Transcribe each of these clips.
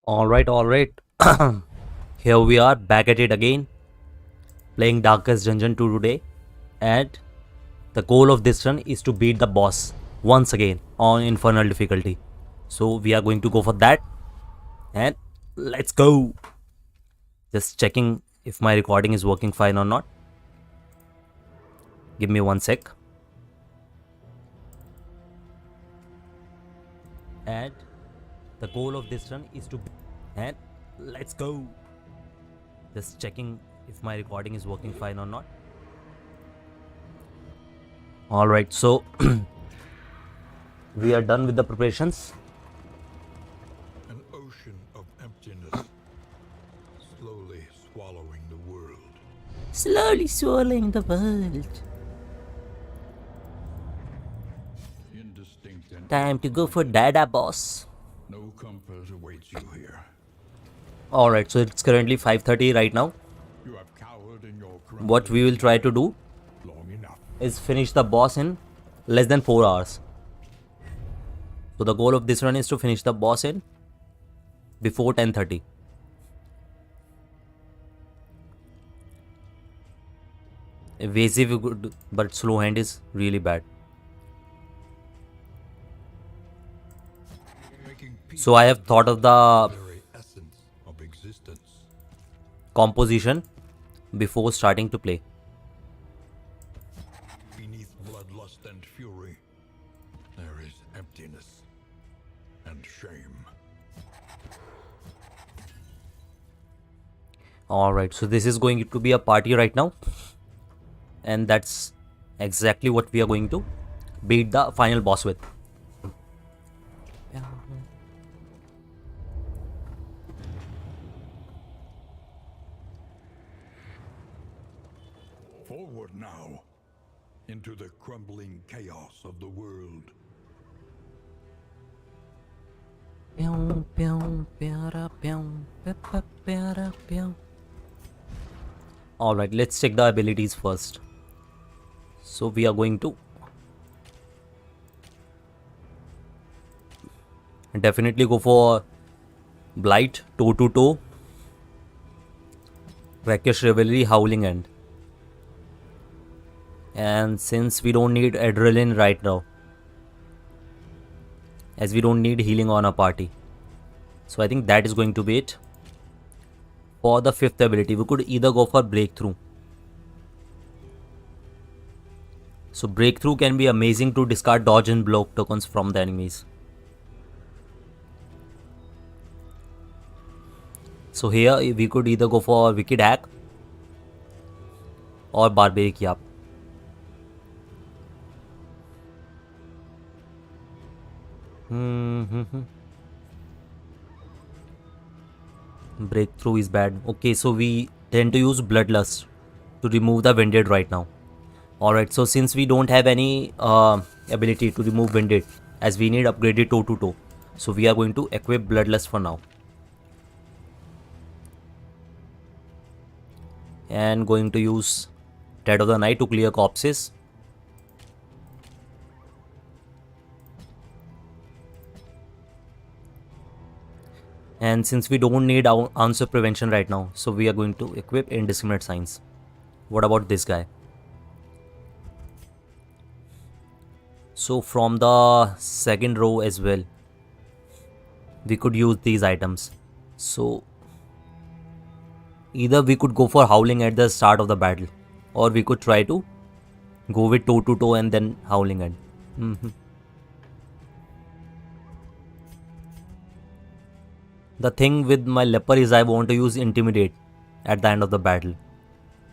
Alright. Here we are back at it again, playing Darkest Dungeon 2 today. And the goal of this run is to beat the boss once again on Infernal difficulty. So we are going to go for that. And let's go. Just checking if my recording is working fine or not. Give me 1 sec. And the goal of this run is to... And let's go. Just checking if my recording is working fine or not. Alright, so we are done with the preparations. An ocean of emptiness, slowly swallowing the world. Slowly swallowing the world. Indistinct and Time to go for Dada, boss. no comfort awaits you here. Alright, so it's currently 5:30 right now. You have cowered in your What we will try to do long enough. is finish the boss in less than 4 hours. So the goal of this run is to finish the boss in before 10:30. Evasive is good, but slow hand is really bad. Making peace So I have thought of the with the very essence of existence. composition before starting to play. Beneath bloodlust and fury, there is emptiness and shame. Alright, so this is going to be a party right now. And that's exactly what we are going to beat the final boss with. Forward now, into the crumbling chaos of the world. Alright, let's check the abilities first. So we are going to definitely go for Blight, Toe to Toe, Rakish Revelry, Howling End. And since we don't need Adrenaline right now, as we don't need healing on a party, so I think that is going to be it. For the fifth ability, we could either go for Breakthrough. So Breakthrough can be amazing to discard dodge and block tokens from the enemies. So here we could either go for Wicked Hack or Barbaric Yap. Breakthrough is bad. Okay, so we tend to use Bloodlust to remove the Winded right now. Alright, so since we don't have any ability to remove Winded, as we need upgraded Toe to Toe, so we are going to equip Bloodlust for now. And going to use Dead of the Night to clear corpses. And since we don't need answer prevention right now, so we are going to equip Indiscriminate Signs. What about this guy? So from the second row as well, we could use these items. So either we could go for Howling at the start of the battle, or we could try to go with Toe to Toe and then Howling End. The thing with my leper is I want to use Intimidate at the end of the battle.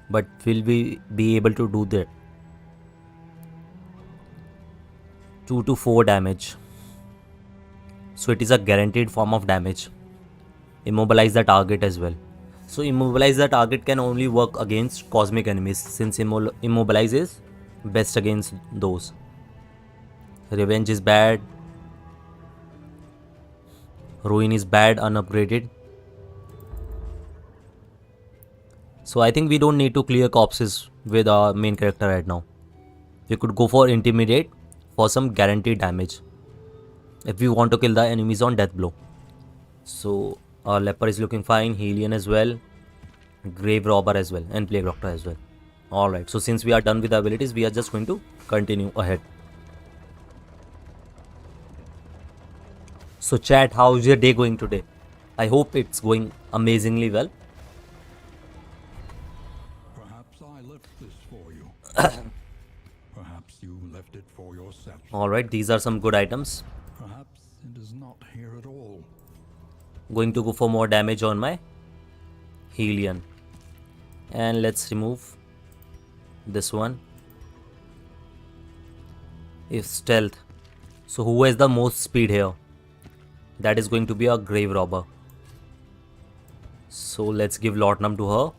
But will we be able to do that? 2 to 4 damage. So it is a guaranteed form of damage. Immobilize the target as well. So immobilize the target can only work against cosmic enemies, since immobilize is best against those. Revenge is bad. Ruin is bad, unupgraded. So I think we don't need to clear corpses with our main character right now. We could go for Intimidate for some guaranteed damage if we want to kill the enemies on death blow. So Leper is looking fine. Helion as well. Grave Robber as well. And Plague Doctor as well. Alright, so since we are done with the abilities, we are just going to continue ahead. So chat, how is your day going today? I hope it's going amazingly well. Perhaps I left this for you. Perhaps you left it for yourself. Alright, these are some good items. Perhaps it is not here at all. Going to go for more damage on my Helion. And let's remove this one. If stealth. So who has the most speed here? That is going to be a Grave Robber. So let's give Laudanum to her.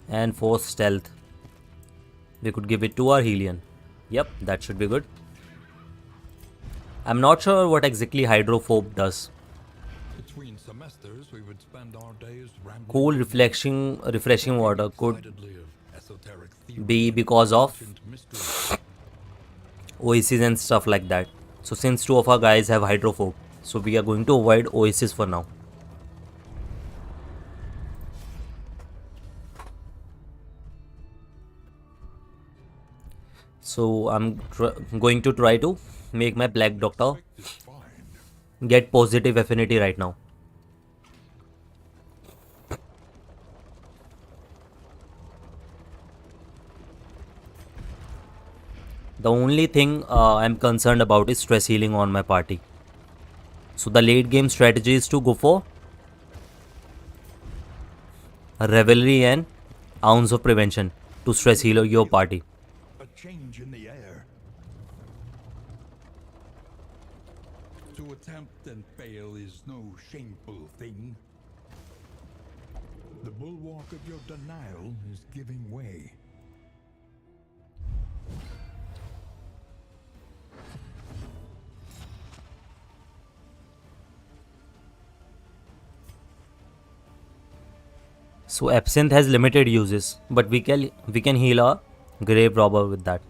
And for stealth, we could give it to our Helion. Yep, that should be good. I'm not sure what exactly Hydrophobe does. Between semesters, we would spend our days rambling. Cool refreshing water could excitedly of esoteric theories be because of and mysteries. Oasis and stuff like that. So since two of our guys have Hydrophobe, so we are going to avoid Oasis for now. So I'm going to try to make my Black Doctor This find. get positive affinity right now. The only thing I'm concerned about is stress healing on my party. So the late game strategy is to go for Revelry and Ounce of Prevention to stress heal your party. A change in the air. To attempt and fail is no shameful thing. The bulwark of your denial is giving way. So Absinthe has limited uses, but we can heal a Grave Robber with that.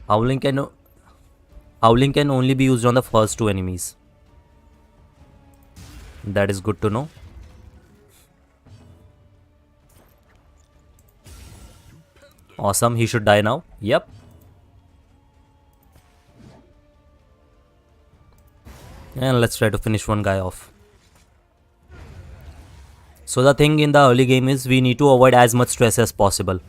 Howling can only be used on the first two enemies. That is good to know. Awesome, he should die now. Yep. And let's try to finish one guy off. So the thing in the early game is we need to avoid as much stress as possible.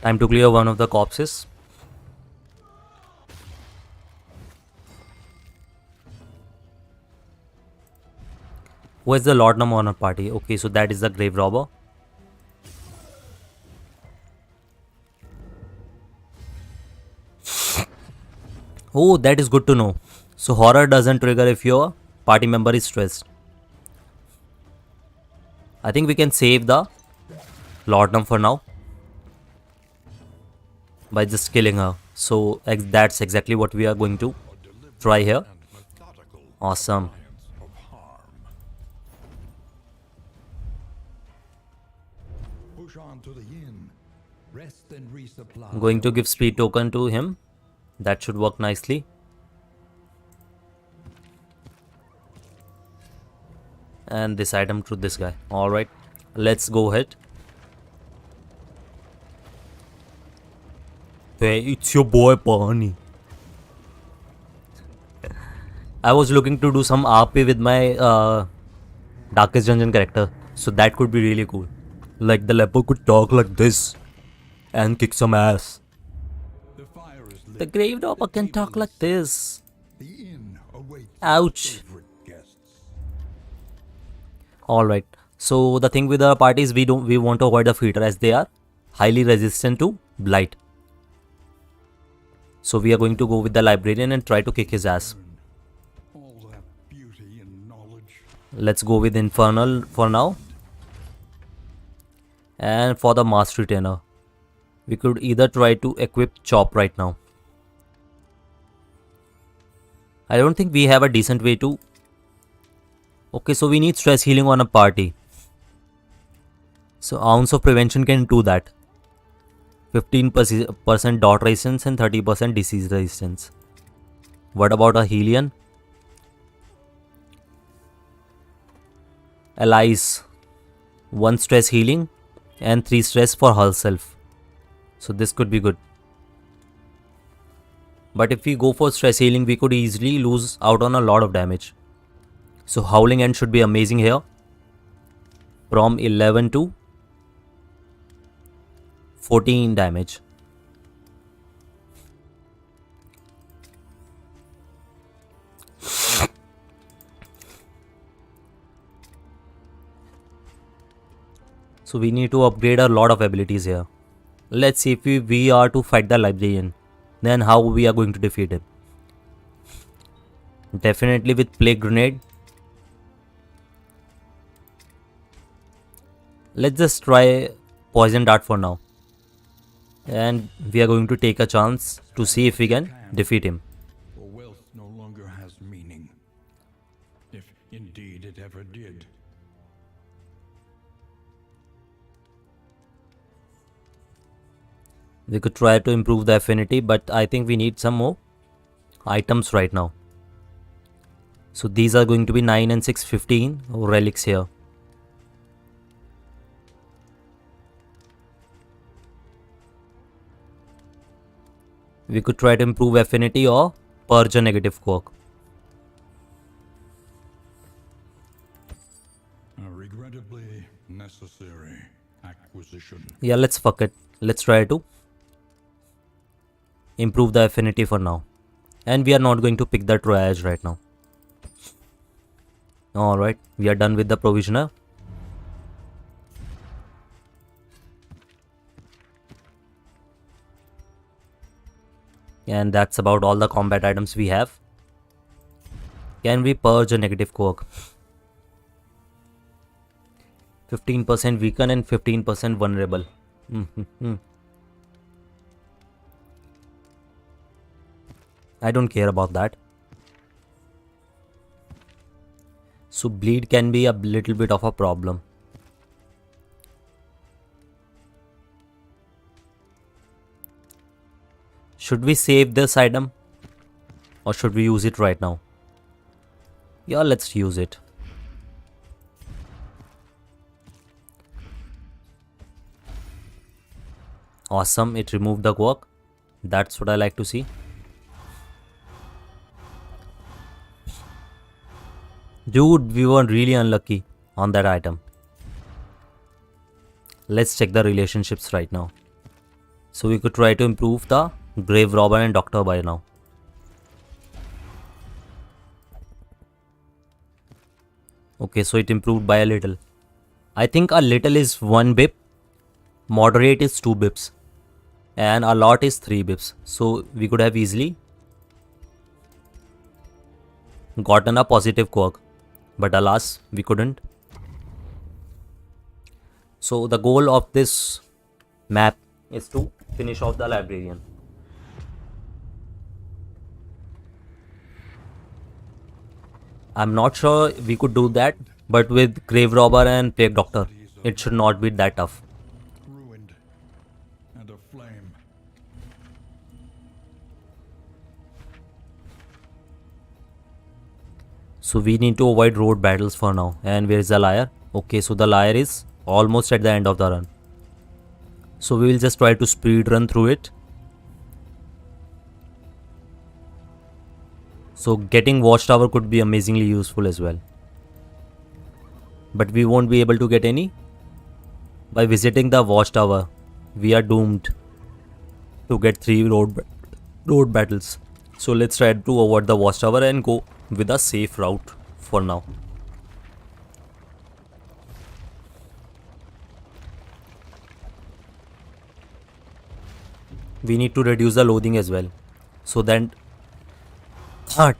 Time to clear one of the corpses. Who is the Laudanum on our party? Okay, so that is the Grave Robber. Oh, that is good to know. So horror doesn't trigger if your party member is stressed. I think we can save the Laudanum for now by just killing her. So that's exactly what we are going to try here. And methodical Awesome. science of harm. Push on to the inn. Rest and resupply. I'm going to give speed token to him. That should work nicely. And this item to this guy. Alright, let's go ahead. Hey, it's your boy Pony. I was looking to do some RP with my Darkest Dungeon character. So that could be really cool. Like the leper could talk like this and kick some ass. The fire is lit. The Grave Robber can talk like this. The inn awaits Ouch. favorite guests. Alright, so the thing with our party is we want to avoid the feeder as they are highly resistant to blight. So we are going to go with the librarian and try to kick his ass. All that Let's go with Infernal for now. And for the Mastery Trainer, we could either try to equip Chop right now. I don't think we have a decent way to... Okay, so we need stress healing on a party. So Ounce of Prevention can do that. 15% dot resistance and 30% disease resistance. What about a Helion? Allies 1 stress healing and 3 stress for herself. So this could be good. But if we go for stress healing, we could easily lose out on a lot of damage. So Howling End should be amazing here. From 11 to 14 damage. So we need to upgrade a lot of abilities here. Let's see if we are to fight the Librarian. Then how we are going to defeat him. Definitely with Plague Grenade. Let's just try Poison Dart for now. And we are going to take a chance to see if we can defeat him. For wealth no longer has meaning. If indeed it ever did. We could try to improve the affinity, but I think we need some more items right now. So these are going to be 9 and 6, 15 relics here. We could try to improve affinity or purge a negative quirk. A regrettably necessary acquisition. Yeah, let's fuck it. Let's try to improve the affinity for now. And we are not going to pick the triage right now. Alright, we are done with the provisioner. And that's about all the combat items we have. Can we purge a negative quirk? 15% weaken and 15% vulnerable. I don't care about that. So bleed can be a little bit of a problem. Should we save this item? Or should we use it right now? Yeah, let's use it. Awesome, it removed the quirk. That's what I like to see. Dude, we were really unlucky on that item. Let's check the relationships right now. So we could try to improve the Grave Robber and Doctor by now. Okay, so it improved by a little. I think a little is 1 bip, moderate is 2 bips, and a lot is 3 bips. So we could have easily gotten a positive quirk, but alas, we couldn't. So the goal of this map is to finish off the Librarian. I'm not sure we could do that, but with Grave Robber and Plague Doctor, it should not be that tough. Ruined and aflame. So we need to avoid road battles for now. And where is the liar? Okay, so the liar is almost at the end of the run. So we will just try to speed run through it. So getting Watchtower could be amazingly useful as well. But we won't be able to get any. By visiting the Watchtower, we are doomed to get 3 road battles. So let's try to avoid the Watchtower and go with a safe route for now. We need to reduce the loading as well, so that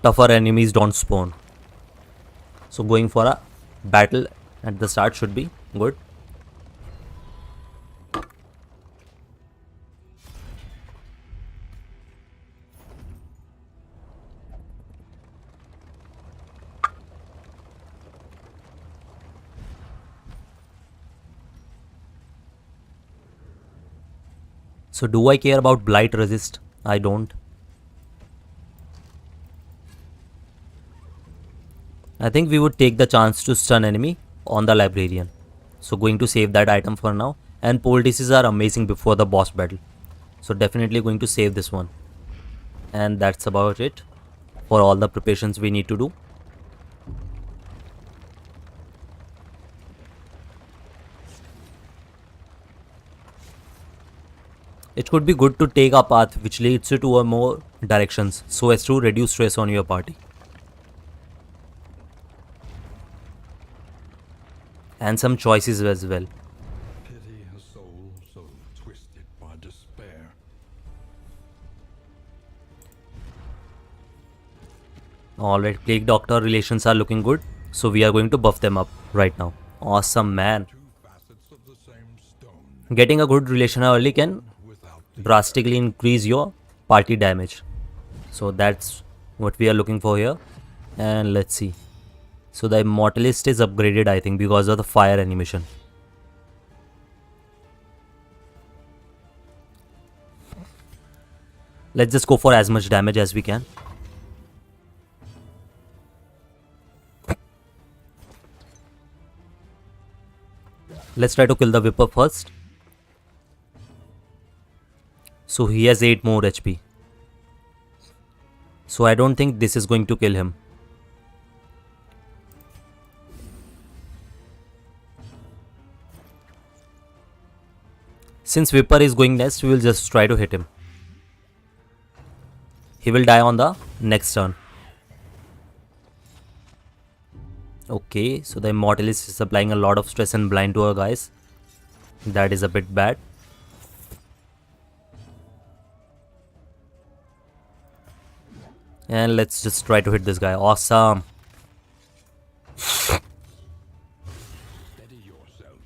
tougher enemies don't spawn. So going for a battle at the start should be good. So do I care about blight resist? I don't. I think we would take the chance to stun enemy on the librarian. So going to save that item for now. And poultices are amazing before the boss battle. So definitely going to save this one. And that's about it for all the preparations we need to do. It could be good to take a path which leads you to a more directions so as to reduce stress on your party. And some choices as well. Pity a soul so twisted by despair. Alright, Plague Doctor relations are looking good. So we are going to buff them up right now. Awesome, man. Two facets of the same stone Getting a good relation early can without the drastically increase your party damage. So that's what we are looking for here. And let's see. So the Immortalist is upgraded, I think, because of the fire animation. Let's just go for as much damage as we can. Let's try to kill the Whipper first. So he has 8 more HP. So I don't think this is going to kill him. Since Whipper is going next, we will just try to hit him. He will die on the next turn. Okay, so the Immortalist is applying a lot of stress and blind to our guys. That is a bit bad. And let's just try to hit this guy. Awesome. steady yourself.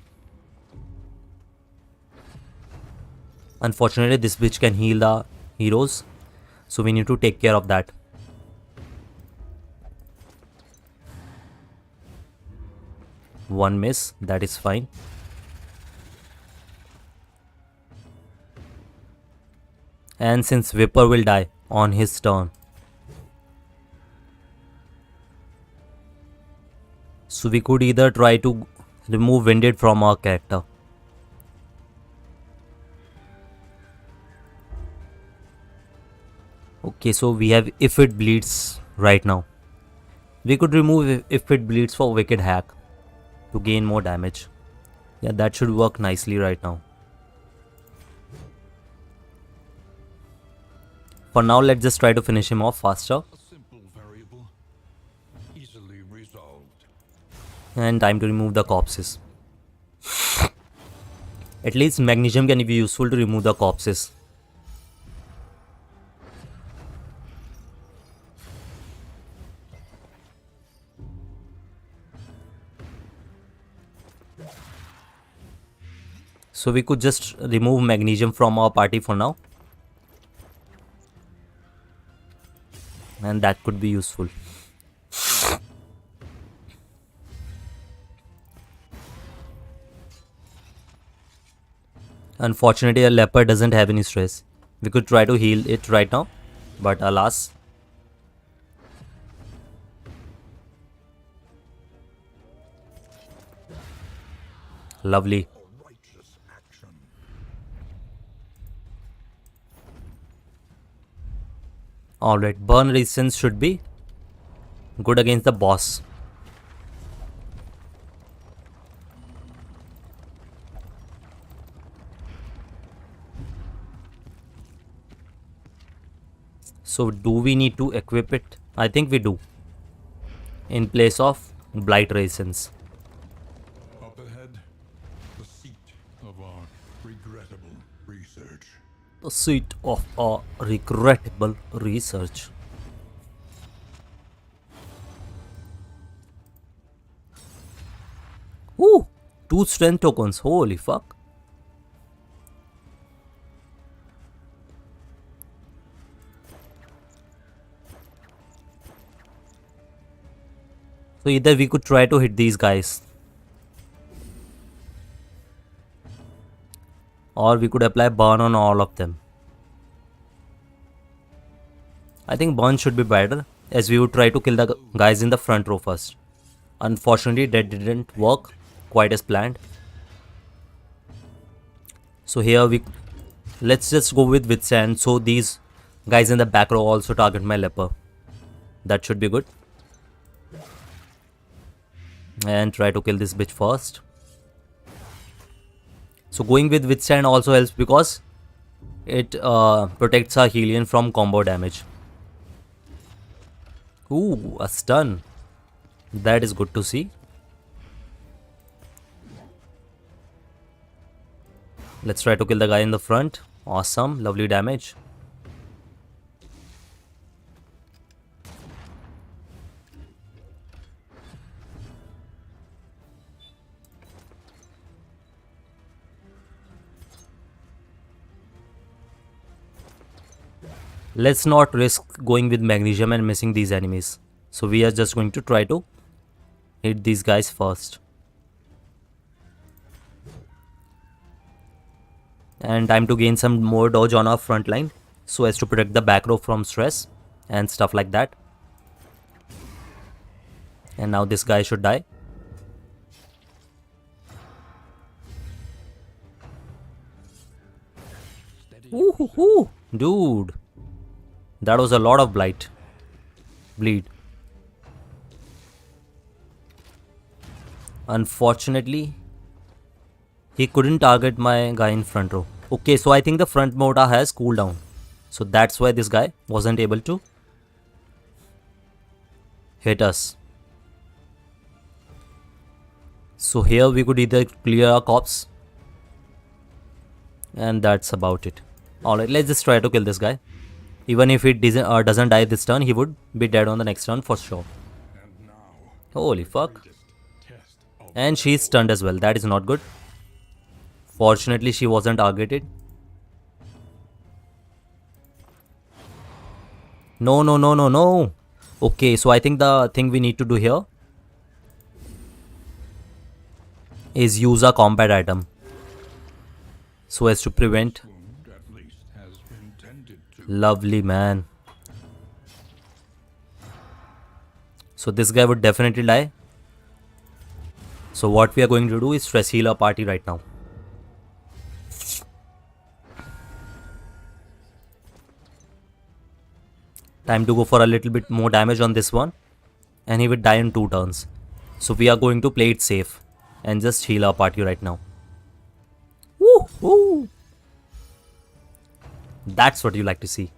Unfortunately, this bitch can heal the heroes. So we need to take care of that. One miss. That is fine. And since Whipper will die on his turn, so we could either try to remove Winded from our character. Okay, so we have If It Bleeds right now. We could remove If It Bleeds for Wicked Hack to gain more damage. Yeah, that should work nicely right now. For now, let's just try to finish him off faster. A simple variable, easily resolved. And time to remove the corpses. At least magnesium can be useful to remove the corpses. So we could just remove magnesium from our party for now. And that could be useful. Unfortunately, a leopard doesn't have any stress. We could try to heal it right now, but alas. Lovely. A righteous action. Alright, burn resistance should be good against the boss. So do we need to equip it? I think we do. In place of blight resistance. Up ahead, the seat of our regrettable research. The seat of our regrettable research. Ooh, 2 strength tokens. Holy fuck. So either we could try to hit these guys, or we could apply burn on all of them. I think burn should be better, as we would try to kill the guys in the front row first. Unfortunately, that didn't work quite as planned. So here let's just go with withstand. So these guys in the back row also target my leper. That should be good. And try to kill this bitch first. So going with withstand also helps because it protects our Helion from combo damage. Ooh, a stun. That is good to see. Let's try to kill the guy in the front. Awesome, lovely damage. Let's not risk going with magnesium and missing these enemies. So we are just going to try to hit these guys first. And time to gain some more dodge on our front line so as to protect the back row from stress and stuff like that. And now this guy should die. Ooh, dude. That was a lot of bleed. Unfortunately, he couldn't target my guy in front row. Okay, so I think the front mortar has cooldown. So that's why this guy wasn't able to hit us. So here we could either clear our corpse. And that's about it. Alright, let's just try to kill this guy. Even if it doesn't die this turn, he would be dead on the next turn for sure. Holy fuck. And she's stunned as well. That is not good. Fortunately, she wasn't targeted. No. Okay, so I think the thing we need to do here is use a combat item so as to prevent. Lovely, man. So this guy would definitely die. So what we are going to do is stress heal our party right now. Time to go for a little bit more damage on this one. And he would die in 2 turns. So we are going to play it safe and just heal our party right now. Woo! That's what you like to see.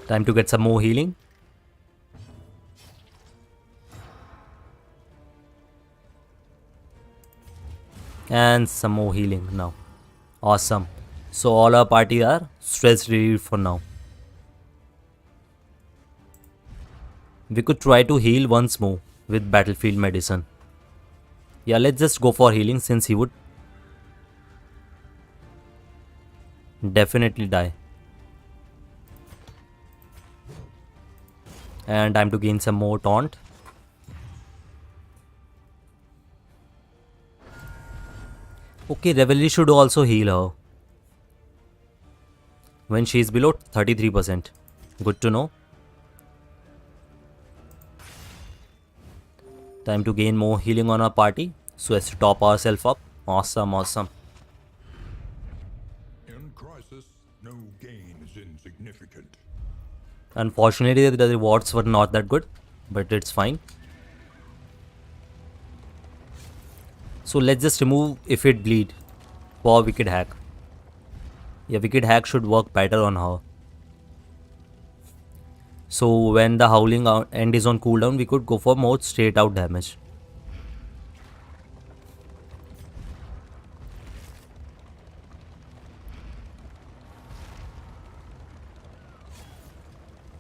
Time to get some more healing. And some more healing now. Awesome. So all our party are stress relieved for now. We could try to heal once more with battlefield medicine. Yeah, let's just go for healing since he would definitely die. And time to gain some more taunt. Okay, Revelry should also heal her when she is below 33%. Good to know. Time to gain more healing on our party so as to top ourselves up. Awesome. In crisis, no gain is insignificant. Unfortunately, the rewards were not that good, but it's fine. So let's just remove if it bleed for Wicked Hack. Yeah, Wicked Hack should work better on her. So when the Howling End is on cooldown, we could go for more straight out damage.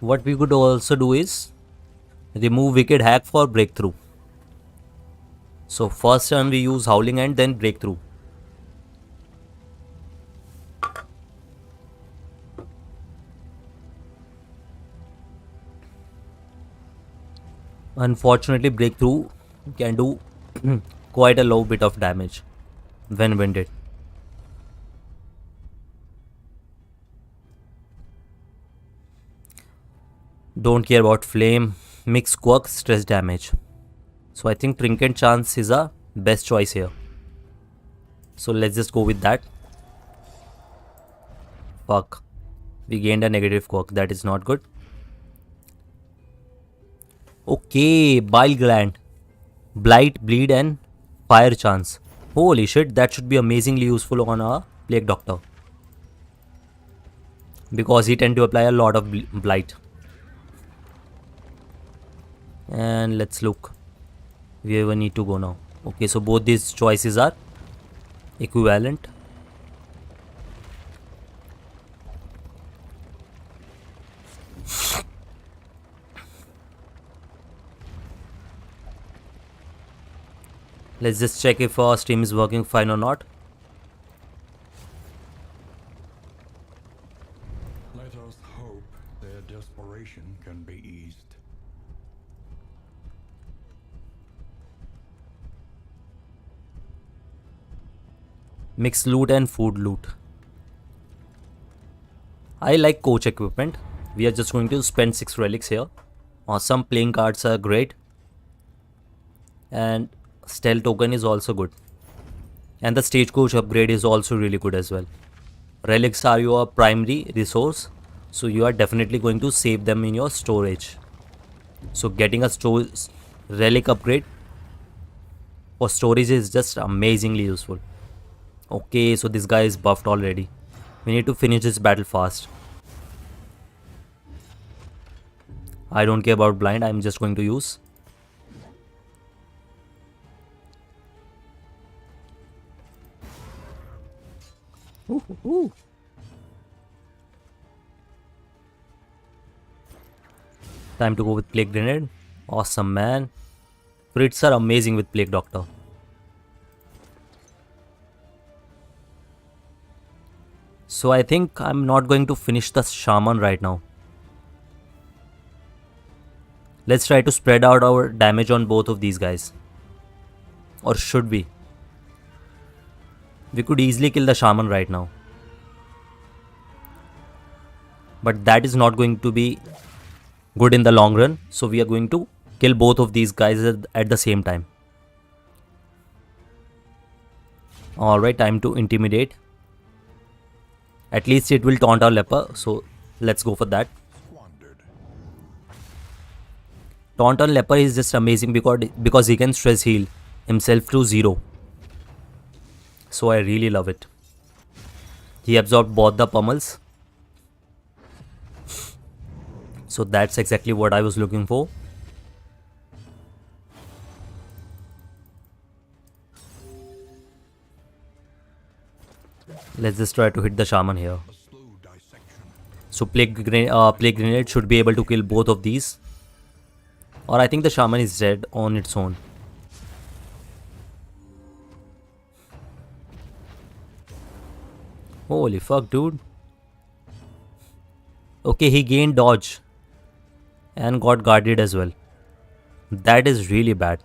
What we could also do is remove Wicked Hack for Breakthrough. So first turn we use Howling and then Breakthrough. Unfortunately, Breakthrough can do quite a low bit of damage when winded. Don't care about Flame, Mix Quirk, Stress damage. So I think Trinket Chance is a best choice here. So let's just go with that. Fuck. We gained a negative quirk. That is not good. Okay, Bile Gland. Blight, Bleed and Fire Chance. Holy shit, that should be amazingly useful on a Plague Doctor. Because he tend to apply a lot of Blight. And let's look. Where we need to go now. Okay, so both these choices are equivalent. Let's just check if our stream is working fine or not. Let us hope their desperation can be eased. Mixed loot and food loot. I like coach equipment. We are just going to spend 6 relics here. Awesome, playing cards are great. And stealth token is also good. And the stagecoach upgrade is also really good as well. Relics are your primary resource, so you are definitely going to save them in your storage. So getting a relic upgrade for storage is just amazingly useful. Okay, so this guy is buffed already. We need to finish this battle fast. I don't care about blind, I'm just going to use. Time to go with Plague Grenade. Awesome, man. Crits are amazing with Plague Doctor. So I think I'm not going to finish the Shaman right now. Let's try to spread out our damage on both of these guys. Or should we? We could easily kill the Shaman right now. But that is not going to be good in the long run. So we are going to kill both of these guys at the same time. Alright, time to intimidate. At least it will taunt our leper. So let's go for that. Taunt on leper is just amazing because he can stress heal himself to 0. So I really love it. He absorbed both the pummels. So that's exactly what I was looking for. Let's just try to hit the Shaman here. So Plague Grenade should be able to kill both of these. Or I think the Shaman is dead on its own. Holy fuck, dude. Okay, he gained dodge. And got guarded as well. That is really bad.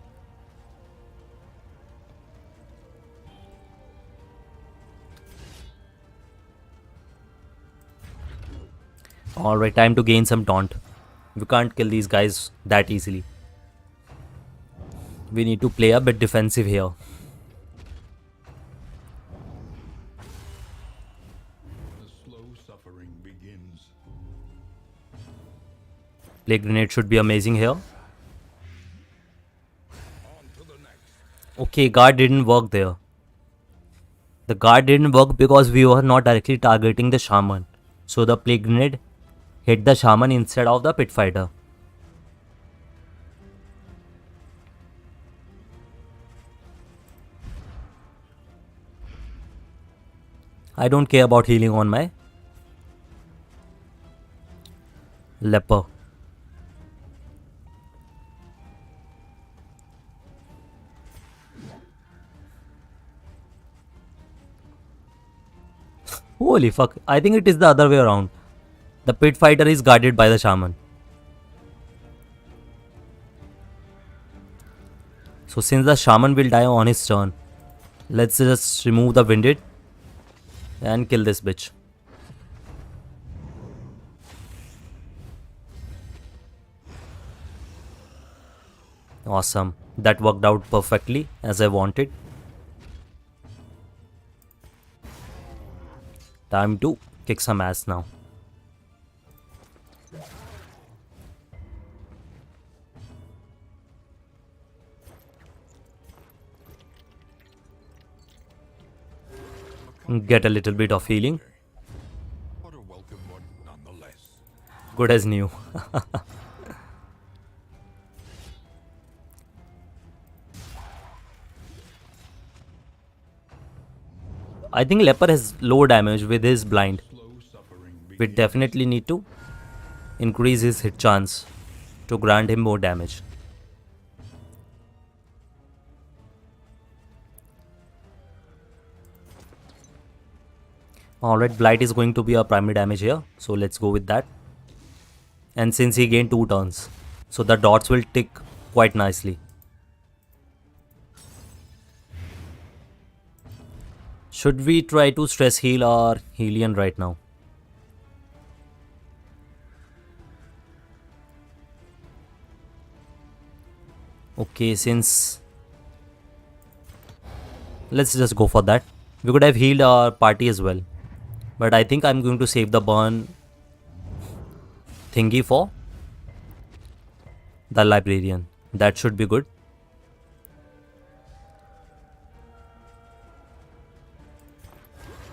Alright, time to gain some taunt. We can't kill these guys that easily. We need to play a bit defensive here. The slow suffering begins. Plague Grenade should be amazing here. Okay, guard didn't work there. The guard didn't work because we were not directly targeting the Shaman. So the Plague Grenade hit the Shaman instead of the Pit Fighter. I don't care about healing on my Leper. Holy fuck. I think it is the other way around. The pit fighter is guarded by the shaman. So since the shaman will die on his turn, let's just remove the winded and kill this bitch. Awesome. That worked out perfectly as I wanted. Time to kick some ass now. Get a little bit of healing. What a welcome one, nonetheless. Good as new. I think Leper has low damage with his blind. Slow suffering We definitely need to increase his hit chance to grant him more damage. Alright, Blight is going to be our primary damage here, so let's go with that. And since he gained 2 turns, so the dots will tick quite nicely. Should we try to stress heal our Helion right now? Okay, since... let's just go for that. We could have healed our party as well. But I think I'm going to save the burn thingy for the librarian. That should be good.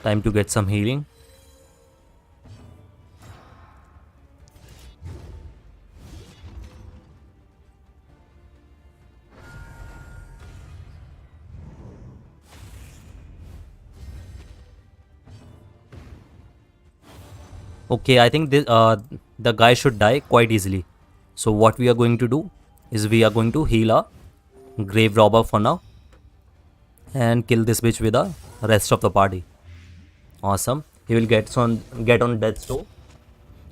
Time to get some healing. Okay, I think the guy should die quite easily. So what we are going to do is we are going to heal our grave robber for now and kill this bitch with the rest of the party. Awesome. He will get on death's door,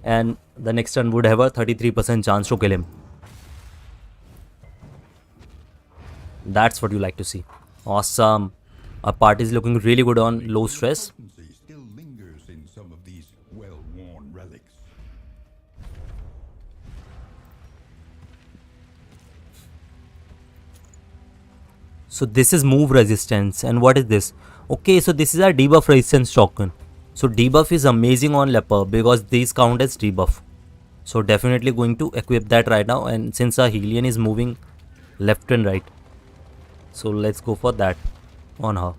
and the next turn would have a 33% chance to kill him. That's what you like to see. Awesome. Our party is looking really good on low stress. potency still lingers in some of these well-worn relics. So this is move resistance, and what is this? Okay, so this is our debuff resistance token. So debuff is amazing on Leper because these count as debuff. So definitely going to equip that right now, and since our Helion is moving left and right, so let's go for that on her.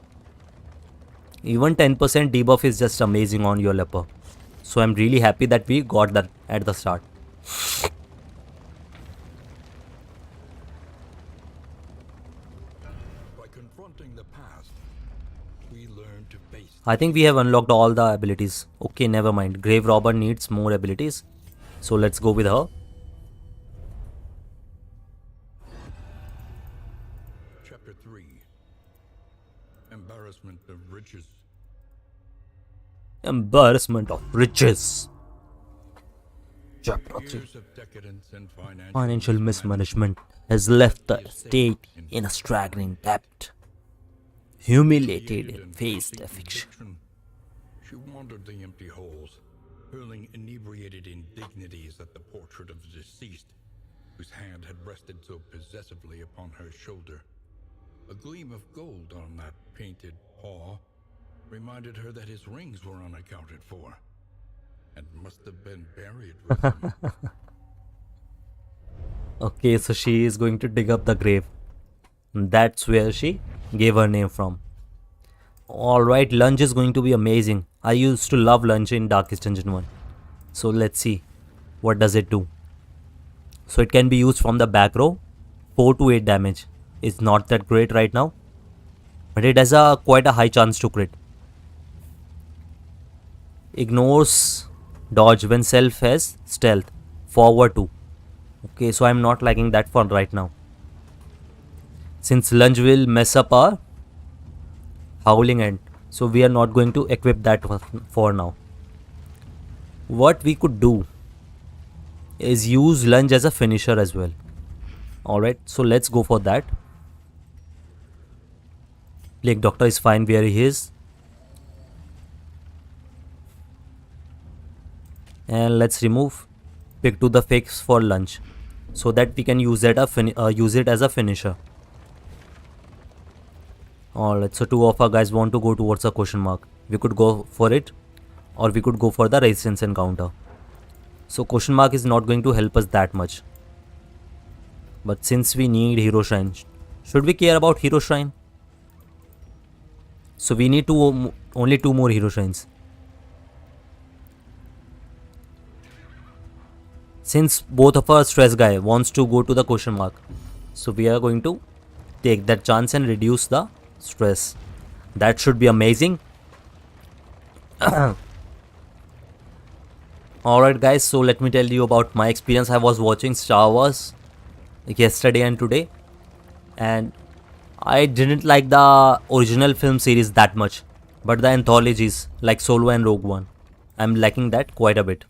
Even 10% debuff is just amazing on your Leper. So I'm really happy that we got that at the start. By confronting the past, we learn to face I think we have unlocked all the abilities. Okay, never mind. Grave Robber needs more abilities. So let's go with her. Chapter 3. Embarrassment of riches. Embarrassment of riches. Chapter 3. Years of decadence and Financial mismanagement has left the estate in a staggering debt. Humiliated and faced eviction. She wandered the empty halls, hurling inebriated indignities at the portrait of the deceased, whose hand had rested so possessively upon her shoulder. A gleam of gold on that painted paw reminded her that his rings were unaccounted for, and must have been buried with him. Okay, so she is going to dig up the grave. That's where she gave her name from. Alright, lunge is going to be amazing. I used to love lunge in Darkest Dungeon 1. So let's see. What does it do? So it can be used from the back row. 4 to 8 damage. It's not that great right now, but it has quite a high chance to crit. Ignores dodge when self has stealth. forward 2. Okay, so I'm not liking that for right now. Since lunge will mess up our howling end, so we are not going to equip that for now. What we could do is use lunge as a finisher as well. Alright, so let's go for that. Plague Doctor is fine where he is. And let's remove pick to the fix for lunge, so that we can use it as a finisher. Alright, so 2 of our guys want to go towards a question mark. We could go for it, or we could go for the resistance encounter. So question mark is not going to help us that much. But since we need hero shrine, should we care about hero shrine? So we need only 2 more hero shrines. Since both of our stress guy wants to go to the question mark, so we are going to take that chance and reduce the stress. That should be amazing. Alright guys, so let me tell you about my experience. I was watching Star Wars yesterday and today, and I didn't like the original film series that much, but the anthologies like Solo and Rogue One, I'm liking that quite a bit.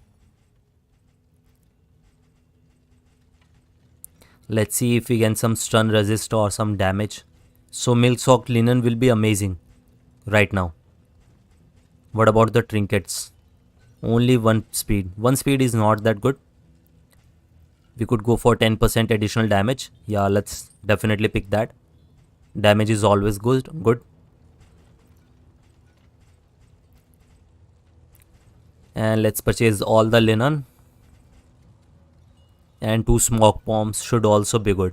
Let's see if we get some stun resist or some damage. So milk soaked linen will be amazing right now. What about the trinkets? Only 1 speed. 1 speed is not that good. We could go for 10% additional damage. Yeah, let's definitely pick that. Damage is always good. And let's purchase all the linen. And 2 smoke bombs should also be good.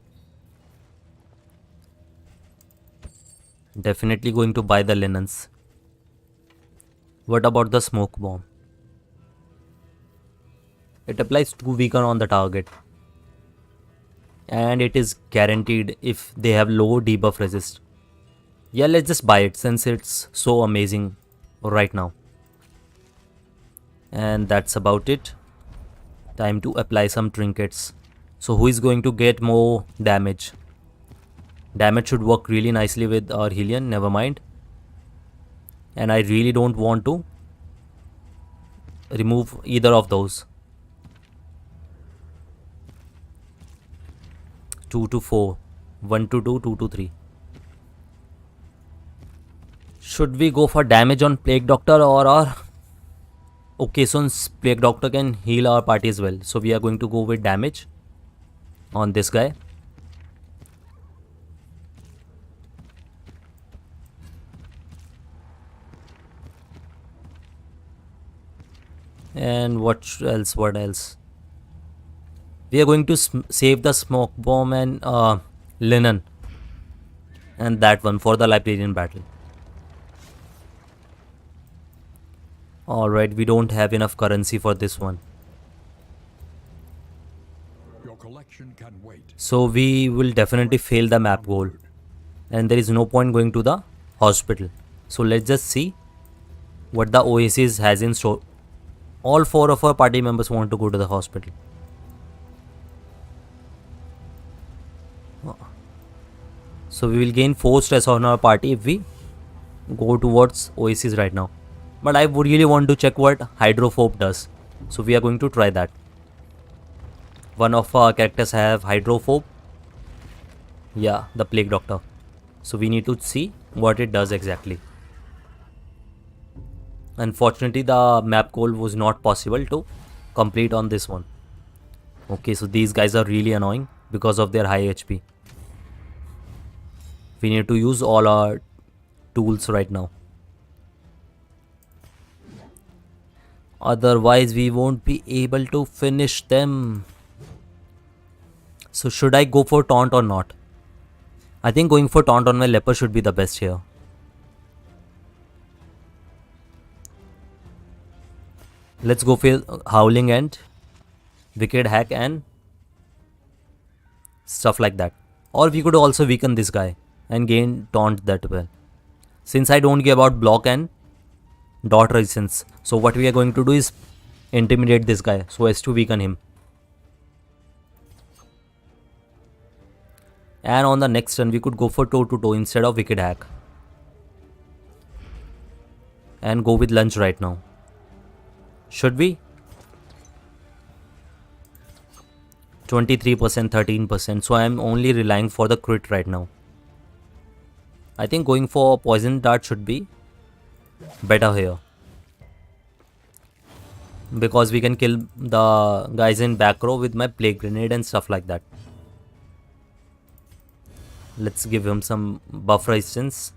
Definitely going to buy the linens. What about the smoke bomb? It applies 2 weaken on the target. And it is guaranteed if they have low debuff resist. Yeah, let's just buy it since it's so amazing right now. And that's about it. Time to apply some trinkets. So who is going to get more damage? Damage should work really nicely with our Hylian, never mind. And I really don't want to remove either of those. 2 to 4, 1 to 2, 2 to 3. Should we go for damage on Plague Doctor or our... Okay, so Plague Doctor can heal our party as well. So we are going to go with damage on this guy. And what else? We are going to save the smoke bomb and linen. And that one for the Librarian battle. Alright, we don't have enough currency for this one. Your collection can wait. So we will definitely fail the map goal. And there is no point going to the hospital. So let's just see what the Oasis has in store. All 4 of our party members want to go to the hospital. So we will gain 4 stress on our party if we go towards Oasis right now. But I would really want to check what Hydrophobe does. So we are going to try that. One of our characters have Hydrophobe. Yeah, the Plague Doctor. So we need to see what it does exactly. Unfortunately, the map goal was not possible to complete on this one. Okay, so these guys are really annoying because of their high HP. We need to use all our tools right now. Otherwise, we won't be able to finish them. So should I go for taunt or not? I think going for taunt on my leper should be the best here. Let's go for Howling and Wicked Hack and stuff like that. Or we could also weaken this guy and gain taunt that way. Since I don't care about block and dot resistance, so what we are going to do is intimidate this guy so as to weaken him. And on the next turn, we could go for toe to toe instead of Wicked Hack. And go with lunge right now. Should we? 23%, 13%. So I am only relying for the crit right now. I think going for Poison Dart should be better here. Because we can kill the guys in back row with my Plague Grenade and stuff like that. Let's give him some buff resistance.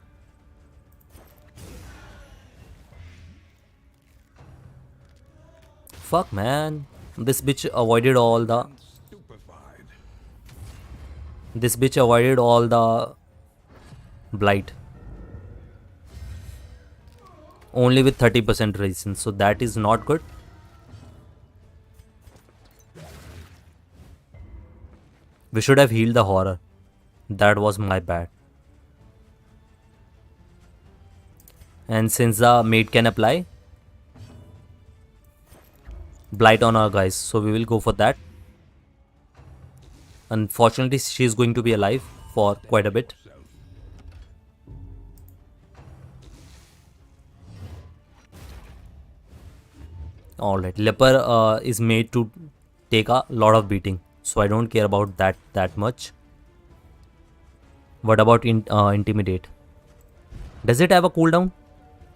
Fuck, man. This bitch avoided all the... This bitch avoided all the blight. Only with 30% resistance. So that is not good. We should have healed the horror. That was my bad. And since the maid can apply blight on our guys, so we will go for that. Unfortunately, she is going to be alive for quite a bit. Alright, leper is made to take a lot of beating, so I don't care about that much. What about intimidate? Does it have a cooldown?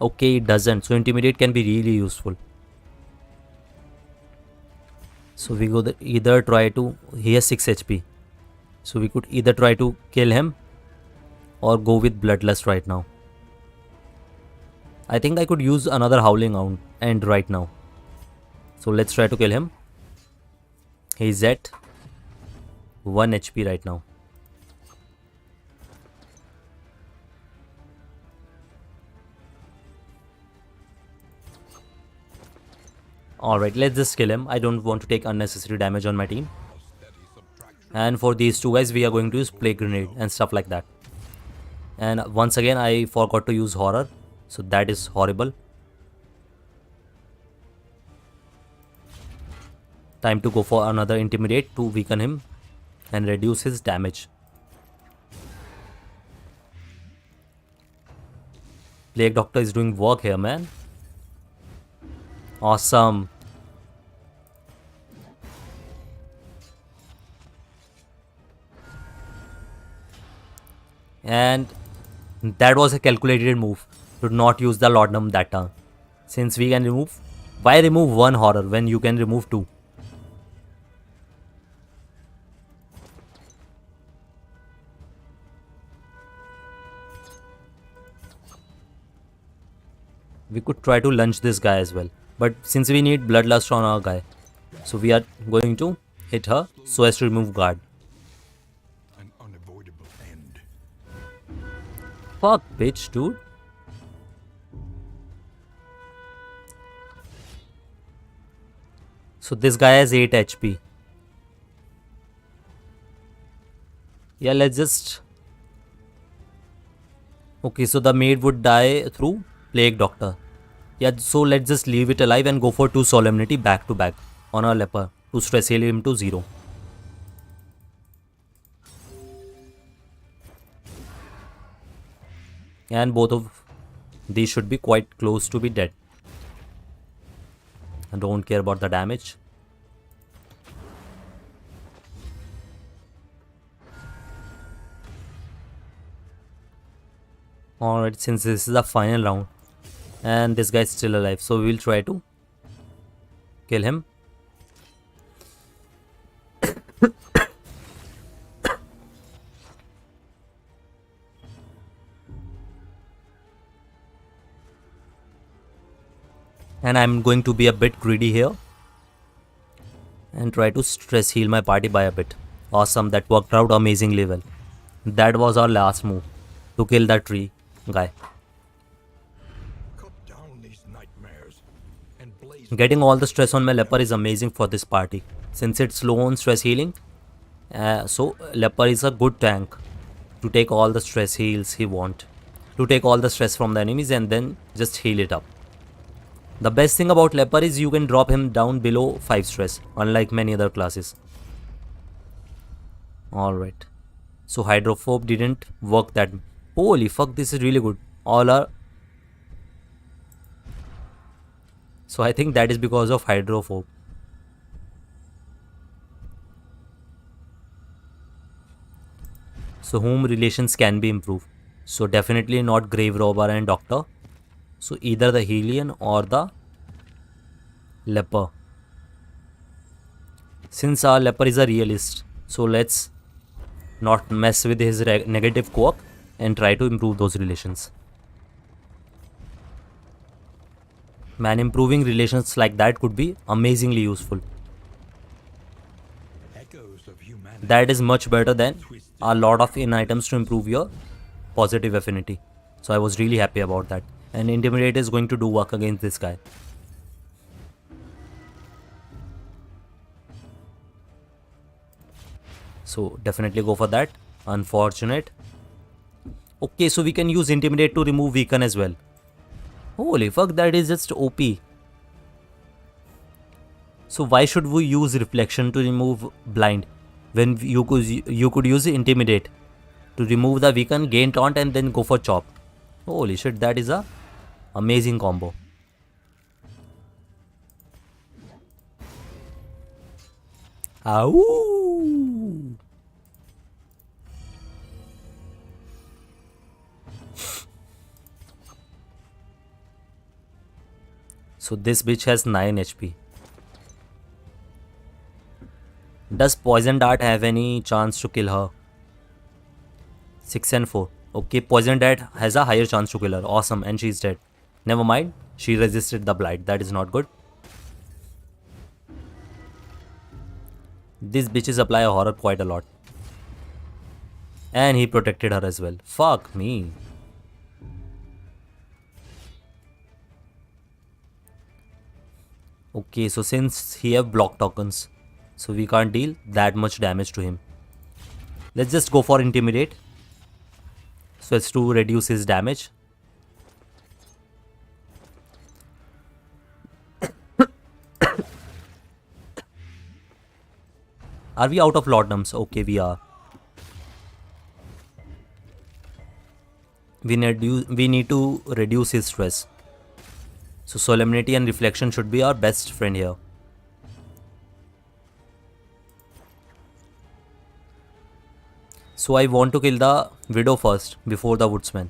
Okay, it doesn't, so intimidate can be really useful. So we go either try to... He has 6 HP. So we could either try to kill him or go with Bloodlust right now. I think I could use another Howling End right now. So let's try to kill him. He's at 1 HP right now. Alright, let's just kill him. I don't want to take unnecessary damage on my team. And for these two guys, we are going to use Plague Grenade and stuff like that. And once again, I forgot to use Horror. So that is horrible. Time to go for another Intimidate to weaken him and reduce his damage. Plague Doctor is doing work here, man. Awesome. And that was a calculated move to not use the Laudanum that turn. Since we can remove... Why remove one horror when you can remove two? We could try to lunge this guy as well. But since we need Bloodlust on our guy, so we are going to hit her so as to remove guard. An unavoidable end. Fuck, bitch, dude. So this guy has 8 HP. Yeah, let's just... Okay, so the maid would die through Plague Doctor. Yeah, so let's just leave it alive and go for 2 Solemnity back to back on our leper to stress heal him to 0. And both of these should be quite close to be dead. I don't care about the damage. Alright, since this is the final round and this guy is still alive, so we will try to kill him. And I'm going to be a bit greedy here and try to stress heal my party by a bit. Awesome, that worked out amazingly well. That was our last move to kill that tree guy. Cut down these nightmares and blaze. Getting all the stress on my leper is amazing for this party since it's low on stress healing. So leper is a good tank to take all the stress heals he want, to take all the stress from the enemies and then just heal it up. The best thing about leper is you can drop him down below 5 stress, unlike many other classes. Alright. So hydrophobe didn't work that. Holy fuck, this is really good. All are. So I think that is because of hydrophobe. So whom relations can be improved. So definitely not grave robber and doctor. So either the Helian or the leper. Since our leper is a realist, so let's not mess with his negative quirk and try to improve those relations. Man, improving relations like that could be amazingly useful. Echoes of humanity. That is much better than a lot of in items to improve your positive affinity. So I was really happy about that. And Intimidate is going to do work against this guy. So definitely go for that. Unfortunate. Okay, so we can use Intimidate to remove Weaken as well. Holy fuck, that is just OP. So why should we use Reflection to remove Blind when you could use Intimidate to remove the Weaken, gain Taunt and then go for Chop. Holy shit, that is a amazing combo. Ow! So this bitch has 9 HP. Does Poison Dart have any chance to kill her? 6 and 4. Okay, Poison Dart has a higher chance to kill her. Awesome, and she's dead. Never mind, she resisted the blight. That is not good. These bitches apply a horror quite a lot. And he protected her as well. Fuck me. Okay, so since he have block tokens, so we can't deal that much damage to him. Let's just go for Intimidate, so as to reduce his damage. Are we out of laudanums? Okay, we are. We need to reduce his stress. So Solemnity and Reflection should be our best friend here. So I want to kill the Widow first before the Woodsman.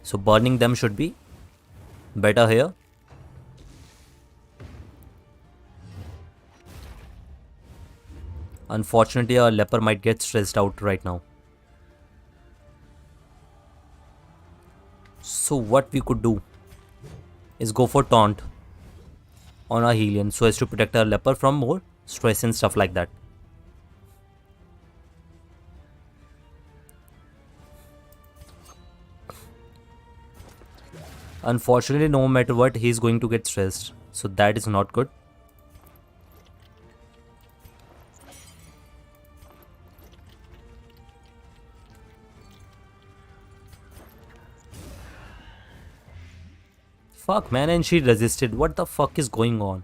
So burning them should be better here. Unfortunately, our leper might get stressed out right now. So what we could do is go for Taunt on our Helian so as to protect our leper from more stress and stuff like that. Unfortunately, no matter what, he's going to get stressed. So that is not good. Fuck man, and she resisted. What the fuck is going on?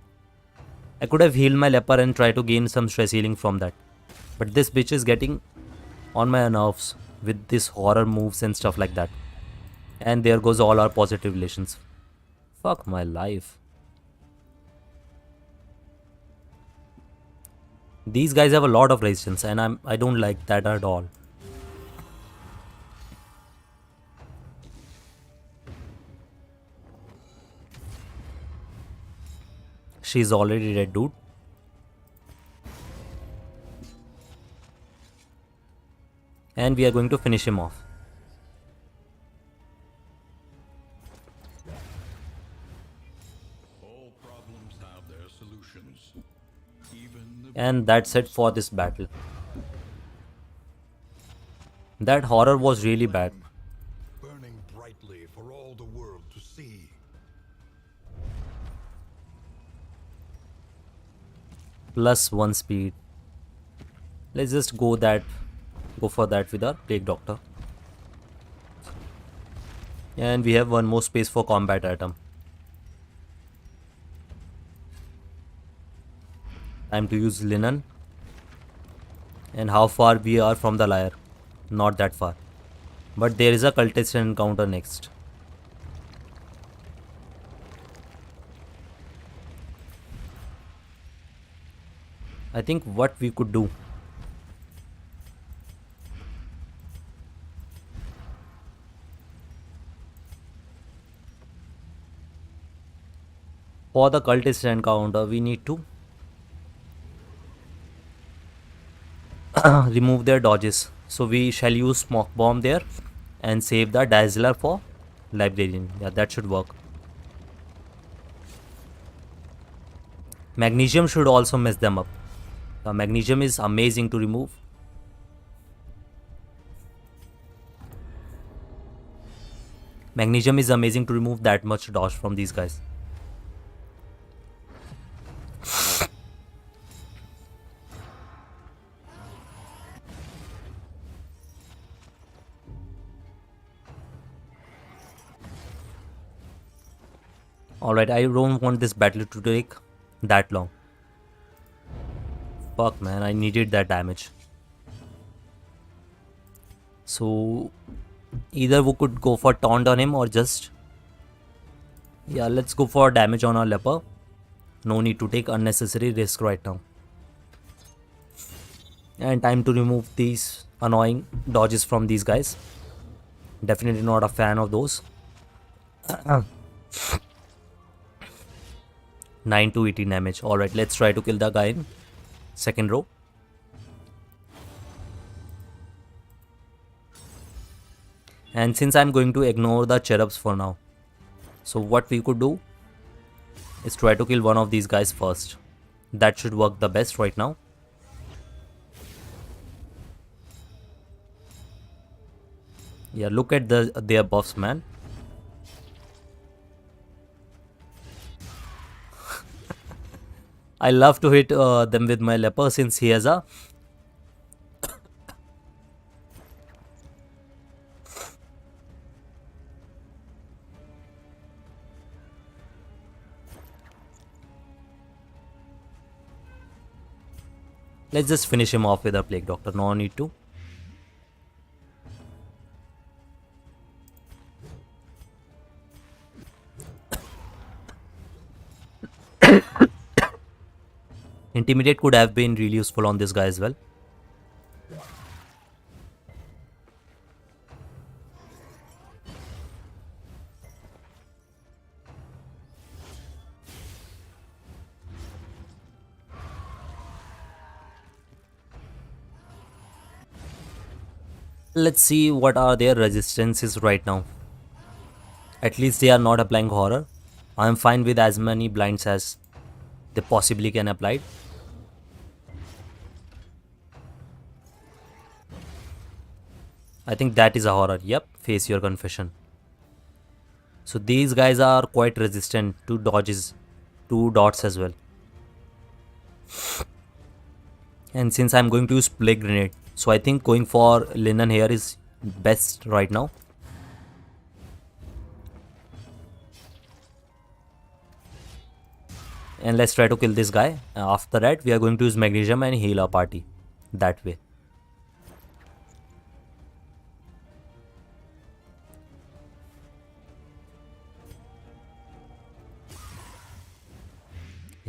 I could have healed my leper and tried to gain some stress healing from that. But this bitch is getting on my nerves with this horror moves and stuff like that. And there goes all our positive relations. Fuck my life. These guys have a lot of resistance and I don't like that at all. She's already dead, dude. And we are going to finish him off. All problems have their solutions. And that's it for this battle. That horror was really bad. Burning brightly for all the world to see. +1 speed. Let's just go for that with our Plague Doctor. And we have one more space for combat item. Time to use Linen. And how far we are from the Lyre. Not that far. But there is a cultist encounter next. I think what we could do. For the cultist encounter, we need to remove their dodges. So we shall use smoke bomb there and save the dazzler for librarian. Yeah, that should work. Magnesium should also mess them up. Magnesium is amazing to remove. Magnesium is amazing to remove that much dodge from these guys. Alright, I don't want this battle to take that long. Fuck man, I needed that damage. So either we could go for taunt on him or just... Yeah, let's go for damage on our leper. No need to take unnecessary risk right now. And time to remove these annoying dodges from these guys. Definitely not a fan of those. 9 to 18 damage. Alright, let's try to kill the guy in second row. And since I'm going to ignore the cherubs for now, so what we could do is try to kill one of these guys first. That should work the best right now. Yeah, look at their buffs, man. I love to hit them with my leper since he has a... Let's just finish him off with a Plague Doctor. No need to. Intimidate could have been really useful on this guy as well. Let's see what are their resistances right now. At least they are not applying horror. I am fine with as many blinds as they possibly can apply. I think that is a horror. Yep, face your confession. So these guys are quite resistant to dodges, to dots as well. And since I'm going to use Plague Grenade, so I think going for Linen here is best right now. And let's try to kill this guy. After that, we are going to use Magnesium and heal our party that way.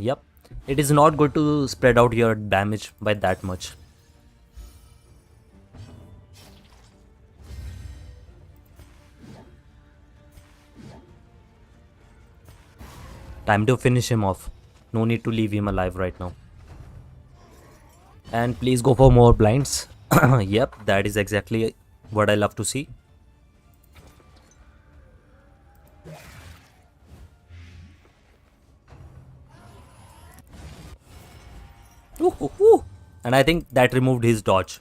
Yep, it is not good to spread out your damage by that much. Time to finish him off. No need to leave him alive right now. And please go for more blinds. Yep, that is exactly what I love to see. Ooh. And I think that removed his dodge.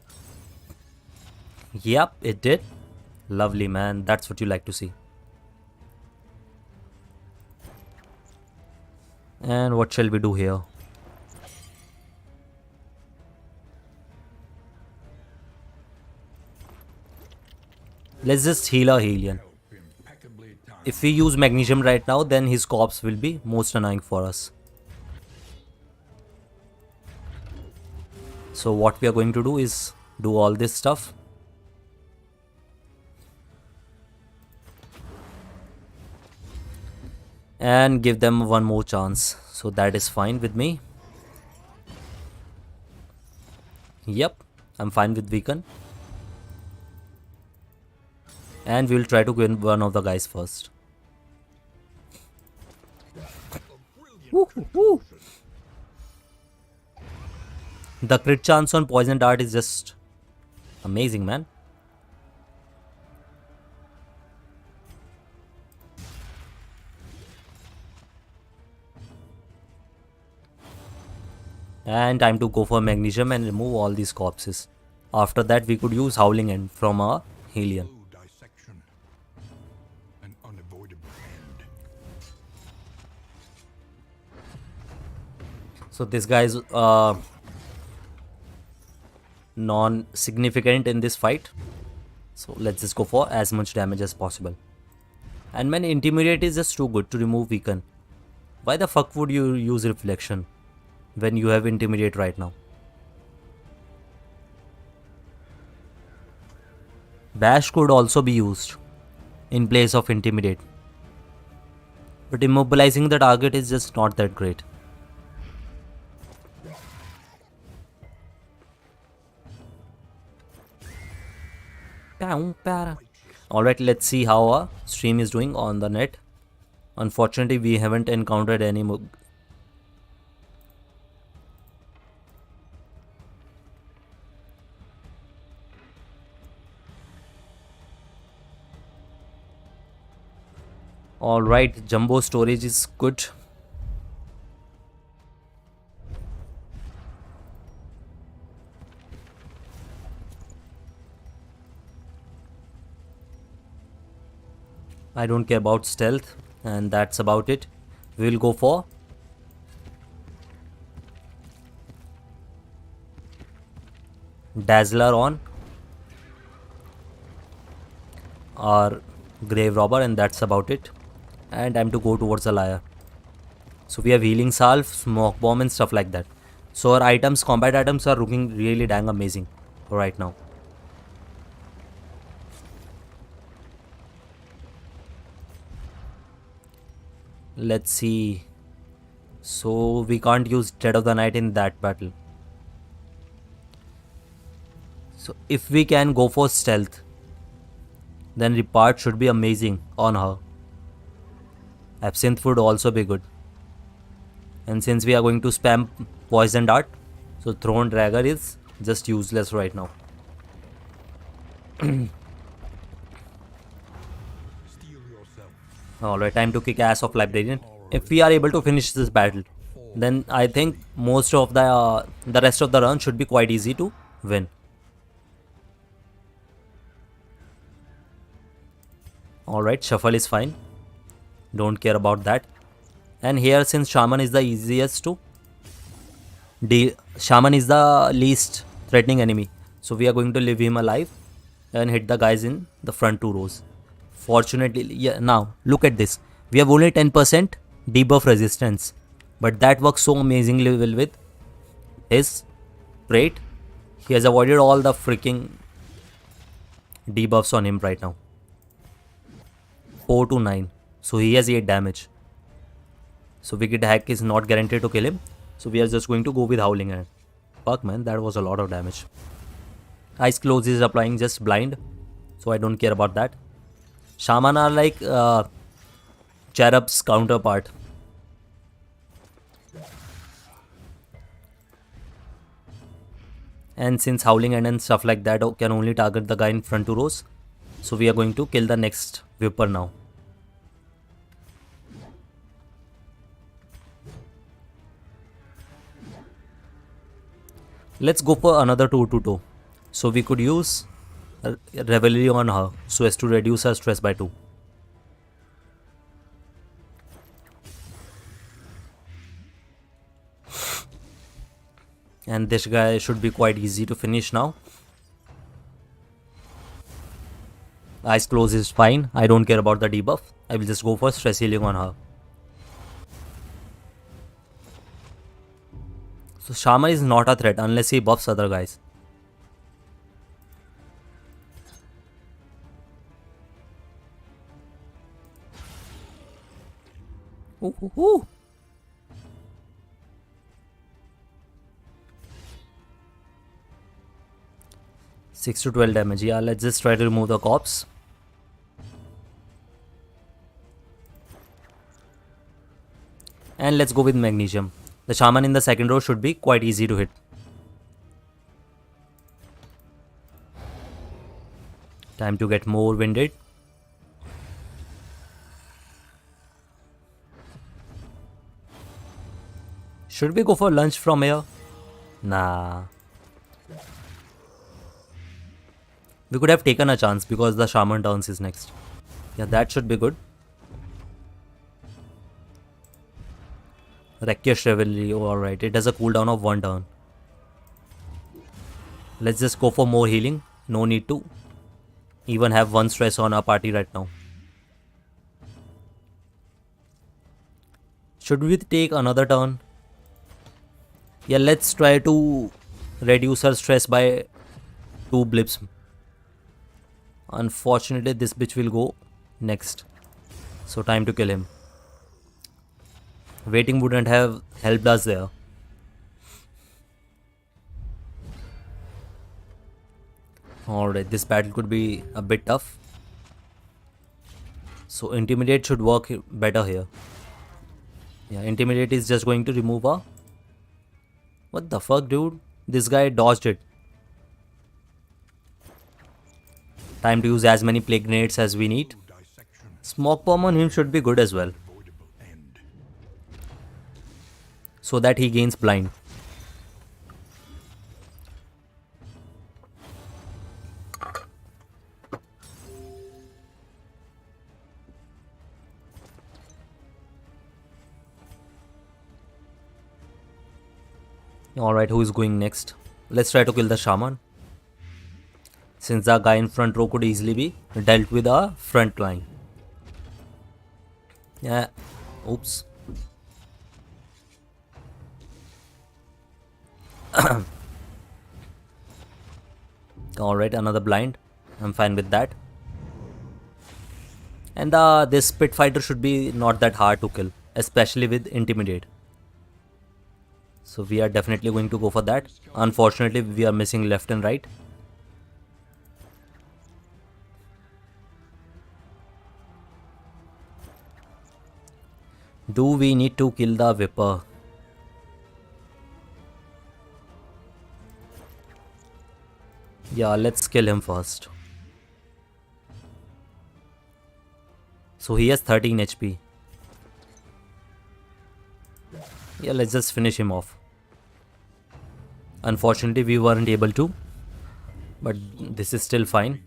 Yep, it did. Lovely, man. That's what you like to see. And what shall we do here? Let's just heal our Hellion. If we use Magnesium right now, then his corpse will be most annoying for us. So what we are going to do is do all this stuff. and give them one more chance. So that is fine with me. Yep, I'm fine with weaken. And we'll try to win one of the guys first. Woo, woo. The crit chance on poison dart is just amazing, man. And time to go for magnesium and remove all these corpses. After that, we could use Howling End from our Helion. Slow dissection. An unavoidable end. So this guy is non-significant in this fight. So let's just go for as much damage as possible. And man, Intimidate is just too good to remove Weaken. Why the fuck would you use Reflection when you have Intimidate right now? Bash could also be used in place of Intimidate. But immobilizing the target is just not that great. Alright, let's see how our stream is doing on the net. Unfortunately, we haven't encountered any Alright, jumbo storage is good. I don't care about stealth, and that's about it. We'll go for Dazzler on our Grave Robber, and that's about it. And time to go towards the Liar. So we have Healing Salve, Smoke Bomb and stuff like that. So our items, combat items are looking really dang amazing right now. Let's see. So we can't use Dead of the Night in that battle. So if we can go for stealth, then Repart should be amazing on her. Absinthe would also be good. And since we are going to spam Poison Dart, so Throne Dagger is just useless right now. Alright, time to kick ass of Librarian. If we are able to finish this battle, then I think most of the rest of the run should be quite easy to win. Alright, Shuffle is fine. Don't care about that. And here, since Shaman is the easiest to deal, Shaman is the least threatening enemy. So we are going to leave him alive and hit the guys in the front two rows. Fortunately, yeah, now look at this. We have only 10% debuff resistance, but that works so amazingly well with his trait. He has avoided all the freaking debuffs on him right now. 4 to 9. So he has 8 damage. So Wicked Hack is not guaranteed to kill him. So we are just going to go with Howling Hand. Fuck man, that was a lot of damage. Eyes Closed is applying just blind. So I don't care about that. Shaman are like Cherub's counterpart. And since Howling Hand and stuff like that can only target the guy in front two rows, so we are going to kill the next Viper now. Let's go for another 2-2. So we could use Revelry on her so as to reduce her stress by 2. And this guy should be quite easy to finish now. Eyes Closed is fine. I don't care about the debuff. I will just go for stress healing on her. So Shaman is not a threat unless he buffs other guys. Ooh, ooh, ooh. Six to 12 damage. Yeah, let's just try to remove the corpse. And let's go with magnesium. The shaman in the second row should be quite easy to hit. Time to get more winded. Should we go for lunch from here? Nah. We could have taken a chance because the shaman turns is next. Yeah, that should be good. Rakesh Revelry, alright, it has a cooldown of 1 turn. Let's just go for more healing. No need to even have 1 stress on our party right now. Should we take another turn? Yeah, let's try to reduce our stress by 2 blips. Unfortunately, this bitch will go next. So time to kill him. Waiting wouldn't have helped us there. Alright, this battle could be a bit tough. So Intimidate should work better here. Yeah, Intimidate is just going to remove our... What the fuck, dude? This guy dodged it. Time to use as many plague grenades as we need. Smoke bomb on him should be good as well. So that he gains blind. Alright, who is going next? Let's try to kill the shaman. Since the guy in front row could easily be dealt with our front line. Yeah, oops. Alright, another blind. I'm fine with that. And this pit fighter should be not that hard to kill, especially with Intimidate. So we are definitely going to go for that. Unfortunately, we are missing left and right. Do we need to kill the Viper? Yeah, let's kill him first. So he has 13 HP. Yeah, let's just finish him off. Unfortunately, we weren't able to. But this is still fine.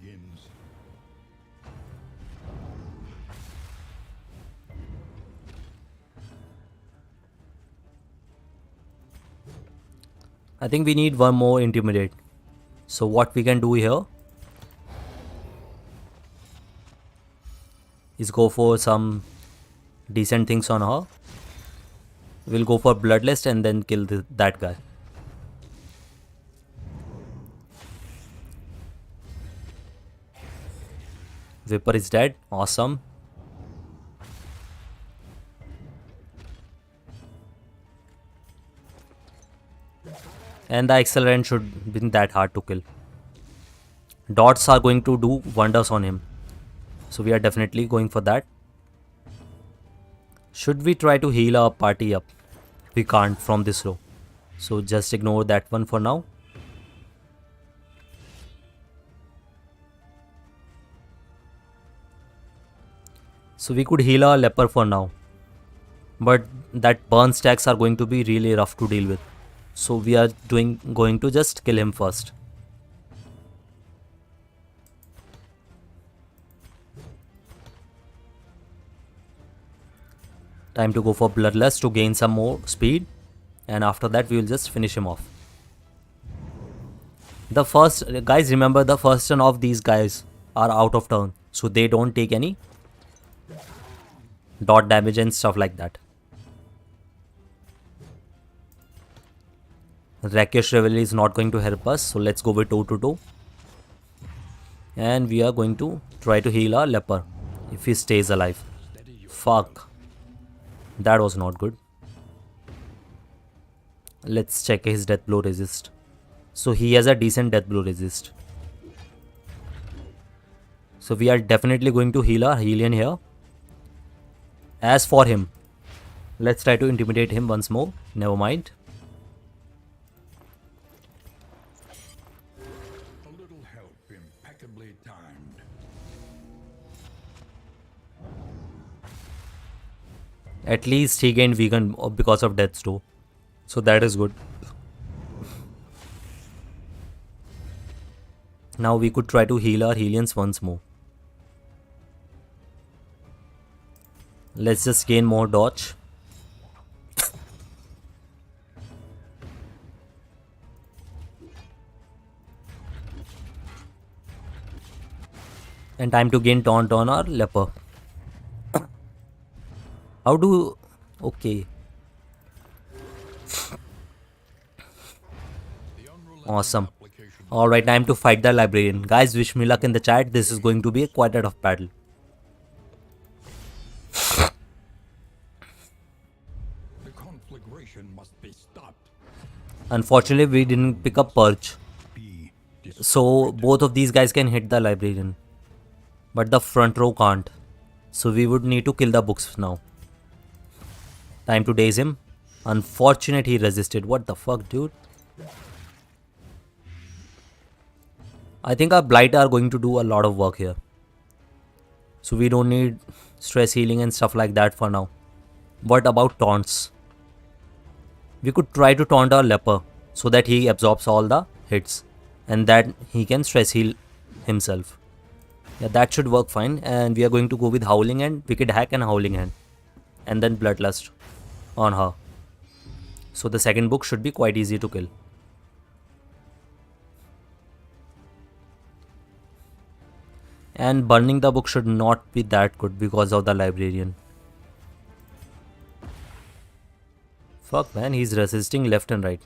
I think we need one more Intimidate. So what we can do here is go for some decent things on her. We'll go for Bloodlust and then kill that guy. Viper is dead. Awesome. And the Accelerant should be that hard to kill. Dots are going to do wonders on him. So we are definitely going for that. Should we try to heal our party up? We can't from this row. So just ignore that one for now. So we could heal our leper for now. But that burn stacks are going to be really rough to deal with. So we are going to just kill him first. Time to go for Bloodlust to gain some more speed. And after that we will just finish him off. The first, guys, remember the first turn of these guys are out of turn. So they don't take any dot damage and stuff like that. Rakesh Revelry is not going to help us. So let's go with toe to toe. And we are going to try to heal our leper if he stays alive. Fuck. That was not good. Let's check his death blow resist. So he has a decent death blow resist. So we are definitely going to heal our Helion here. As for him, let's try to intimidate him once more. Never mind. A little help, impeccably timed. At least he gained vegan because of death stow. So that is good. Now we could try to heal our Helions once more. Let's just gain more dodge. And time to gain taunt on our leper. How do... Okay. Awesome. Alright, time to fight the librarian. Guys, wish me luck in the chat. This is going to be quite a tough battle. The conflagration must be stopped. Unfortunately, we didn't pick up Purge. Be So both of these guys can hit the librarian. But the front row can't. So we would need to kill the books now. Time to daze him. Unfortunate he resisted. What the fuck, dude? I think our blight are going to do a lot of work here. So we don't need stress healing and stuff like that for now. What about taunts? We could try to taunt our leper so that he absorbs all the hits and that he can stress heal himself. Yeah, that should work fine. And we are going to go with Howling Hand, Wicked Hack and Howling Hand. And then Bloodlust on her. So the second book should be quite easy to kill. And burning the book should not be that good because of the librarian. Fuck man, he's resisting left and right.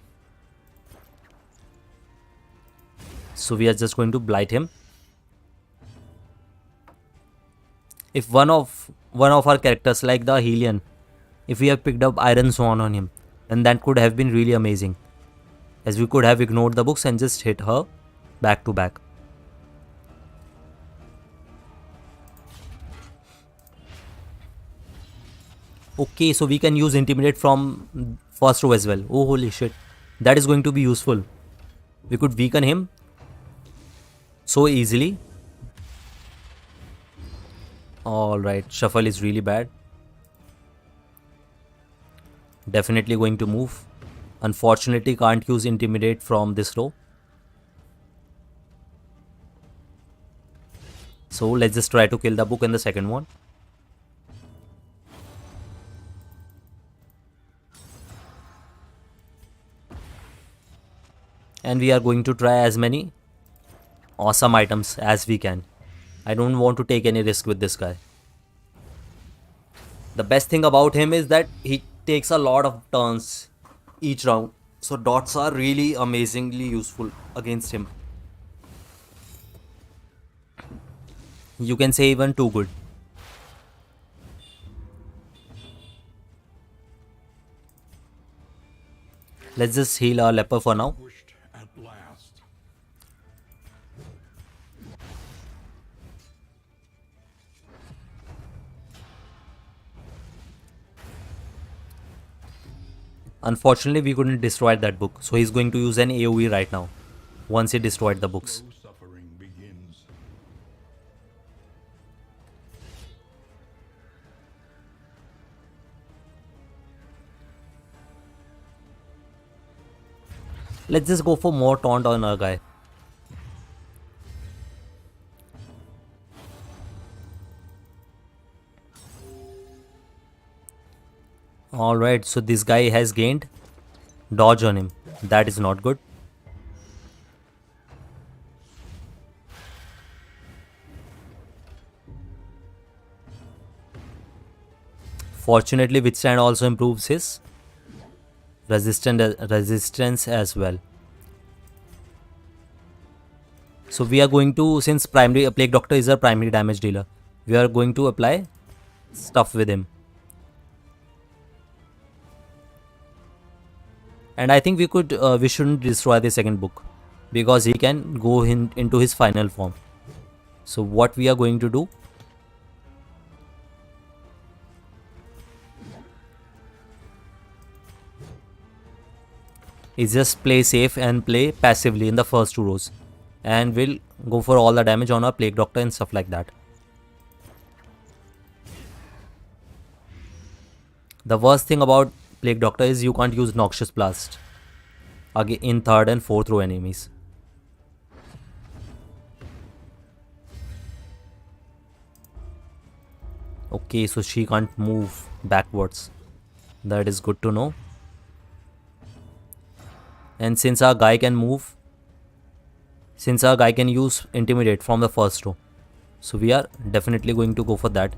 So we are just going to blight him. If one of our characters like the Helion, if we have picked up Iron Swan on him, then that could have been really amazing. As we could have ignored the books and just hit her back to back. Okay, so we can use Intimidate from first row as well. Oh holy shit. That is going to be useful. We could weaken him so easily. Alright, shuffle is really bad. Definitely going to move. Unfortunately, can't use Intimidate from this row. So let's just try to kill the book in the second one. And we are going to try as many awesome items as we can. I don't want to take any risk with this guy. The best thing about him is that he takes a lot of turns each round. So dots are really amazingly useful against him. You can say even too good. Let's just heal our leper for now. pushed at last. Unfortunately, we couldn't destroy that book. So he's going to use an AoE right now. Once he destroyed the books. Slow suffering begins. Let's just go for more taunt on our guy. Alright, so this guy has gained dodge on him. That is not good. Fortunately, withstand also improves his resistance as well. So we are going to, since primary Plague Doctor is a primary damage dealer, we are going to apply stuff with him. And I think we shouldn't destroy the second book because he can go into his final form. So what we are going to do is just play safe and play passively in the first 2 rows, and we'll go for all the damage on our Plague Doctor and stuff like that. The worst thing about Plague Doctor is you can't use Noxious Blast again in third and fourth row enemies. Okay, so she can't move backwards. That is good to know. And since our guy can use Intimidate from the first row, so we are definitely going to go for that.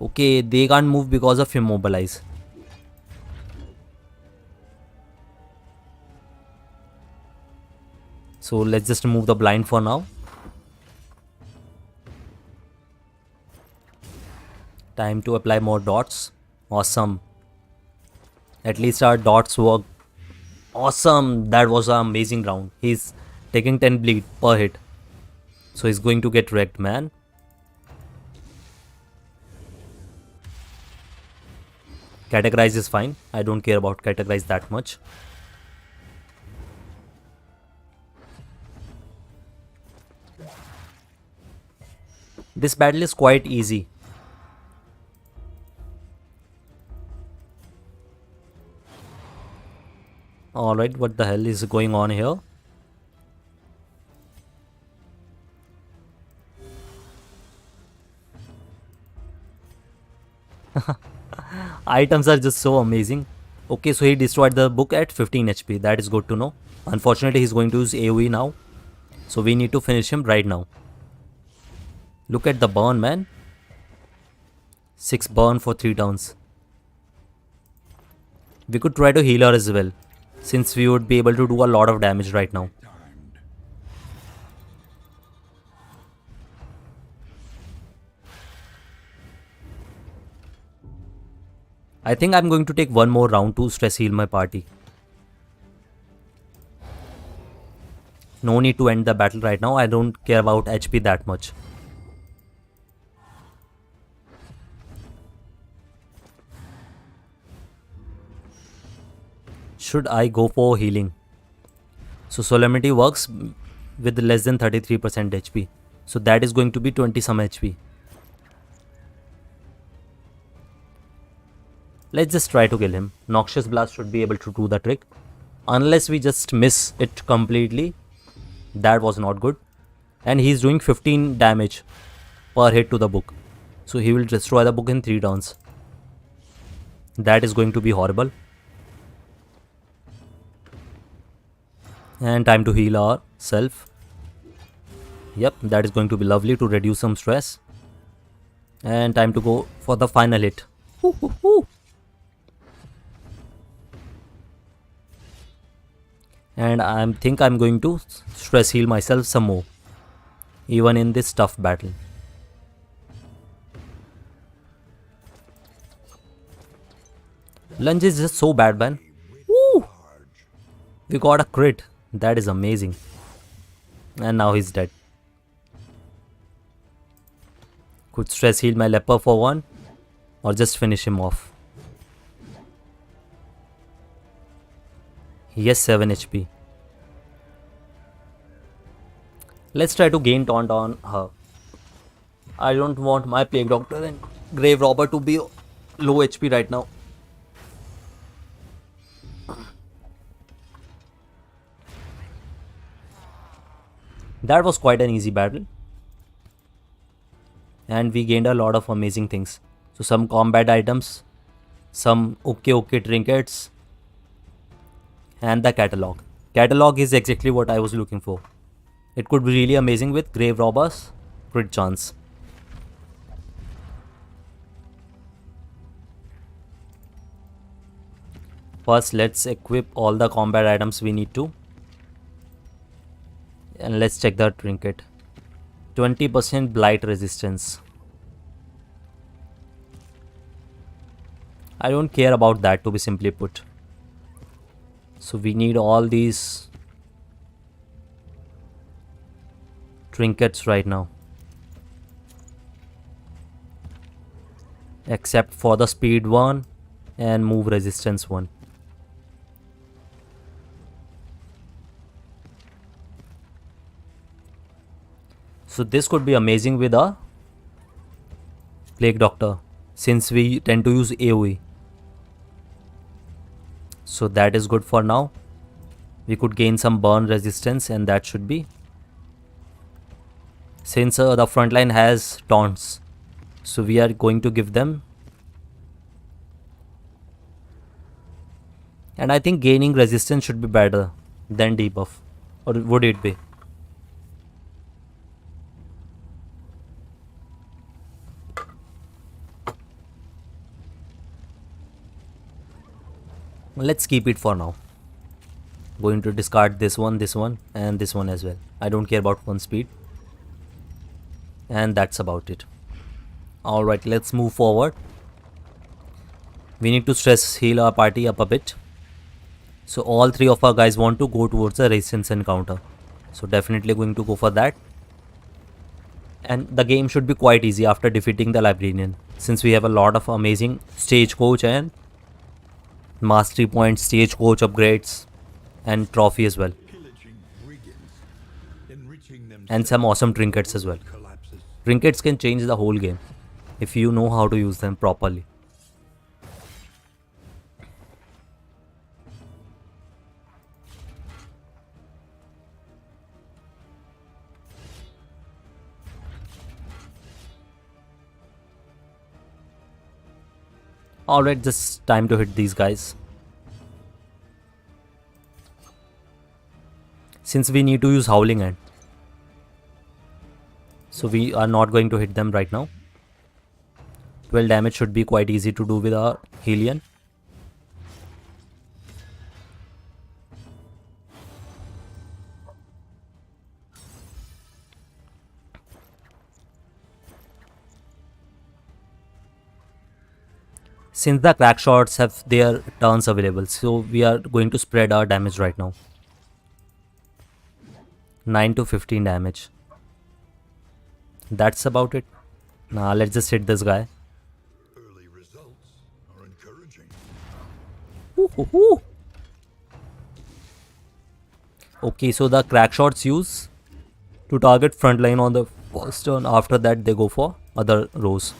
Okay, they can't move because of Immobilize. So let's just remove the blind for now. Time to apply more dots. Awesome. At least our dots work. Awesome. That was an amazing round. He's taking 10 bleed per hit. So he's going to get wrecked, man. Categorize is fine. I don't care about categorize that much. This battle is quite easy. Alright, what the hell is going on here? Items are just so amazing. Okay, so he destroyed the book at 15 HP. That is good to know. Unfortunately, he's going to use AoE now. So we need to finish him right now. Look at the burn, man. 6 burn for 3 turns. We could try to heal her as well, since we would be able to do a lot of damage right now. I think I'm going to take one more round to stress heal my party. No need to end the battle right now. I don't care about HP that much. Should I go for healing? So Solemnity works with less than 33% HP. So that is going to be 20 some HP. Let's just try to kill him. Noxious Blast should be able to do the trick. Unless we just miss it completely. That was not good. And he's doing 15 damage per hit to the book. So he will destroy the book in 3 turns. That is going to be horrible. And time to heal ourselves. Yep, that is going to be lovely to reduce some stress. And time to go for the final hit. Hoo, hoo, hoo. And I think I'm going to stress heal myself some more, even in this tough battle. Lunge is just so bad, man. Woo! We got a crit. That is amazing. And now he's dead. Could stress heal my leper for one, or just finish him off. Yes, 7 HP. Let's try to gain taunt on her. I don't want my Plague Doctor and Grave Robber to be low HP right now. That was quite an easy battle. And we gained a lot of amazing things. So some combat items, some okay trinkets, and the catalog. Catalog is exactly what I was looking for. It could be really amazing with Grave Robbers crit chance. First, let's equip all the combat items we need to. And let's check the trinket. 20% blight resistance. I don't care about that, to be simply put. So we need all these trinkets right now, except for the speed one and move resistance one. So this could be amazing with a Plague Doctor, since we tend to use AoE. So that is good for now. We could gain some burn resistance, and that should be. Since the front line has taunts, so we are going to give them. And I think gaining resistance should be better than debuff. Or would it be? Let's keep it for now. Going to discard this one, and this one as well. I don't care about one speed. And that's about it. Alright, let's move forward. We need to stress heal our party up a bit. So all three of our guys want to go towards the resistance encounter. So definitely going to go for that. And the game should be quite easy after defeating the librarian, since we have a lot of amazing stagecoach and mastery points, stagecoach upgrades, and trophy as well, and some awesome trinkets as well. Trinkets can change the whole game if you know how to use them properly. Alright, just time to hit these guys. Since we need to use Howling Hand, so we are not going to hit them right now. 12 damage should be quite easy to do with our Helion. Since the crack shots have their turns available, so we are going to spread our damage right now. 9 to 15 damage. That's about it. Now let's just hit this guy. Early results are encouraging. Okay, so the crack shots use to target front line on the first turn. After that they go for other rows.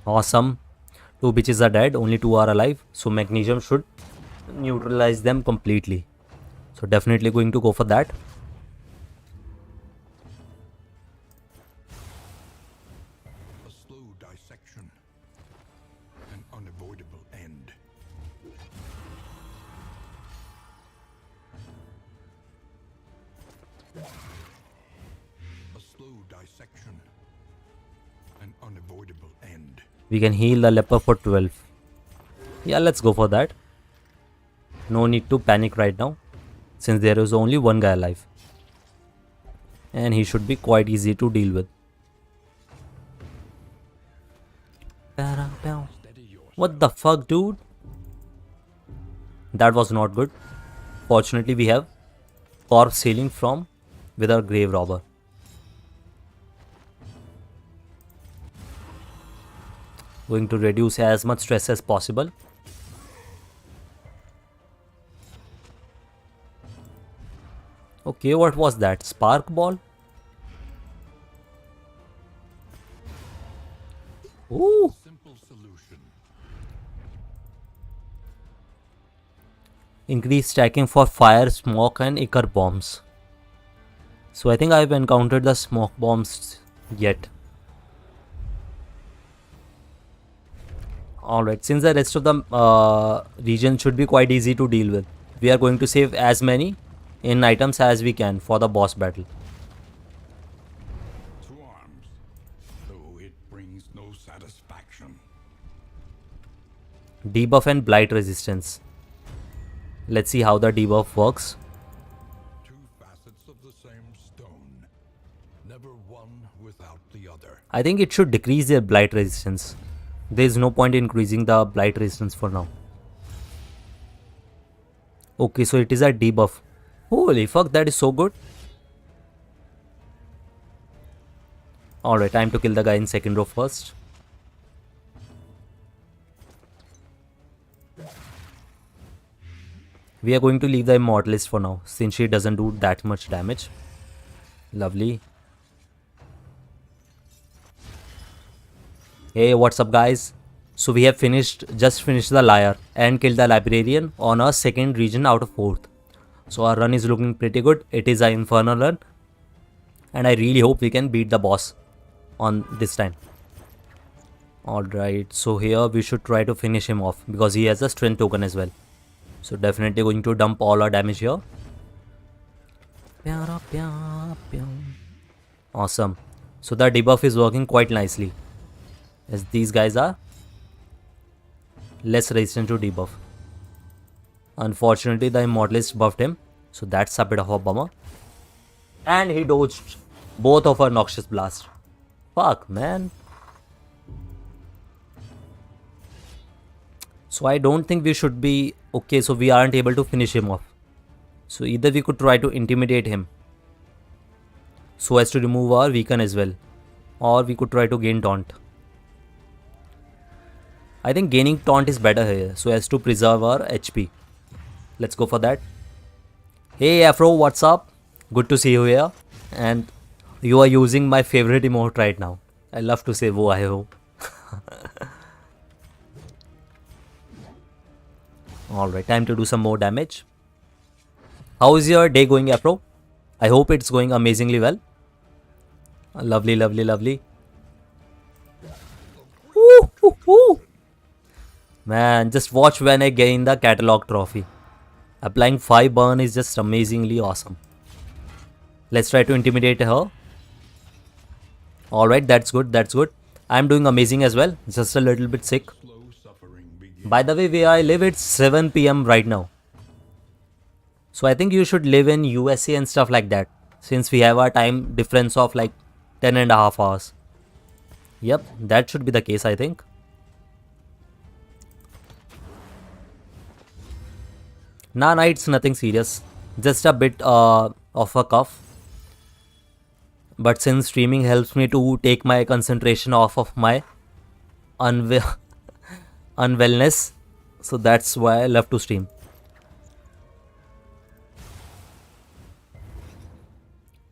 Awesome. 2 bitches are dead, only 2 are alive. So magnesium should neutralize them completely. So definitely going to go for that. A slow dissection. An unavoidable end. A slow dissection. An unavoidable end. We can heal the leper for 12. Yeah, let's go for that. No need to panic right now, since there is only one guy alive. And he should be quite easy to deal with. What the fuck, dude? That was not good. Fortunately, we have corpse healing from with our grave robber. Going to reduce as much stress as possible. Okay, what was that? Spark ball? Ooh. Simple solution. Increase stacking for fire, smoke and ichor bombs. So I think I've encountered the smoke bombs yet. Alright, since the rest of the region should be quite easy to deal with, we are going to save as many in items as we can for the boss battle. To arms, though it brings no satisfaction. Debuff and blight resistance. Let's see how the debuff works. Two facets of the same stone. without the other. I think it should decrease their blight resistance. There is no point in increasing the blight resistance for now. Okay, so it is a debuff. Holy fuck, that is so good. Alright, time to kill the guy in second row first. We are going to leave the Immortalist for now, since she doesn't do that much damage. Lovely. Hey, what's up guys? So we have just finished the Liar and killed the Librarian on our second region out of fourth. So our run is looking pretty good. It is an Infernal run. And I really hope we can beat the boss on this time. Alright, so here we should try to finish him off because he has a strength token as well. So definitely going to dump all our damage here. Awesome. So the debuff is working quite nicely, as these guys are less resistant to debuff. Unfortunately, the Immortalist buffed him, so that's a bit of a bummer. And he dodged both of our Noxious Blast. Fuck, man. So I don't think we should be... Okay, so we aren't able to finish him off. So either we could try to intimidate him so as to remove our weaken as well. Or we could try to gain taunt. I think gaining taunt is better here so as to preserve our HP. Let's go for that. Hey Afro, what's up? Good to see you here. And you are using my favorite emote right now. I love to say wo aaye ho. Alright, time to do some more damage. How is your day going, Afro? I hope it's going amazingly well. Lovely, lovely, lovely. Woo, woo, woo. Man, just watch when I gain the catalog trophy. Applying 5 burn is just amazingly awesome. Let's try to intimidate her. Alright, that's good, that's good. I'm doing amazing as well, just a little bit sick. By the way, where I live, it's 7 PM right now. So I think you should live in USA and stuff like that, since we have a time difference of like 10.5 hours. Yep, that should be the case, I think. Nah, it's nothing serious. Just a bit of a cough. But since streaming helps me to take my concentration off of my unwellness, so that's why I love to stream.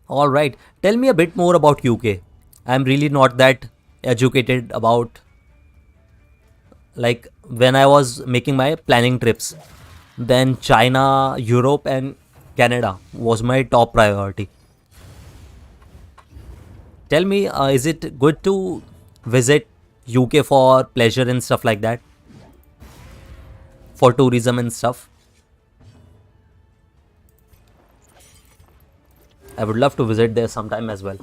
Alright, tell me a bit more about UK. I'm really not that educated about, like, when I was making my planning trips, then China, Europe and Canada was my top priority. Tell me, is it good to visit UK for pleasure and stuff like that? For tourism and stuff? I would love to visit there sometime as well.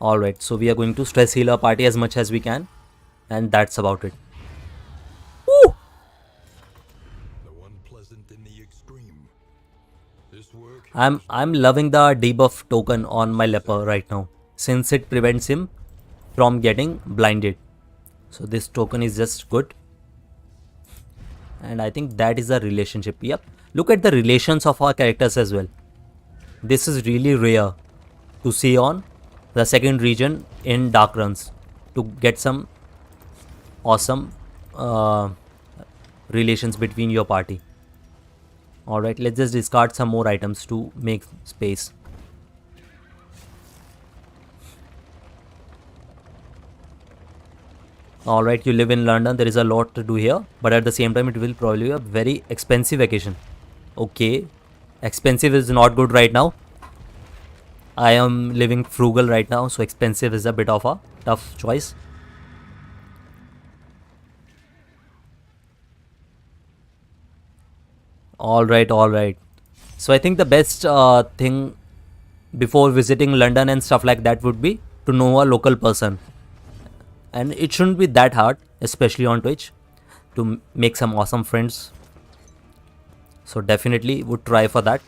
Alright, so we are going to stress heal our party as much as we can. And that's about it. Woo! I'm loving the debuff token on my leper right now, since it prevents him from getting blinded. So this token is just good. And I think that is the relationship. Yep. Look at the relations of our characters as well. This is really rare to see on the second region in dark runs, to get some awesome relations between your party. Alright, let's just discard some more items to make space. Alright, you live in London, there is a lot to do here, but at the same time it will probably be a very expensive vacation. Okay, expensive is not good right now. I am living frugal right now, so expensive is a bit of a tough choice. Alright. So I think the best thing before visiting London and stuff like that would be to know a local person. And it shouldn't be that hard, especially on Twitch, to make some awesome friends. So definitely would try for that.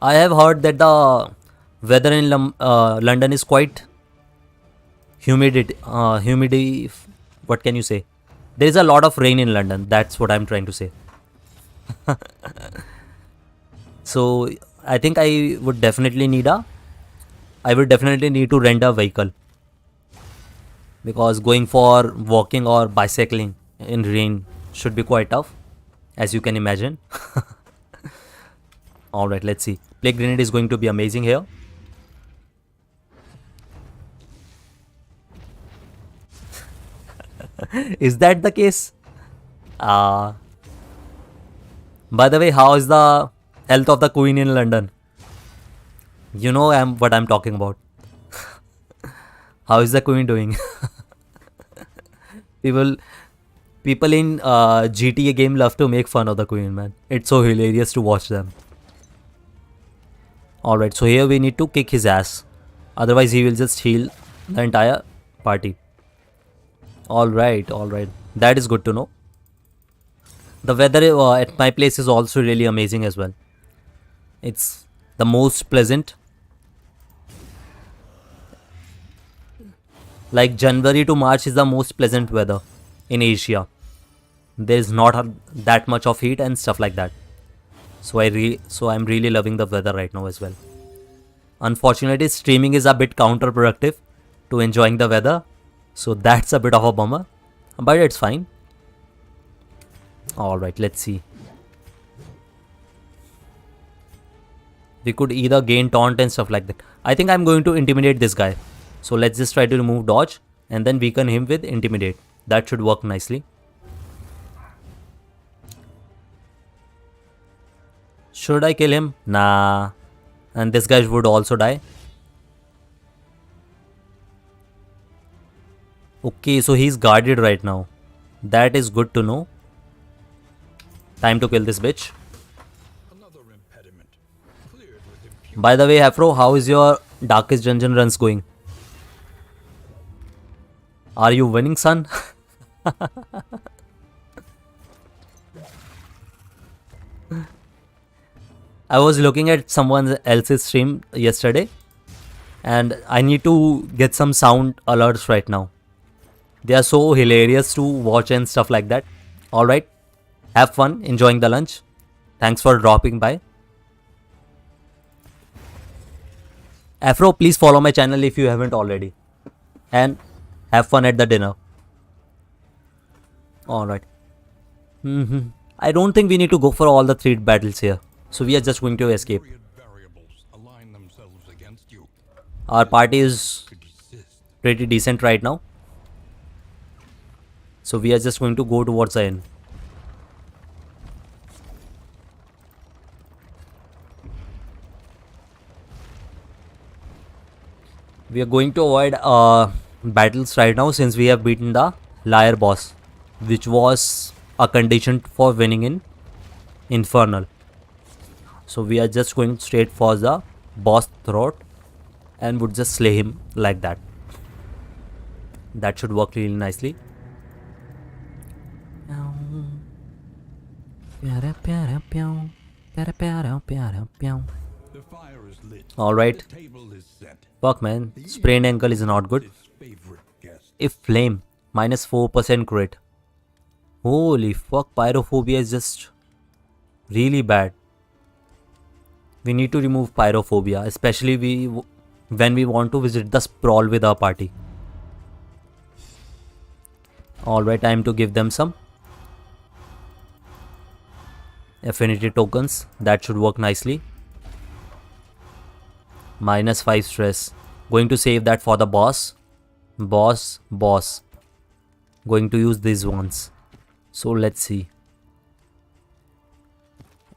I have heard that the weather in London is quite humidity. What can you say? There is a lot of rain in London. That's what I'm trying to say. So I think I would definitely need to rent a vehicle, because going for walking or bicycling in rain should be quite tough, as you can imagine. All right, let's see. Plague Grenade is going to be amazing here. Is that the case? Uh, by the way, how is the health of the Queen in London? You know what I'm talking about. How is the Queen doing? people people in GTA game love to make fun of the Queen, man. It's so hilarious to watch them. Alright, so here we need to kick his ass. Otherwise he will just heal the entire party. Alright. That is good to know. The weather at my place is also really amazing as well. It's the most pleasant. Like January to March is the most pleasant weather in Asia. There's not that much of heat and stuff like that. So I'm really loving the weather right now as well. Unfortunately, streaming is a bit counterproductive to enjoying the weather. So that's a bit of a bummer. But it's fine. Alright, let's see. We could either gain taunt and stuff like that. I think I'm going to intimidate this guy. So let's just try to remove dodge and then weaken him with intimidate. That should work nicely. Should I kill him? Nah. And this guy would also die. Okay, so he's guarded right now. That is good to know. Time to kill this bitch. By the way, Afro, how is your Darkest Dungeon runs going? Are you winning, son? I was looking at someone else's stream yesterday and I need to get some sound alerts right now. They are so hilarious to watch and stuff like that. Alright, have fun enjoying the lunch. Thanks for dropping by. Afro, please follow my channel if you haven't already. And have fun at the dinner. Alright. I don't think we need to go for all the 3 battles here. So we are just going to escape. Our party is pretty decent right now. So we are just going to go towards the end. We are going to avoid battles right now since we have beaten the liar boss, which was a condition for winning in Infernal. So we are just going straight for the boss throat and would just slay him like that. That should work really nicely. Alright. Fuck, man. Sprained ankle is not good. If flame, minus 4% crit. Holy fuck, pyrophobia is just really bad. We need to remove pyrophobia, especially when we want to visit the sprawl with our party. Alright, time to give them some affinity tokens. That should work nicely. Minus 5 stress. Going to save that for the boss. Boss. Going to use these ones. So let's see.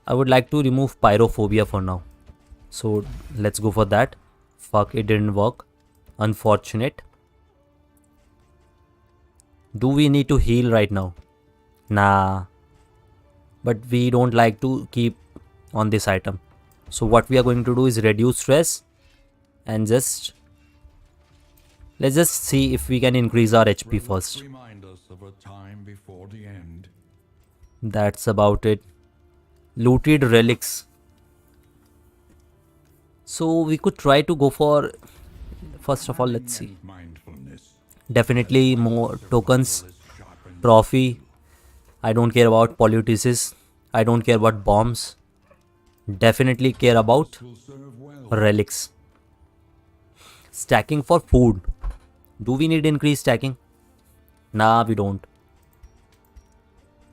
I would like to remove pyrophobia for now. So let's go for that. Fuck, it didn't work. Unfortunate. Do we need to heal right now? Nah. But we don't like to keep on this item. So what we are going to do is reduce stress and let's just see if we can increase our HP first. That's about it. Looted relics. So we could try to go for, first of all, let's see. Definitely more tokens, trophy. I don't care about polyutices. I don't care about bombs. Definitely care about relics. Stacking for food. Do we need increased stacking? Nah, we don't.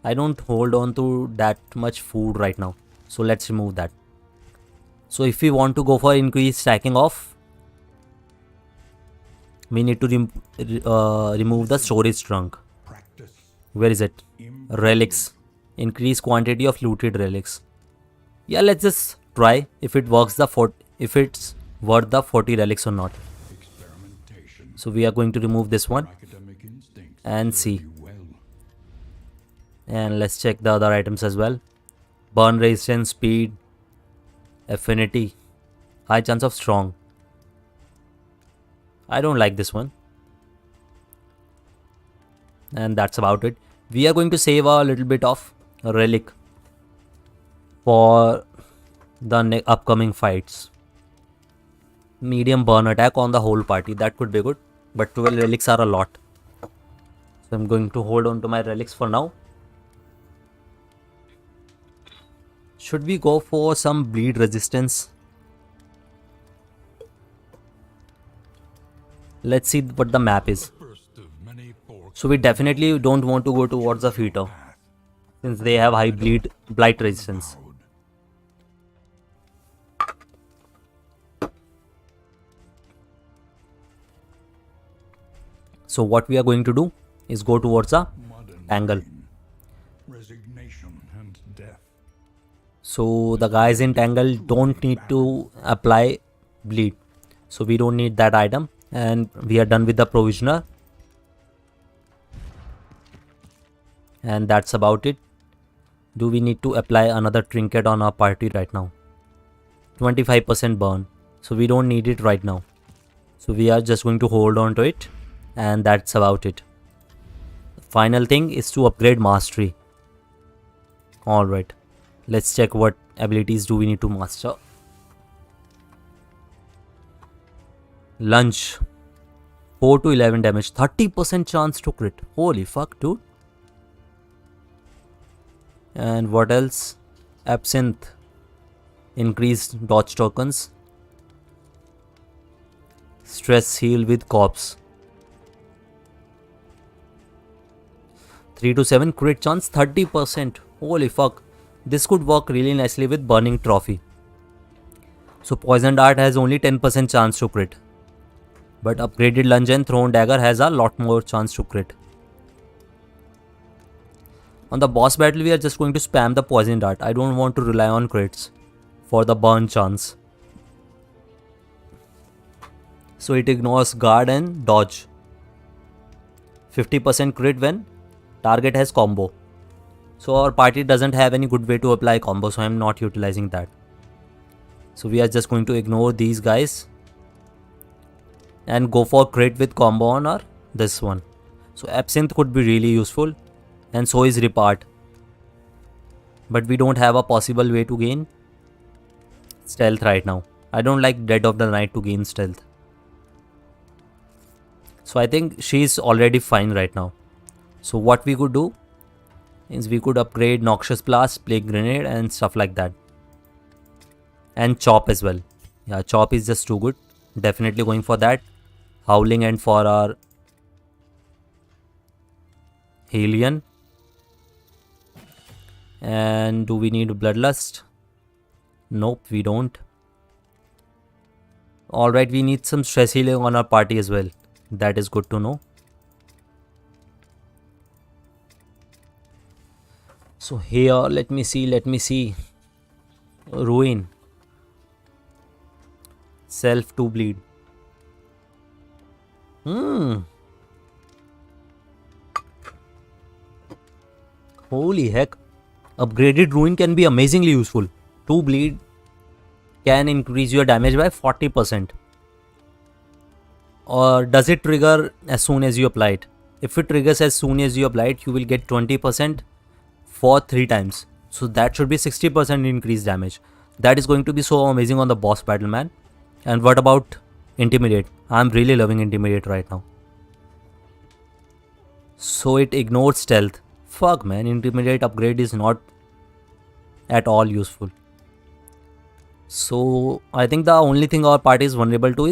I don't hold on to that much food right now. So let's remove that. So if we want to go for increased stacking off, we need to remove the storage trunk. Where is it? Relics. Increase quantity of looted relics. Yeah, let's just try if it works if it's worth the 40 relics or not. So we are going to remove this one and see. And let's check the other items as well. Burn resistance, speed, affinity, high chance of strong. I don't like this one. And that's about it. We are going to save a little bit of relic for the upcoming fights. Medium burn attack on the whole party. That could be good. But 12 relics are a lot. So I'm going to hold on to my relics for now. Should we go for some bleed resistance? Let's see what the map is. So we definitely don't want to go towards the feeder, since they have high blight resistance. So what we are going to do is go towards the angle. So the guys in Tangle don't need to apply bleed. So we don't need that item. And we are done with the provisioner. And that's about it. Do we need to apply another trinket on our party right now? 25% burn. So we don't need it right now. So we are just going to hold on to it. And that's about it. The final thing is to upgrade mastery. Alright. Let's check what abilities do we need to master. Lunge. 4 to 11 damage. 30% chance to crit. Holy fuck, dude. And what else? Absinthe. Increased dodge tokens. Stress heal with corpse. 3 to 7 crit chance. 30%. Holy fuck. This could work really nicely with burning trophy. So poison dart has only 10% chance to crit. But upgraded lunge and thrown dagger has a lot more chance to crit. On the boss battle we are just going to spam the poison dart. I don't want to rely on crits for the burn chance. So it ignores guard and dodge. 50% crit when target has combo. So our party doesn't have any good way to apply combo, so I'm not utilizing that. So we are just going to ignore these guys and go for crit with combo on this one. So absinthe could be really useful, and so is repart. But we don't have a possible way to gain stealth right now. I don't like Dead of the Night to gain stealth. So I think she's already fine right now. So what we could do is we could upgrade Noxious Blast, Plague Grenade and stuff like that. And Chop as well. Yeah, Chop is just too good. Definitely going for that. Howling and for our Hellion. And do we need Bloodlust? Nope, we don't. Alright, we need some stress healing on our party as well. That is good to know. So here, let me see. Ruin. Self to bleed. Holy heck. Upgraded Ruin can be amazingly useful. 2 bleed can increase your damage by 40%. Or does it trigger as soon as you apply it? If it triggers as soon as you apply it, you will get 20% for 3 times. So that should be 60% increased damage. That is going to be so amazing on the boss battle, man. And what about Intimidate? I'm really loving Intimidate right now. So it ignores Stealth. Fuck man, Intimidate upgrade is not at all useful. So I think the only thing our party is vulnerable to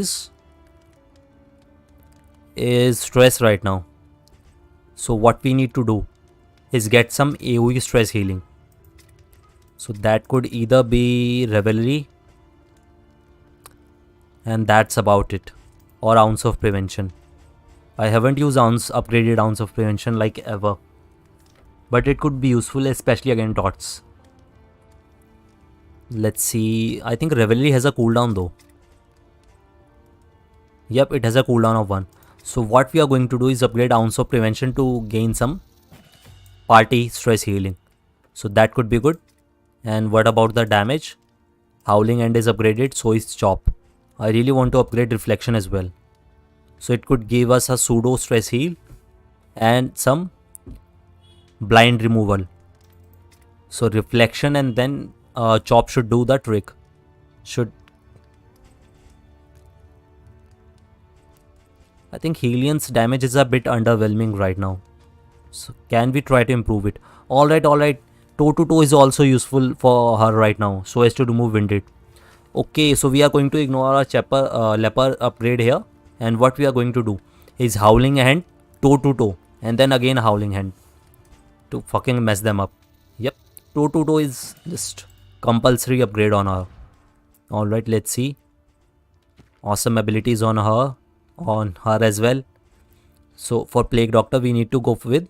is stress right now. So what we need to do is get some AoE stress healing. So that could either be Revelry, and that's about it, or Ounce of Prevention. I haven't used upgraded Ounce of Prevention like ever, but it could be useful, especially against dots. Let's see, I think Revelry has a cooldown though. Yep, it has a cooldown of 1. So what we are going to do is upgrade Ounce of Prevention to gain some party stress healing. So that could be good. And what about the damage? Howling End is upgraded, so is Chop. I really want to upgrade Reflection as well. So it could give us a pseudo stress heal and some blind removal. So Reflection and then Chop should do the trick. I think Helian's damage is a bit underwhelming right now. So can we try to improve it? Alright. Toe to toe is also useful for her right now, so as to remove Winded. Okay, so we are going to ignore our leper upgrade here. And what we are going to do is Howling Hand, toe to toe, and then again Howling Hand to fucking mess them up. Yep, toe to toe is just compulsory upgrade on her. Alright, let's see. Awesome abilities on her as well. So for Plague Doctor we need to go with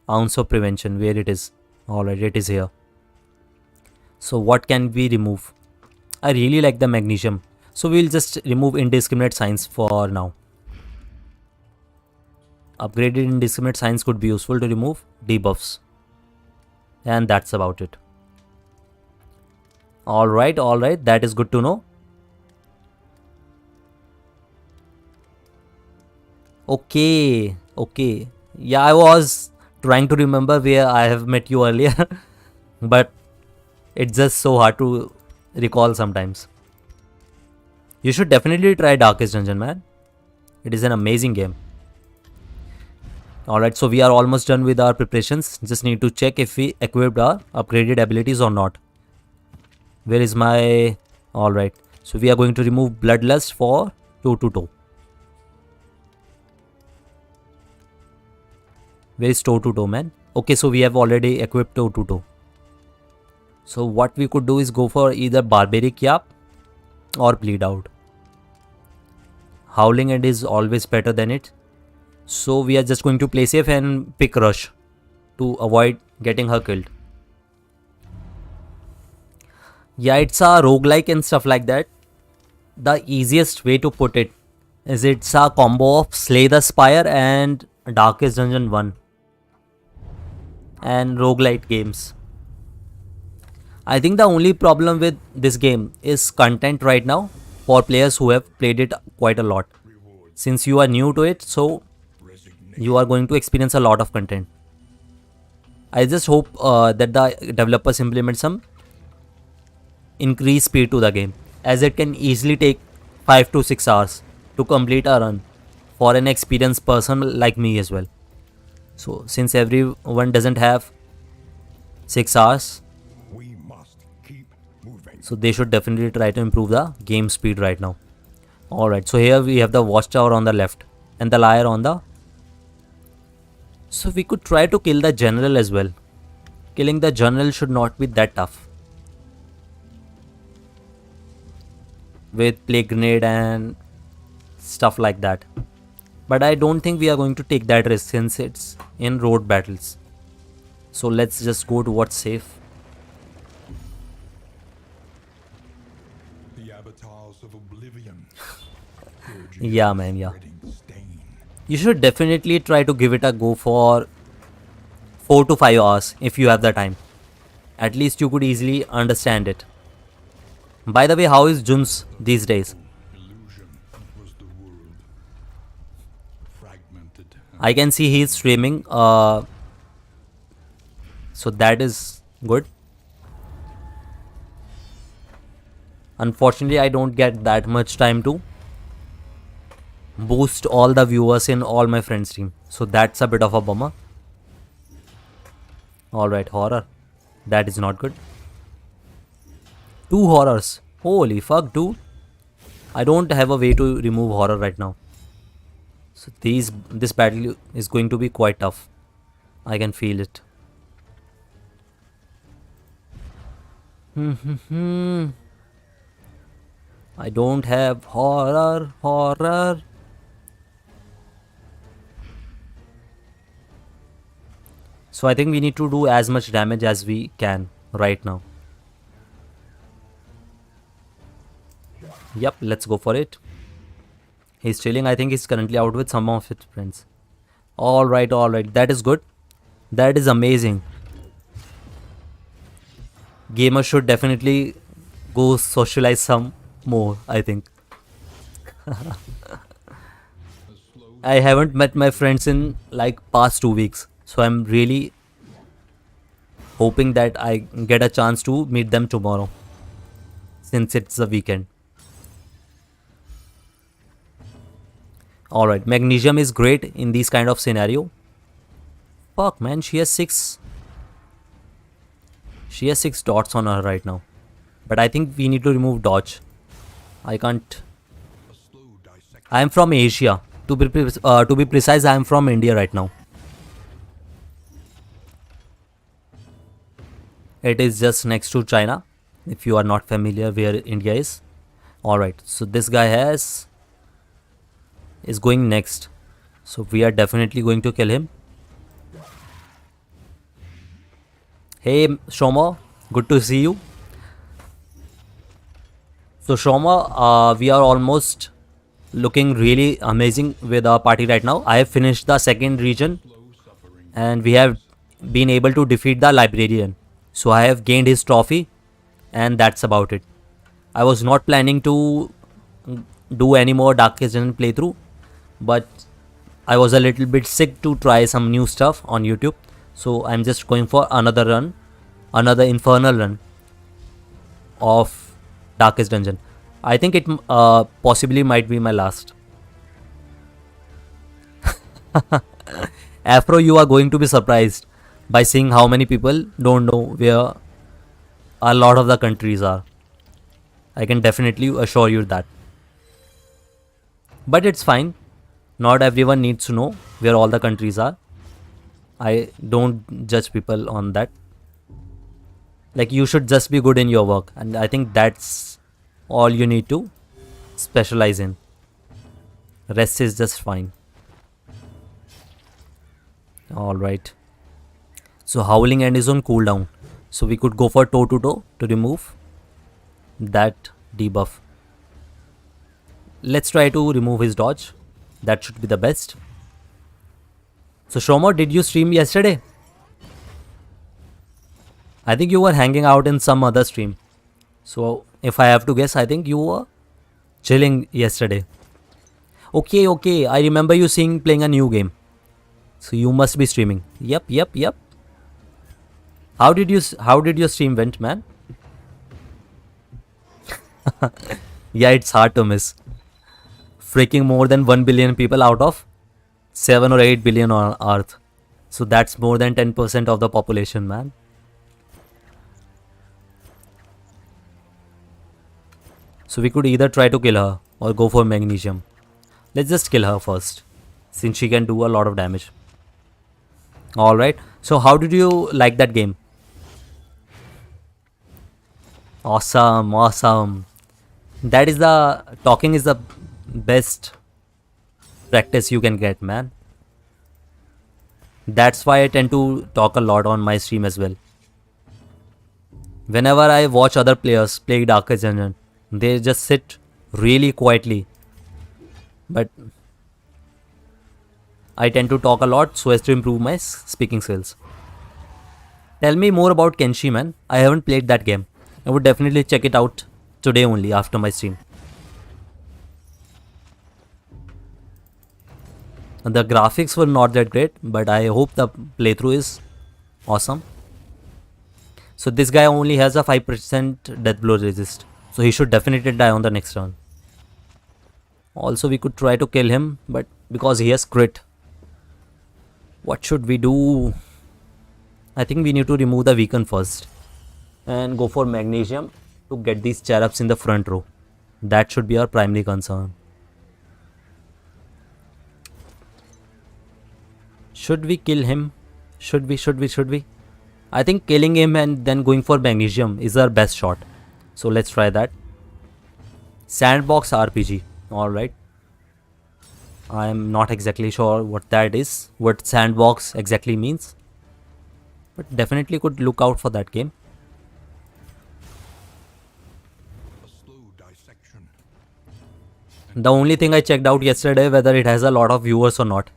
Ounce of Prevention. Where it is? Alright, it is here. So what can we remove? I really like the Magnesium, so we'll just remove Indiscriminate Signs for now. Upgraded Indiscriminate Signs could be useful to remove debuffs. And that's about it. Alright, that is good to know. Okay. Yeah, I was trying to remember where I have met you earlier. But it's just so hard to recall sometimes. You should definitely try Darkest Dungeon, man. It is an amazing game. Alright, so we are almost done with our preparations. Just need to check if we equipped our upgraded abilities or not. Where is my... Alright, so we are going to remove Bloodlust for toe to toe. Where is toe to toe, man? Okay, so we have already equipped toe to toe. So what we could do is go for either Barbaric Yap or Bleed Out. Howling End is always better than it. So we are just going to play safe and pick Rush to avoid getting her killed. Yeah, it's a roguelike and stuff like that. The easiest way to put it is it's a combo of Slay the Spire and Darkest Dungeon 1 and roguelite games. I think the only problem with this game is content right now for players who have played it quite a lot. Since you are new to it, so you are going to experience a lot of content. I just hope that the developers implement some increased speed to the game, as it can easily take 5 to 6 hours to complete a run for an experienced person like me as well. So since everyone doesn't have 6 hours, so they should definitely try to improve the game speed right now. Alright, so here we have the Watchtower on the left and the Lyre on the... So we could try to kill the General as well. Killing the General should not be that tough. With Plague Grenade and stuff like that. But I don't think we are going to take that risk since it's in road battles. So let's just go to what's safe. The avatars of oblivion. Yeah, man, yeah. You should definitely try to give it a go for 4 to 5 hours if you have the time. At least you could easily understand it. By the way, how is Jun's these days? I can see he is streaming. So that is good. Unfortunately, I don't get that much time to boost all the viewers in all my friends' team. So that's a bit of a bummer. Alright, horror. That is not good. 2 horrors. Holy fuck, dude. I don't have a way to remove horror right now. So this battle is going to be quite tough. I can feel it. I don't have horror. So I think we need to do as much damage as we can right now. Yep, let's go for it. He's chilling. I think he's currently out with some of his friends. Alright. That is good. That is amazing. Gamers should definitely go socialize some more, I think. I haven't met my friends in like past 2 weeks. So I'm really hoping that I get a chance to meet them tomorrow, since it's the weekend. Alright, magnesium is great in these kind of scenario. Fuck man, she has 6 dots on her right now. But I think we need to remove dodge. I can't. I am from Asia. To be precise, I am from India right now. It is just next to China, if you are not familiar where India is. Alright, so this guy is going next. So we are definitely going to kill him. Hey Shoma, good to see you. So Shoma, we are almost looking really amazing with our party right now. I have finished the second region and we have been able to defeat the librarian. So I have gained his trophy and that's about it. I was not planning to do any more Darkest Dungeon playthrough, but I was a little bit sick to try some new stuff on YouTube. So I'm just going for another run, another infernal run of Darkest Dungeon. I think it possibly might be my last. Afro, you are going to be surprised by seeing how many people don't know where a lot of the countries are. I can definitely assure you that. But it's fine. Not everyone needs to know where all the countries are. I don't judge people on that. Like, you should just be good in your work. And I think that's all you need to specialize in. Rest is just fine. Alright. So Howling End is on cooldown. So we could go for toe to toe to remove that debuff. Let's try to remove his dodge. That should be the best. So Shomo, did you stream yesterday? I think you were hanging out in some other stream. So if I have to guess, I think you were chilling yesterday. Okay. I remember you playing a new game. So you must be streaming. Yep. How did your stream went, man? Yeah, it's hard to miss. Freaking more than 1 billion people out of 7 or 8 billion on Earth. So that's more than 10% of the population, man. So we could either try to kill her or go for magnesium. Let's just kill her first, since she can do a lot of damage. Alright, so how did you like that game? Awesome. That is talking is the best practice you can get, man. That's why I tend to talk a lot on my stream as well. Whenever I watch other players play Darkest Dungeon, they just sit really quietly. But I tend to talk a lot so as to improve my speaking skills. Tell me more about Kenshi, man. I haven't played that game. I would definitely check it out today only after my stream. The graphics were not that great, but I hope the playthrough is awesome. So this guy only has a 5% death blow resist. So he should definitely die on the next turn. Also, we could try to kill him, but because he has crit, what should we do? I think we need to remove the weaken first and go for magnesium to get these cherubs in the front row. That should be our primary concern. Should we kill him? Should we? I think killing him and then going for magnesium is our best shot. So let's try that. Sandbox RPG. Alright. I am not exactly sure what that is. What sandbox exactly means. But definitely could look out for that game. A slow dissection. The only thing I checked out yesterday whether it has a lot of viewers or not.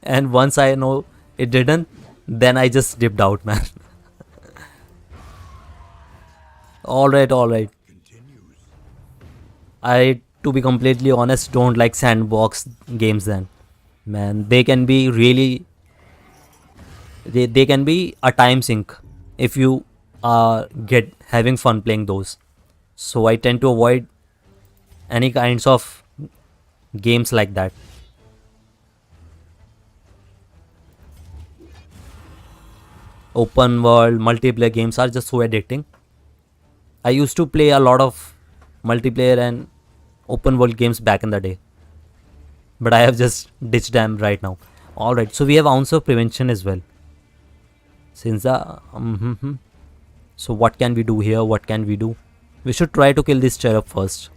And once I know it didn't, then I just dipped out, man. Alright. Continues. I, to be completely honest, don't like sandbox games then. Man, they can be really... They can be a time sink if you are having fun playing those. So I tend to avoid any kinds of games like that. Open world multiplayer games are just so addicting. I used to play a lot of multiplayer and open world games back in the day, but I have just ditched them right now. Alright, so we have ounce of prevention as well. Since the so what can we do here? What can we do? We should try to kill this cherub first.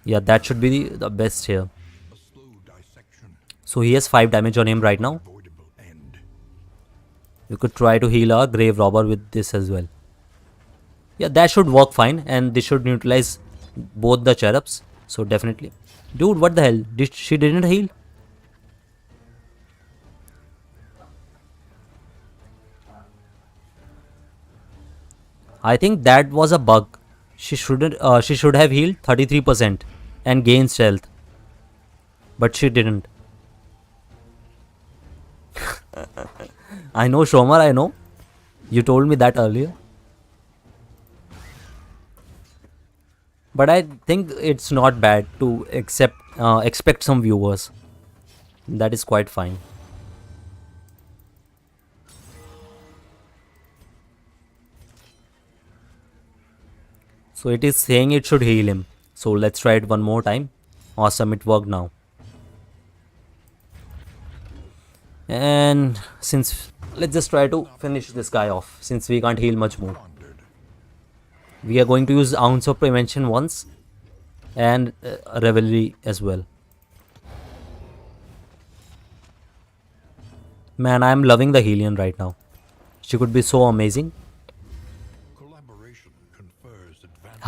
Yeah, that should be the best here. A slow dissection. So he has 5 damage on him right now. Avoidable end. We could try to heal our grave robber with this as well. Yeah, that should work fine, and this should neutralize both the cherubs. So definitely. Dude, what the hell? She didn't heal? I think that was a bug. She shouldn't. She should have healed 33% and gained health, but she didn't. I know, Shomer. I know. You told me that earlier. But I think it's not bad to expect some viewers. That is quite fine. So it is saying it should heal him. So let's try it one more time. Awesome, it worked now. And let's just try to finish this guy off since we can't heal much more. We are going to use ounce of prevention once and revelry as well. Man, I am loving the Helion right now. She could be so amazing. Collaboration confers advantage.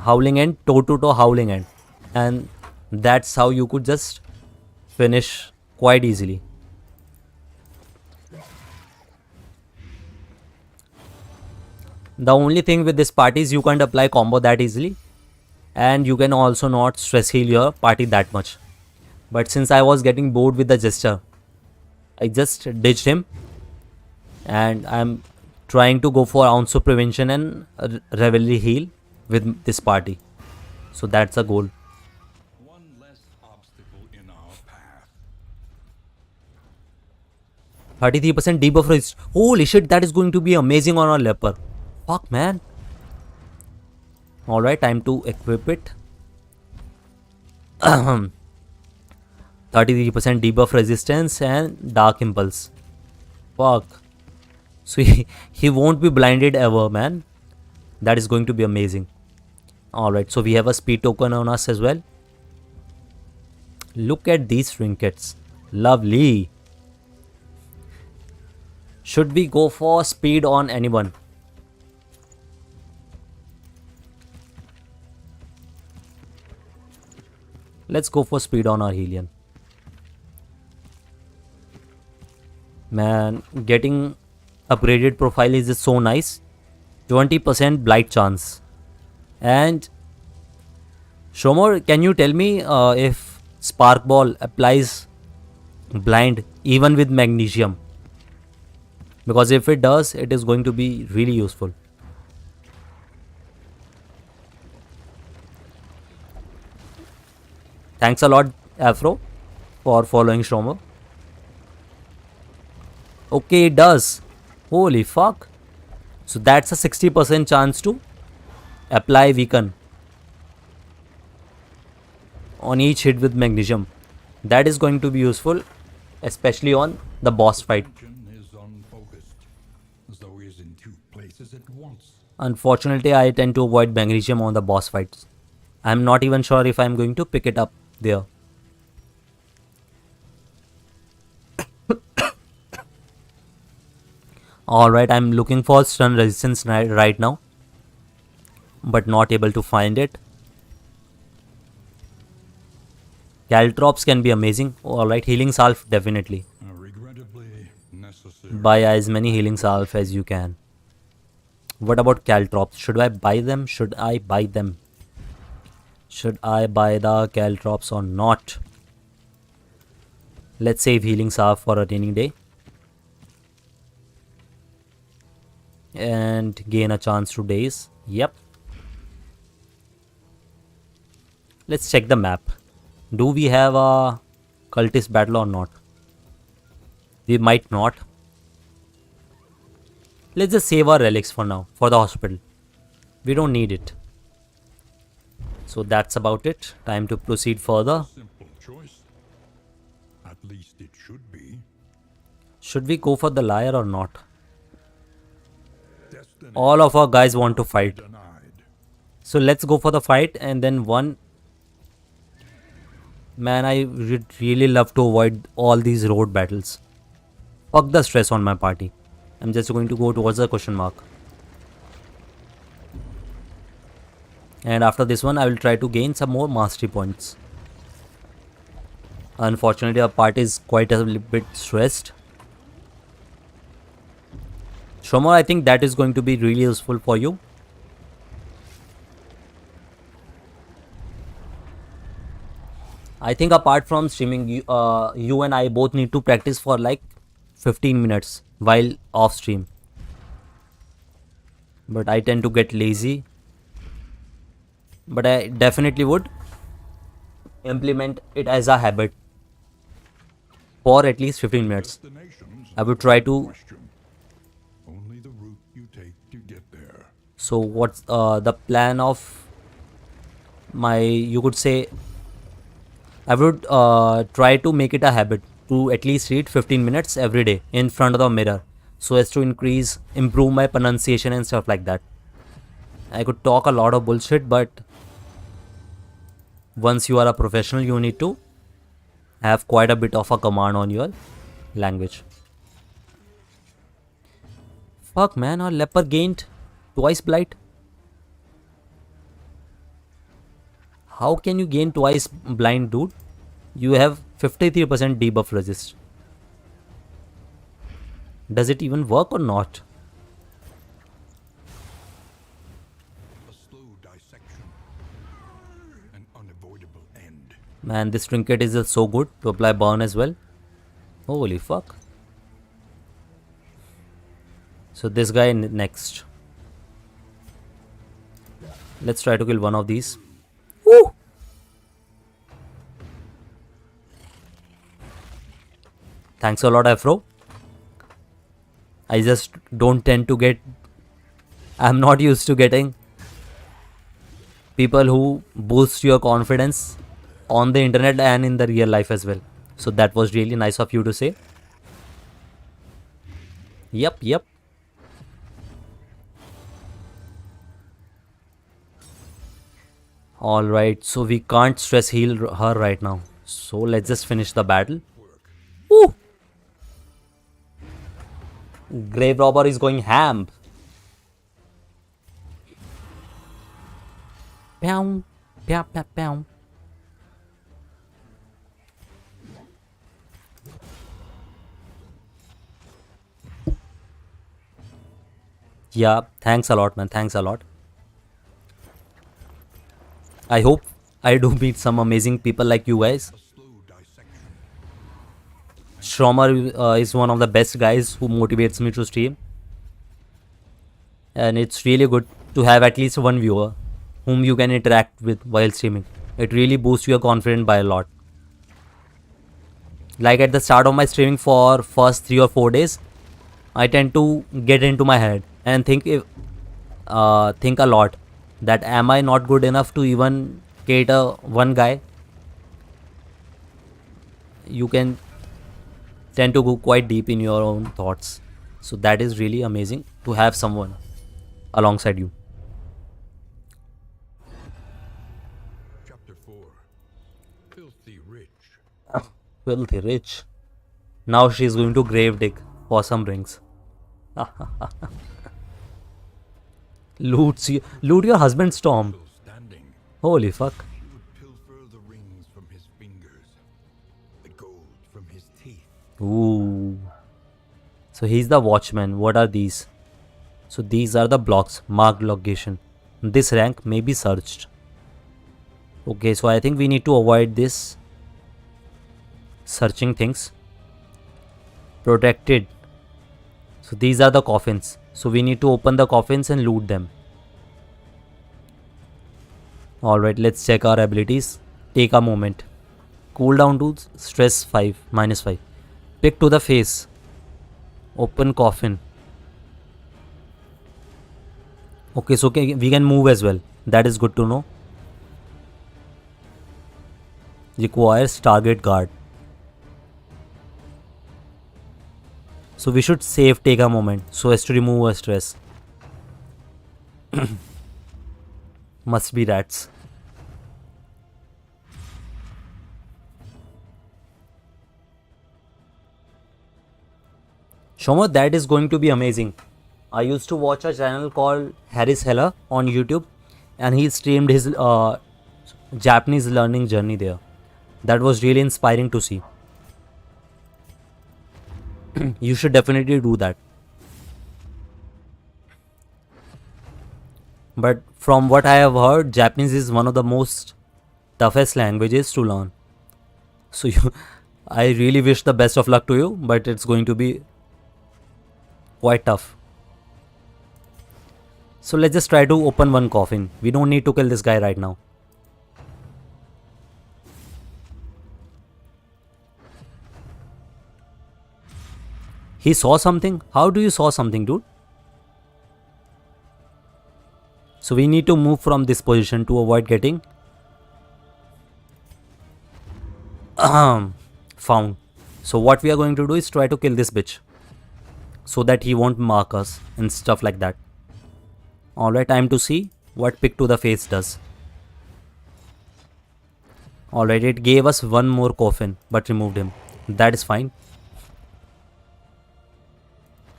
Howling end, toe to toe howling end, and that's how you could just finish quite easily. The only thing with this party is you can't apply combo that easily, and you can also not stress heal your party that much. But since I was getting bored with the gesture, I just ditched him, and I'm trying to go for ounce of prevention and revelry heal with this party. So that's a goal. One less obstacle in our path. 33% debuff resist. Holy shit, that is going to be amazing on our leper. Fuck, man. Alright, time to equip it. 33% debuff resistance and dark impulse. Fuck. So he won't be blinded ever, man. That is going to be amazing. Alright, so we have a speed token on us as well. Look at these trinkets. Lovely. Should we go for speed on anyone? Let's go for speed on our Helion. Man, getting upgraded profile is just so nice. 20% blight chance. And Shomer, can you tell me if Spark Ball applies blind even with magnesium? Because if it does, it is going to be really useful. Thanks a lot, Afro, for following Shromer. Okay, it does. Holy fuck. So that's a 60% chance to apply weaken on each hit with magnesium. That is going to be useful, especially on the boss fight. Attention is unfocused, as though he is in two places at once. Unfortunately, I tend to avoid magnesium on the boss fights. I'm not even sure if I'm going to pick it up there. Alright, I'm looking for stun resistance right now, but not able to find it. Caltrops can be amazing. Alright, healing salve definitely. Regrettably necessary. Buy as many healing salve as you can. What about Caltrops? Should I buy them? Should I buy them? Should I buy the Caltrops or not? Let's save healing salve for a rainy day. And gain a chance to daze. Yep. Let's check the map. Do we have a cultist battle or not? We might not. Let's just save our relics for now, for the hospital. We don't need it. So that's about it. Time to proceed further. Simple choice. At least it should be. Should we go for the liar or not? Destiny All of our guys want to fight. denied. So let's go for the fight and then one. Man, I would really love to avoid all these road battles. Fuck the stress on my party. I'm just going to go towards the question mark. And after this one, I will try to gain some more mastery points. Unfortunately, our party is quite a little bit stressed. Shromer, I think that is going to be really useful for you. I think apart from streaming, you and I both need to practice for like 15 minutes while off stream. But I tend to get lazy. But I definitely would implement it as a habit for at least 15 minutes. Destinations I would try to. question. Only the route you take to get there. So what's the plan of my, you could say, I would try to make it a habit to at least read 15 minutes every day in front of the mirror, so as to improve my pronunciation and stuff like that. I could talk a lot of bullshit, but once you are a professional, you need to have quite a bit of a command on your language. Fuck man, our leper gained twice blight. How can you gain twice blind, dude? You have 53% debuff resist. Does it even work or not? A slow dissection. An unavoidable end. Man, this trinket is just so good to apply burn as well. Holy fuck. So this guy next. Let's try to kill one of these. Woo! Thanks a lot, Afro. I just don't tend to get. I'm not used to getting people who boost your confidence on the internet and in the real life as well. So that was really nice of you to say. Yep. Alright, so we can't stress heal her right now. So let's just finish the battle. Woo! Grave Robber is going ham. Pow, pow, pow, pow. Yeah, thanks a lot, man. Thanks a lot. I hope I do meet some amazing people like you guys. A slow dissection. Shromer is one of the best guys who motivates me to stream. And it's really good to have at least one viewer whom you can interact with while streaming. It really boosts your confidence by a lot. Like at the start of my streaming for first 3 or 4 days, I tend to get into my head and think a lot that am I not good enough to even cater one guy. You can tend to go quite deep in your own thoughts. So that is really amazing to have someone alongside you. Chapter 4. Filthy Rich. Filthy rich. Now she's going to grave dig for some rings. Loot your husband's tomb. Still standing, Holy fuck. she would pilfer the rings from his fingers, the gold from his teeth. Ooh. So he's the watchman. What are these? So these are the blocks marked location. This rank may be searched. Okay, so I think we need to avoid this searching things. Protected. So these are the coffins. So we need to open the coffins and loot them. Alright, let's check our abilities. Take a moment. Cooldown to stress 5, -5. Pick to the face. Open coffin. Okay, so we can move as well. That is good to know. Requires target guard. So we should save take a moment so as to remove our stress. Must be rats. Shoma, that is going to be amazing. I used to watch a channel called Harris Heller on YouTube, and he streamed his Japanese learning journey there. That was really inspiring to see. You should definitely do that. But from what I have heard, Japanese is one of the most toughest languages to learn. So I really wish the best of luck to you, but it's going to be quite tough. So let's just try to open one coffin. We don't need to kill this guy right now. He saw something? How do you saw something, dude? So we need to move from this position to avoid getting found. So what we are going to do is try to kill this bitch, so that he won't mark us and stuff like that. Alright, time to see what pick to the face does. Alright, it gave us one more coffin but removed him. That is fine.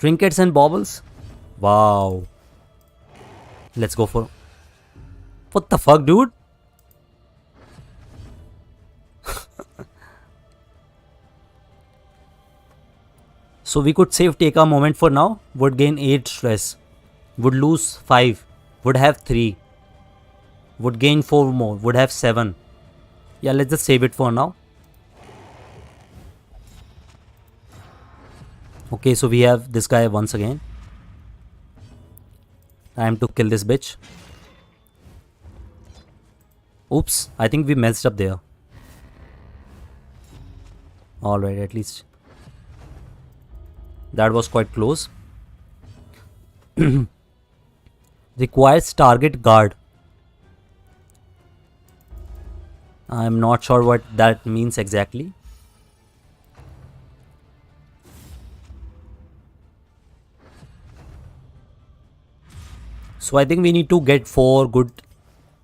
Trinkets and baubles. Wow. Let's go for... What the fuck, dude? So we could save take a moment for now. Would gain 8 stress. Would lose 5. Would have 3. Would gain 4 more. Would have 7. Yeah, let's just save it for now. Okay, so we have this guy once again. Time to kill this bitch. Oops, I think we messed up there. Alright, at least that was quite close. Requires target guard. I'm not sure what that means exactly. So I think we need to get 4 good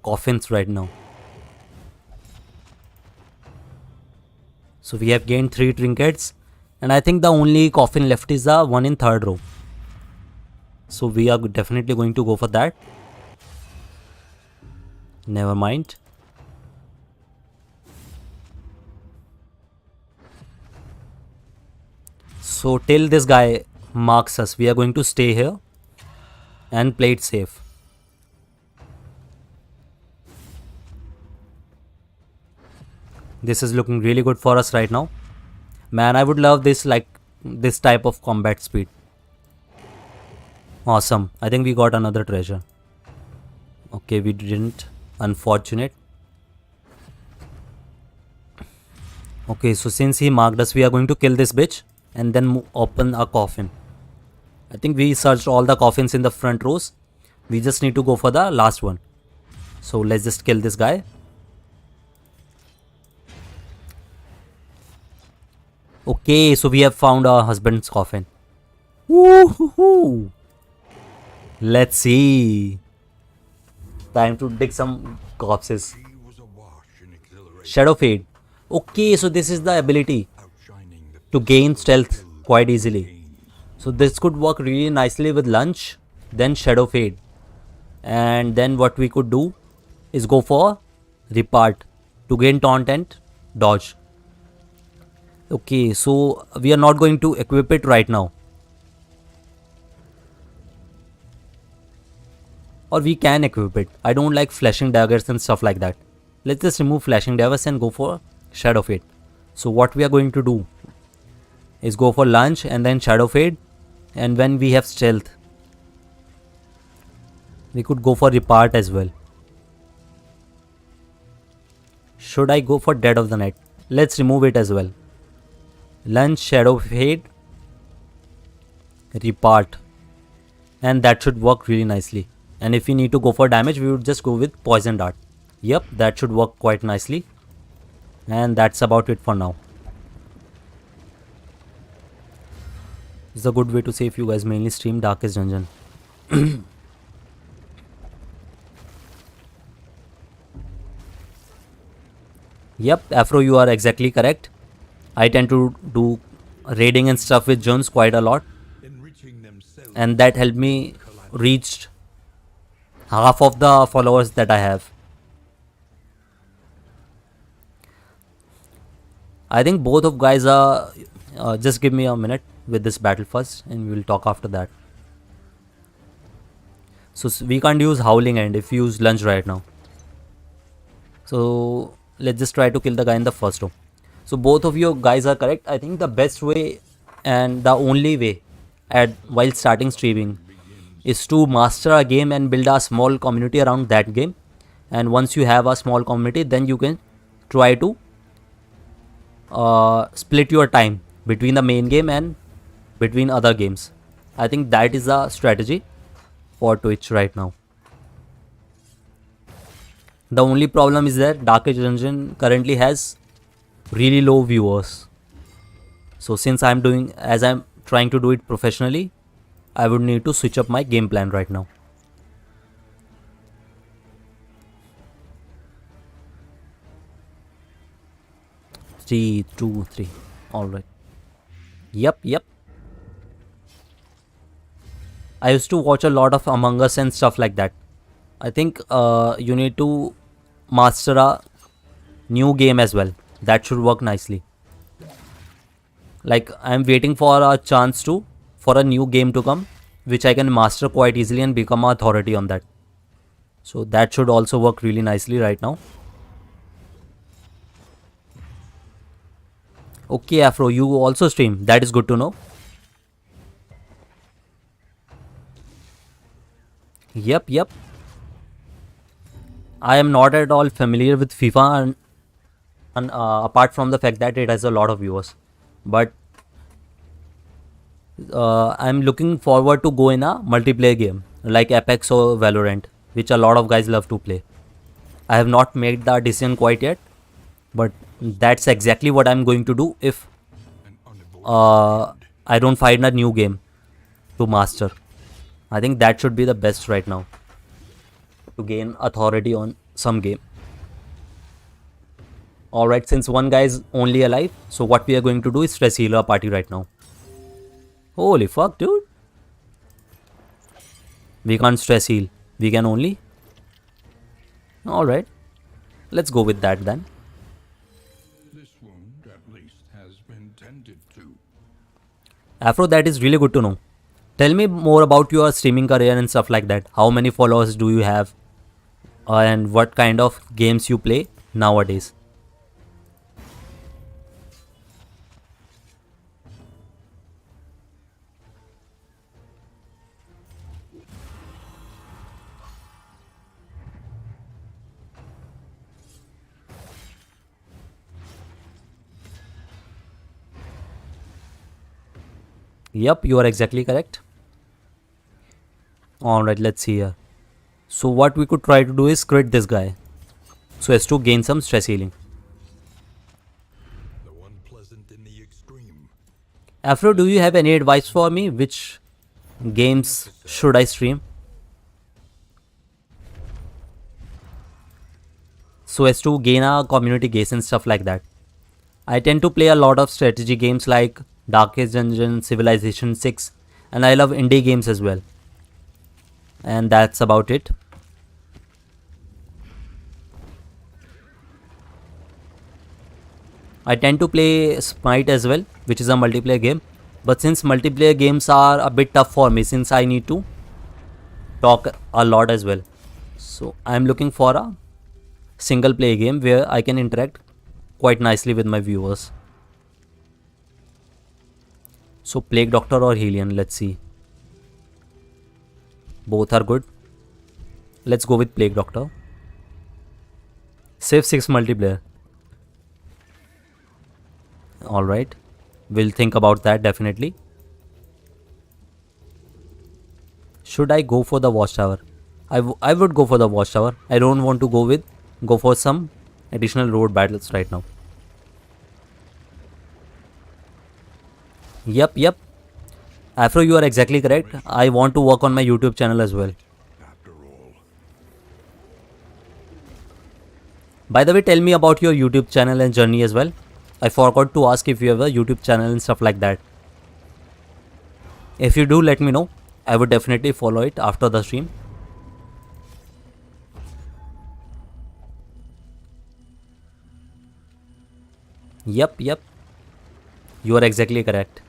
coffins right now. So we have gained 3 trinkets, and I think the only coffin left is the one in 3rd row. So we are definitely going to go for that. Never mind. So till this guy marks us, we are going to stay here and play it safe. This is looking really good for us right now. Man, I would love this, like this type of combat speed. Awesome. I think we got another treasure. Okay, we didn't. Unfortunate. Okay, so since he marked us, we are going to kill this bitch and then open a coffin. I think we searched all the coffins in the front rows. We just need to go for the last one. So let's just kill this guy. Okay, so we have found our husband's coffin. Woohoo! Let's see. Time to dig some corpses. She was awash in exhilaration, Shadow Fade. Okay, so this is the ability outshining the to gain stealth filled quite easily. pains. So this could work really nicely with Lunch, then Shadow Fade. And then what we could do is go for Repart to gain taunt and dodge. Okay, so we are not going to equip it right now. Or we can equip it. I don't like flashing daggers and stuff like that. Let's just remove flashing daggers and go for Shadow Fade. So what we are going to do is go for Lunge and then Shadow Fade. And when we have Stealth, we could go for Repart as well. Should I go for Dead of the Night? Let's remove it as well. Lunge, Shadow Fade, Repart. And that should work really nicely. And if we need to go for damage, we would just go with Poison Dart. Yep, that should work quite nicely. And that's about it for now. It's a good way to say if you guys mainly stream Darkest Dungeon. Yep, Afro, you are exactly correct. I tend to do raiding and stuff with Jones quite a lot. Enriching themselves And that helped me reach half of the followers that I have. I think both of guys are... just give me a minute with this battle first and we'll talk after that. So we can't use Howling End if we use Lunge right now. So let's just try to kill the guy in the first row. So both of you guys are correct. I think the best way and the only way while starting streaming is to master a game and build a small community around that game. And once you have a small community, then you can try to split your time between the main game and between other games. I think that is the strategy for Twitch right now. The only problem is that Darkest Dungeon currently has really low viewers. So since I'm trying to do it professionally, I would need to switch up my game plan right now. Three, 2, 3. Alright. Yep. I used to watch a lot of Among Us and stuff like that. I think you need to master a new game as well. That should work nicely. Like I'm waiting for a chance for a new game to come, which I can master quite easily and become an authority on that. So that should also work really nicely right now. Okay, Afro, you also stream. That is good to know. Yep. I am not at all familiar with FIFA and apart from the fact that it has a lot of viewers. But I'm looking forward to go in a multiplayer game like Apex or Valorant, which a lot of guys love to play. I have not made the decision quite yet, but that's exactly what I'm going to do if I don't find a new game to master. I think that should be the best right now to gain authority on some game. Alright, since one guy is only alive, so what we are going to do is stress heal our party right now. Holy fuck, dude. We can't stress heal. We can only... Alright. Let's go with that then. This wound, at least, has been tended to. Afro, that is really good to know. Tell me more about your streaming career and stuff like that. How many followers do you have? And what kind of games you play nowadays? Yep, you are exactly correct. Alright, let's see here. So what we could try to do is crit this guy, so as to gain some stress healing. Though unpleasant in the extreme. Afro, do you have any advice for me? Which games should I stream so as to gain a community gaze and stuff like that? I tend to play a lot of strategy games like Darkest Dungeon, Civilization 6, and I love indie games as well. And that's about it. I tend to play Smite as well, which is a multiplayer game. But since multiplayer games are a bit tough for me, since I need to talk a lot as well. So I'm looking for a single player game where I can interact quite nicely with my viewers. So Plague Doctor or Helion, let's see. Both are good. Let's go with Plague Doctor. Civ 6 multiplayer. Alright. We'll think about that definitely. Should I go for the Watchtower? I would go for the Watchtower. I don't want to go for some additional road battles right now. Yep. Afro, you are exactly correct. I want to work on my YouTube channel as well. After all, By the way, tell me about your YouTube channel and journey as well. I forgot to ask if you have a YouTube channel and stuff like that. If you do, let me know. I would definitely follow it after the stream. Yep. You are exactly correct.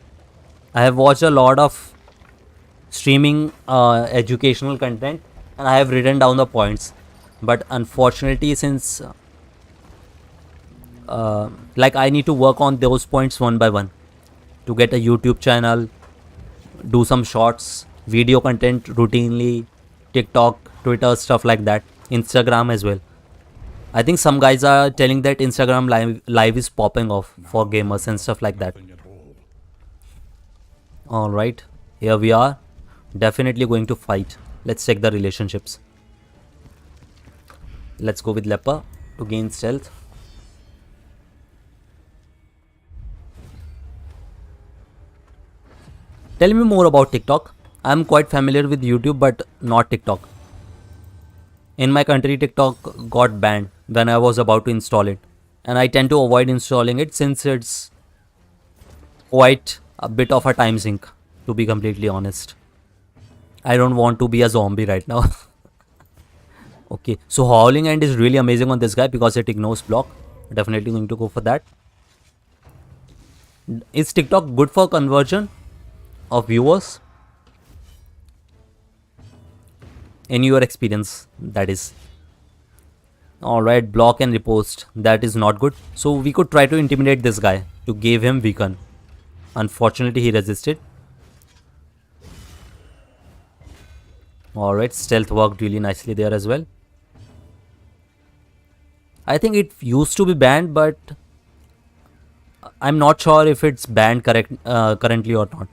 I have watched a lot of streaming educational content and I have written down the points. But unfortunately, since like I need to work on those points one by one to get a YouTube channel, do some shorts, video content routinely, TikTok, Twitter, stuff like that, Instagram as well. I think some guys are telling that Instagram live is popping off for gamers and stuff like that. nothing at all. Alright, here we are. Definitely going to fight. Let's check the relationships. Let's go with Leper to gain stealth. Tell me more about TikTok. I'm quite familiar with YouTube but not TikTok. In my country, TikTok got banned when I was about to install it. And I tend to avoid installing it since it's quite a bit of a time sink, to be completely honest. I don't want to be a zombie right now. Okay, so Howling End is really amazing on this guy because it ignores block. Definitely going to go for that. Is TikTok good for conversion of viewers? In your experience, that is. Alright, block and riposte. That is not good. So we could try to intimidate this guy to give him weaken. Unfortunately, he resisted. Alright, stealth worked really nicely there as well. I think it used to be banned, but I'm not sure if it's banned currently or not.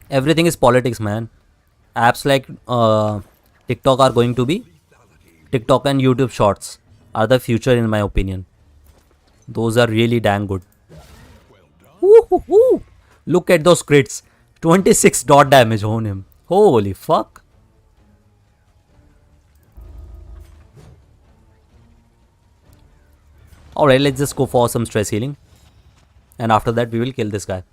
Everything is politics, man. Apps like TikTok are going to be TikTok and YouTube Shorts are the future in my opinion. Those are really damn good. Woo-hoo-hoo. Look at those crits. 26 dot damage on him. Holy fuck. Alright, let's just go for some stress healing. And after that we will kill this guy.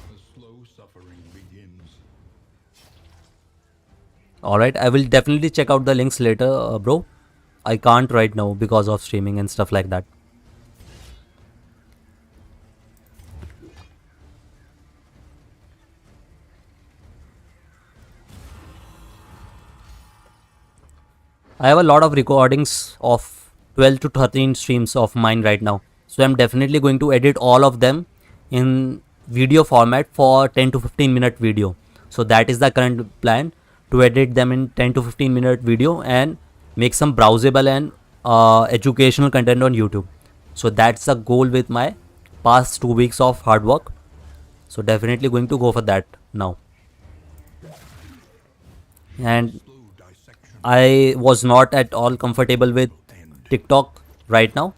The slow suffering begins. Alright, I will definitely check out the links later, bro. I can't right now because of streaming and stuff like that. I have a lot of recordings of 12 to 13 streams of mine right now. So I'm definitely going to edit all of them in video format for 10 to 15 minute video. So that is the current plan, to edit them in 10 to 15 minute video and make some browsable and educational content on YouTube. So that's the goal with my past 2 weeks of hard work. So definitely going to go for that now. And I was not at all comfortable with TikTok right now.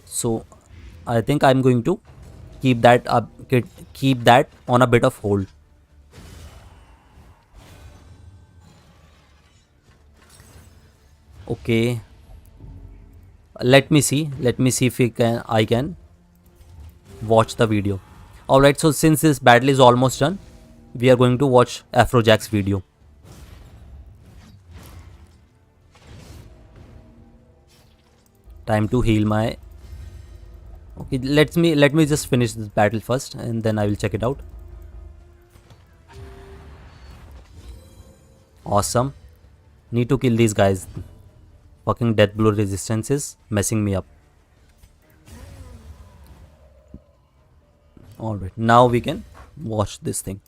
So I think I'm going to keep that up, keep that on a bit of hold. Okay, let me see if I can watch the video. All right, so since this battle is almost done, we are going to watch Afrojack's video. Time to heal my... Okay, let me just finish this battle first and then I will check it out. Awesome. Need to kill these guys. Fucking death blow resistance is messing me up. Alright, now we can watch this thing.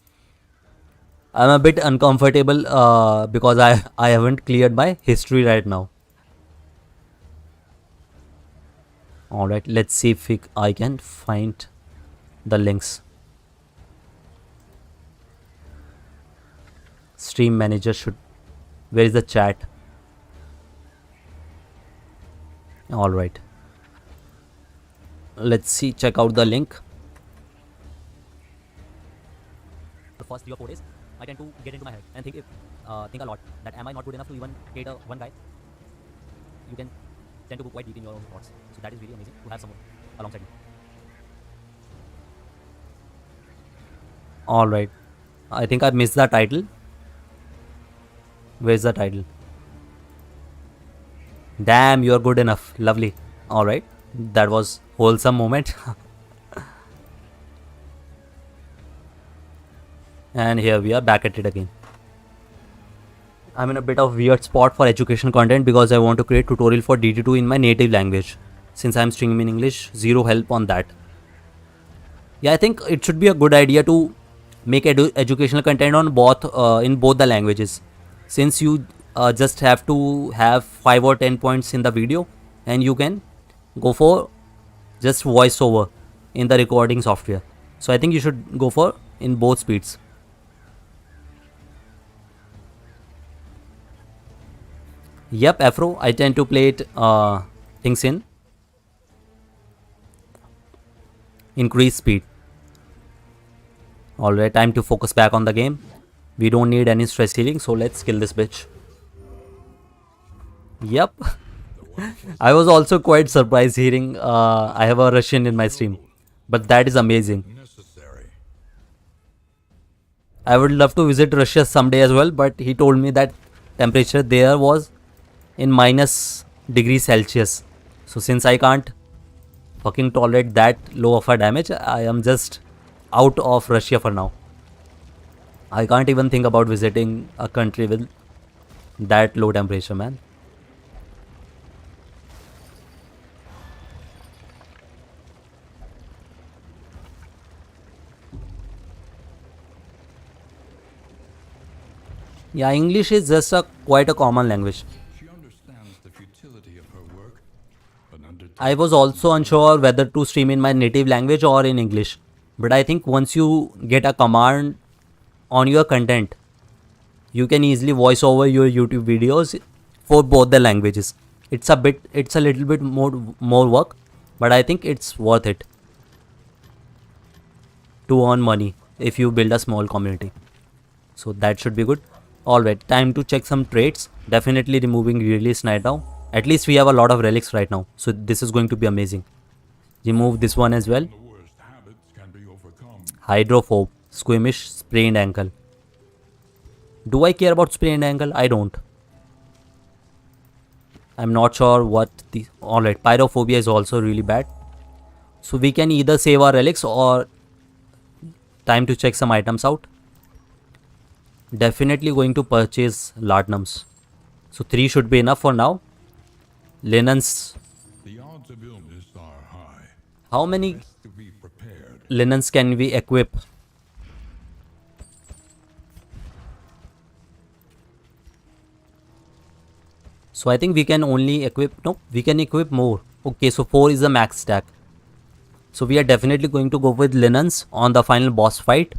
I'm a bit uncomfortable because I haven't cleared my history right now. Alright, let's see if I can find the links. Stream manager should... Where is the chat? Alright. Let's see, check out the link. The first 3 or 4 days, I tend to get into my head and think a lot that am I not good enough to even hate one guy? You can tend to go quite deep in your own thoughts. So that is really amazing to have someone alongside you. Alright. I think I missed the title. Where's the title? Damn, you're good enough. Lovely. Alright. That was wholesome moment. And here we are back at it again. I'm in a bit of weird spot for education content because I want to create tutorial for DT2 in my native language. Since I'm streaming in English, zero help on that. Yeah, I think it should be a good idea to make educational content on both in both the languages. Since you just have to have 5 or 10 points in the video and you can go for just voiceover in the recording software. So I think you should go for in both speeds. Yep, Afro, I tend to play it things in increased speed. Alright, time to focus back on the game. We don't need any stress healing, so let's kill this bitch. Yep. I was also quite surprised hearing I have a Russian in my stream. But that is amazing. I would love to visit Russia someday as well, but he told me that temperature there was in -°C. So since I can't fucking tolerate that low of a damage, I am just out of Russia for now. I can't even think about visiting a country with that low temperature, man. Yeah, English is just quite a common language. She understands the futility of her work, but I was also unsure whether to stream in my native language or in English. But I think once you get a command on your content, you can easily voice over your YouTube videos for both the languages. It's a little bit more work, but I think it's worth it to earn money if you build a small community. So that should be good. Alright, time to check some traits. Definitely removing release right now. At least we have a lot of relics right now, so this is going to be amazing. Remove this one as well. Hydrophobe, squeamish, sprained ankle. Do I care about sprained ankle? I don't. I'm not sure what the... Alright, pyrophobia is also really bad. So we can either save our relics or... Time to check some items out. Definitely going to purchase laudanums. So 3 should be enough for now. Linens. The odds of illness are high. How many... To be prepared. linens can we equip? So I think we can only equip, no, we can equip more. Okay, so 4 is the max stack. So we are definitely going to go with linens on the final boss fight.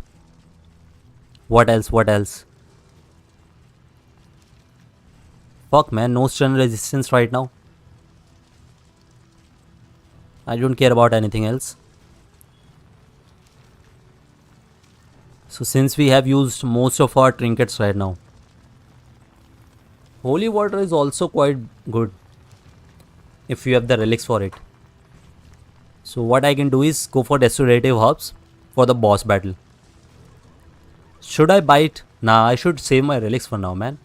What else? What else? Fuck man, no stun resistance right now. I don't care about anything else. So since we have used most of our trinkets right now. Holy water is also quite good if you have the relics for it. So what I can do is go for restorative herbs for the boss battle. Should I buy it? Nah, I should save my relics for now, man.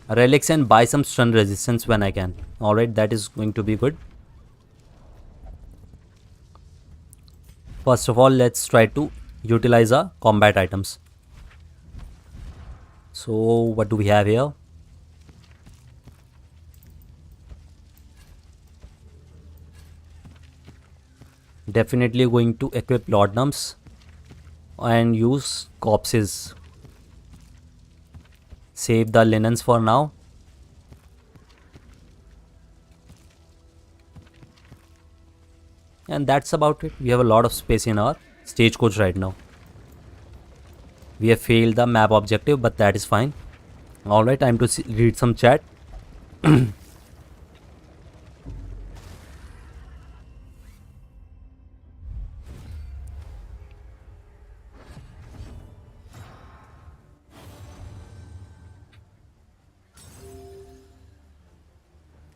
Relics and buy some stun resistance when I can. Alright, that is going to be good. First of all, let's try to utilize our combat items. So what do we have here? Definitely going to equip laudanums and use corpses. Save the linens for now. And that's about it. We have a lot of space in our stagecoach right now. We have failed the map objective, but that is fine. Alright, time to read some chat.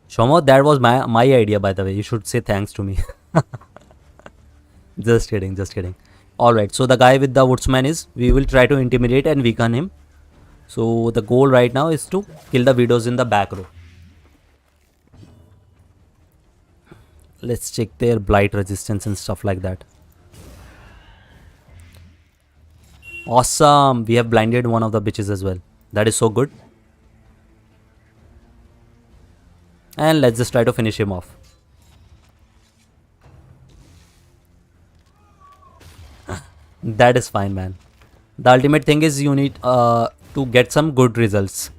Shoma, that was my idea, by the way. You should say thanks to me. Just kidding, just kidding. Alright, so the guy with the woodsman is, we will try to intimidate and weaken him. So the goal right now is to kill the widows in the back row. Let's check their blight resistance and stuff like that. Awesome, we have blinded one of the bitches as well. That is so good. And let's just try to finish him off. That is fine, man. The ultimate thing is you need to get some good results.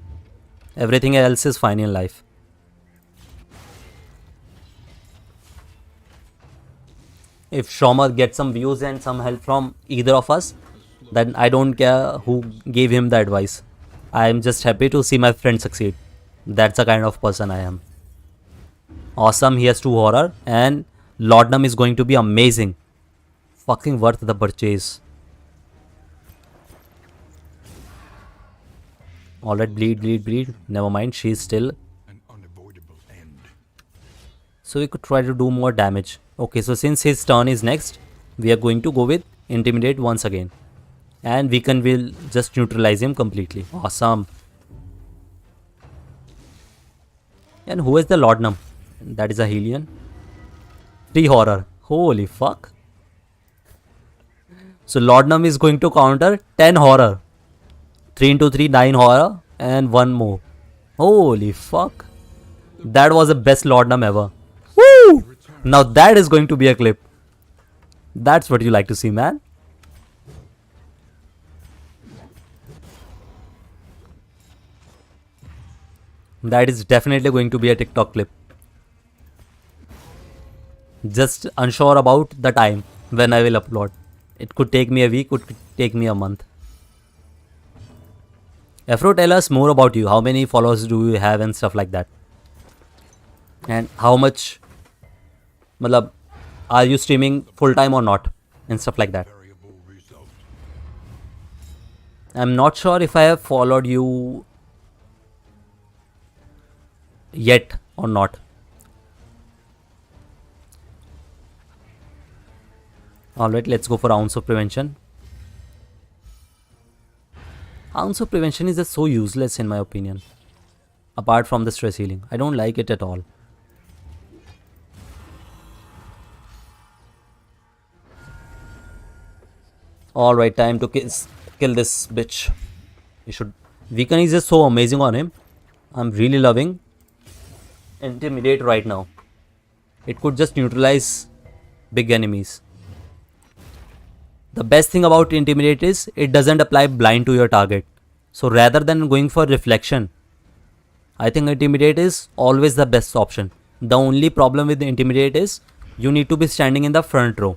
Everything else is fine in life. If Shomer gets some views and some help from either of us, then I don't care who gave him the advice. I am just happy to see my friend succeed. That's the kind of person I am. Awesome, he has 2 horror and laudanum is going to be amazing. Fucking worth the purchase. Alright, bleed. Never mind, she's still. An unavoidable end. So we could try to do more damage. Okay, so since his turn is next, we are going to go with intimidate once again. And weaken will just neutralize him completely. Awesome. And who is the laudanum? That is a Helion. 3 horror. Holy fuck. So laudanum is going to counter 10 horror. 3 into 3, 9 horror. And 1 more. Holy fuck. That was the best laudanum ever. Woo! Now that is going to be a clip. That's what you like to see, man. That is definitely going to be a TikTok clip. Just unsure about the time when I will upload. It could take me a week, it could take me a month. Afro, tell us more about you. How many followers do you have and stuff like that? And how much malab, are you streaming full time or not? And stuff like that. Variable result. I'm not sure if I have followed you yet or not. Alright, let's go for ounce of prevention. Ounce of prevention is just so useless in my opinion. Apart from the stress healing. I don't like it at all. Alright, time to kill this bitch. You should. Weaken is just so amazing on him. I'm really loving Intimidate right now. It could just neutralize big enemies. The best thing about Intimidate is it doesn't apply blind to your target. So rather than going for reflection, I think Intimidate is always the best option. The only problem with Intimidate is you need to be standing in the front row.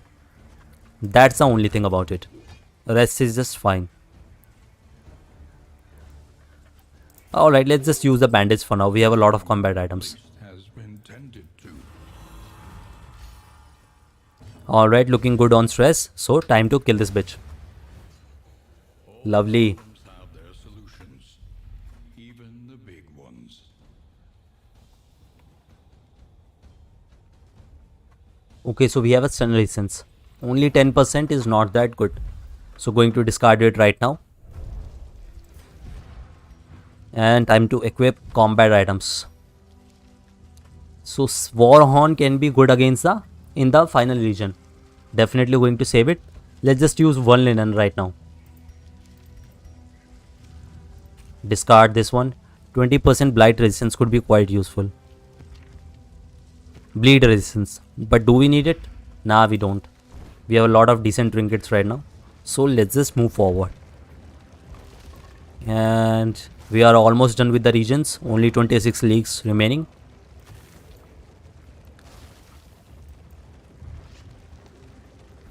That's the only thing about it. Rest is just fine. Alright, let's just use the bandage for now. We have a lot of combat items. Has been tended to. Alright, looking good on stress. So, time to kill this bitch. Lovely. Problems have their solutions, even the big ones. Okay, so we have a stun resistance. Only 10% is not that good. So, going to discard it right now. And time to equip combat items. So Warhorn can be good against in the final region. Definitely going to save it. Let's just use one linen right now. Discard this one. 20% blight resistance could be quite useful. Bleed resistance. But do we need it? Nah, we don't. We have a lot of decent trinkets right now. So let's just move forward. And we are almost done with the regions. Only 26 leagues remaining.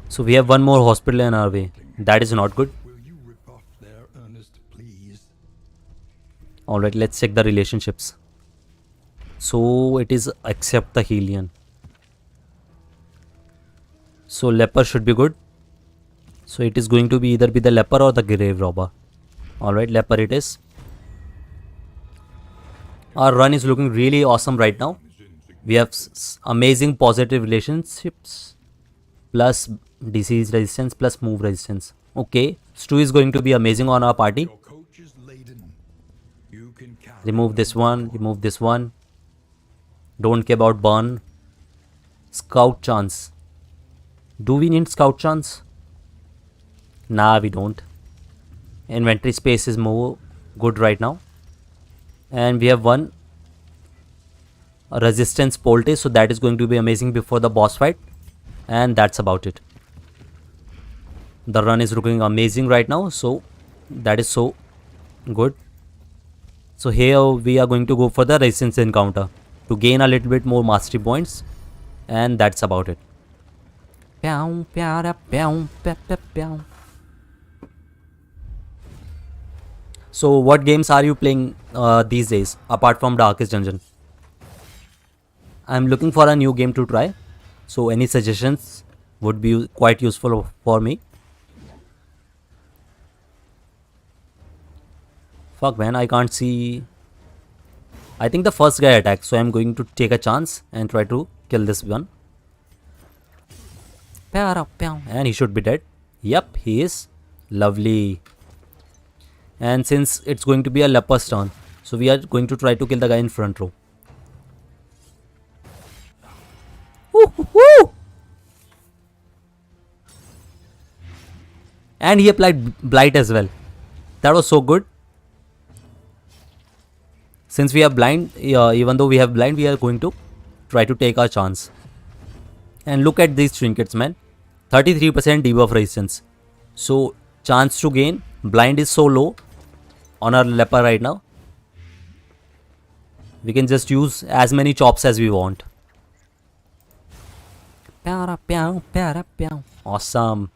So we have one more hospital in our way. That is not good. Will you rebuff their earnest pleas? Alright, let's check the relationships. So it is accept the Helion. So leper should be good. So it is going to be either be the leper or the grave robber. Alright, leper it is. Our run is looking really awesome right now. We have amazing positive relationships. Plus disease resistance plus move resistance. Okay, Stu is going to be amazing on our party. Your coach is laden. You can carry Remove this one, remove this one. Don't care about burn. Scout chance. Do we need scout chance? Nah, we don't. Inventory space is more good right now. And we have one resistance poultice, so that is going to be amazing before the boss fight. And that's about it. The run is looking amazing right now, so that is so good. So here we are going to go for the resistance encounter to gain a little bit more mastery points, and that's about it. So what games are you playing these days apart from Darkest Dungeon? I'm looking for a new game to try. So any suggestions would be quite useful for me. Fuck man, I can't see. I think the first guy attacked, so I'm going to take a chance and try to kill this one. And he should be dead. Yep, he is. Lovely. And since it's going to be a leper's turn, so we are going to try to kill the guy in front row. Woo! And he applied blight as well. That was so good. Since we are blind, even though we have blind, we are going to try to take our chance. And look at these trinkets, man. 33% debuff resistance. So chance to gain. Blind is so low on our leper right now. We can just use as many chops as we want. Awesome.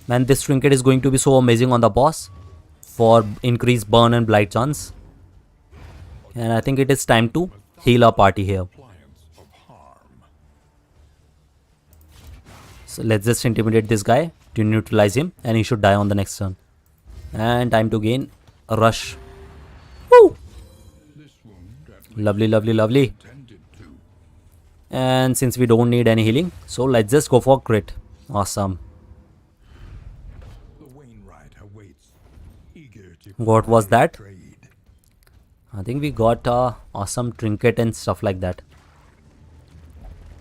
Man, this trinket is going to be so amazing on the boss for increased burn and blight chance. And I think it is time to heal our party here. So let's just intimidate this guy to neutralize him, and he should die on the next turn. And time to gain a rush. Woo! Lovely, lovely, lovely. And since we don't need any healing, so let's just go for crit. Awesome. What was that? I think we got a awesome trinket and stuff like that.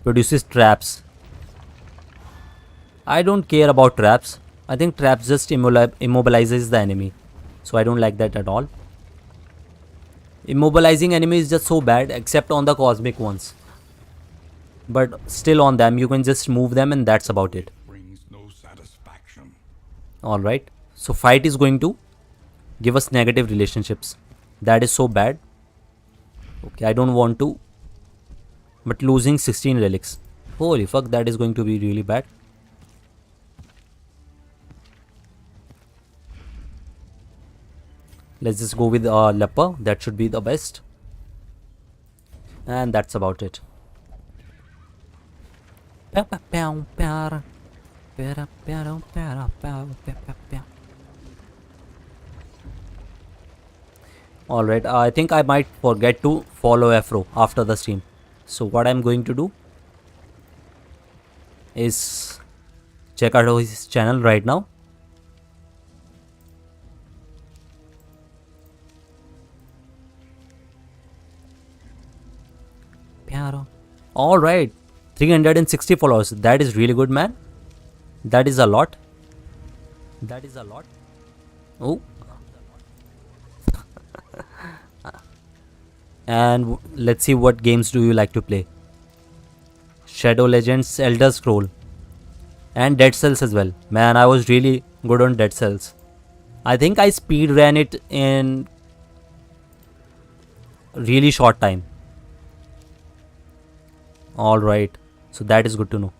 Produces traps. I don't care about traps. I think traps just immobilizes the enemy. So I don't like that at all. Immobilizing enemy is just so bad, except on the cosmic ones. But still on them, you can just move them and that's about it. Brings no satisfaction. Alright. So fight is going to give us negative relationships. That is so bad. Okay, I don't want to. But losing 16 relics. Holy fuck, that is going to be really bad. Let's just go with leper. That should be the best. And that's about it. Alright, I think I might forget to follow Afro after the stream. So what I'm going to do is check out his channel right now. Alright, 360 followers. That is really good, man. That is a lot. That is a lot. Oh. And let's see what games do you like to play. Shadow Legends, Elder Scroll, and Dead Cells as well. Man, I was really good on Dead Cells. I think I speed ran it in really short time. Alright, so that is good to know.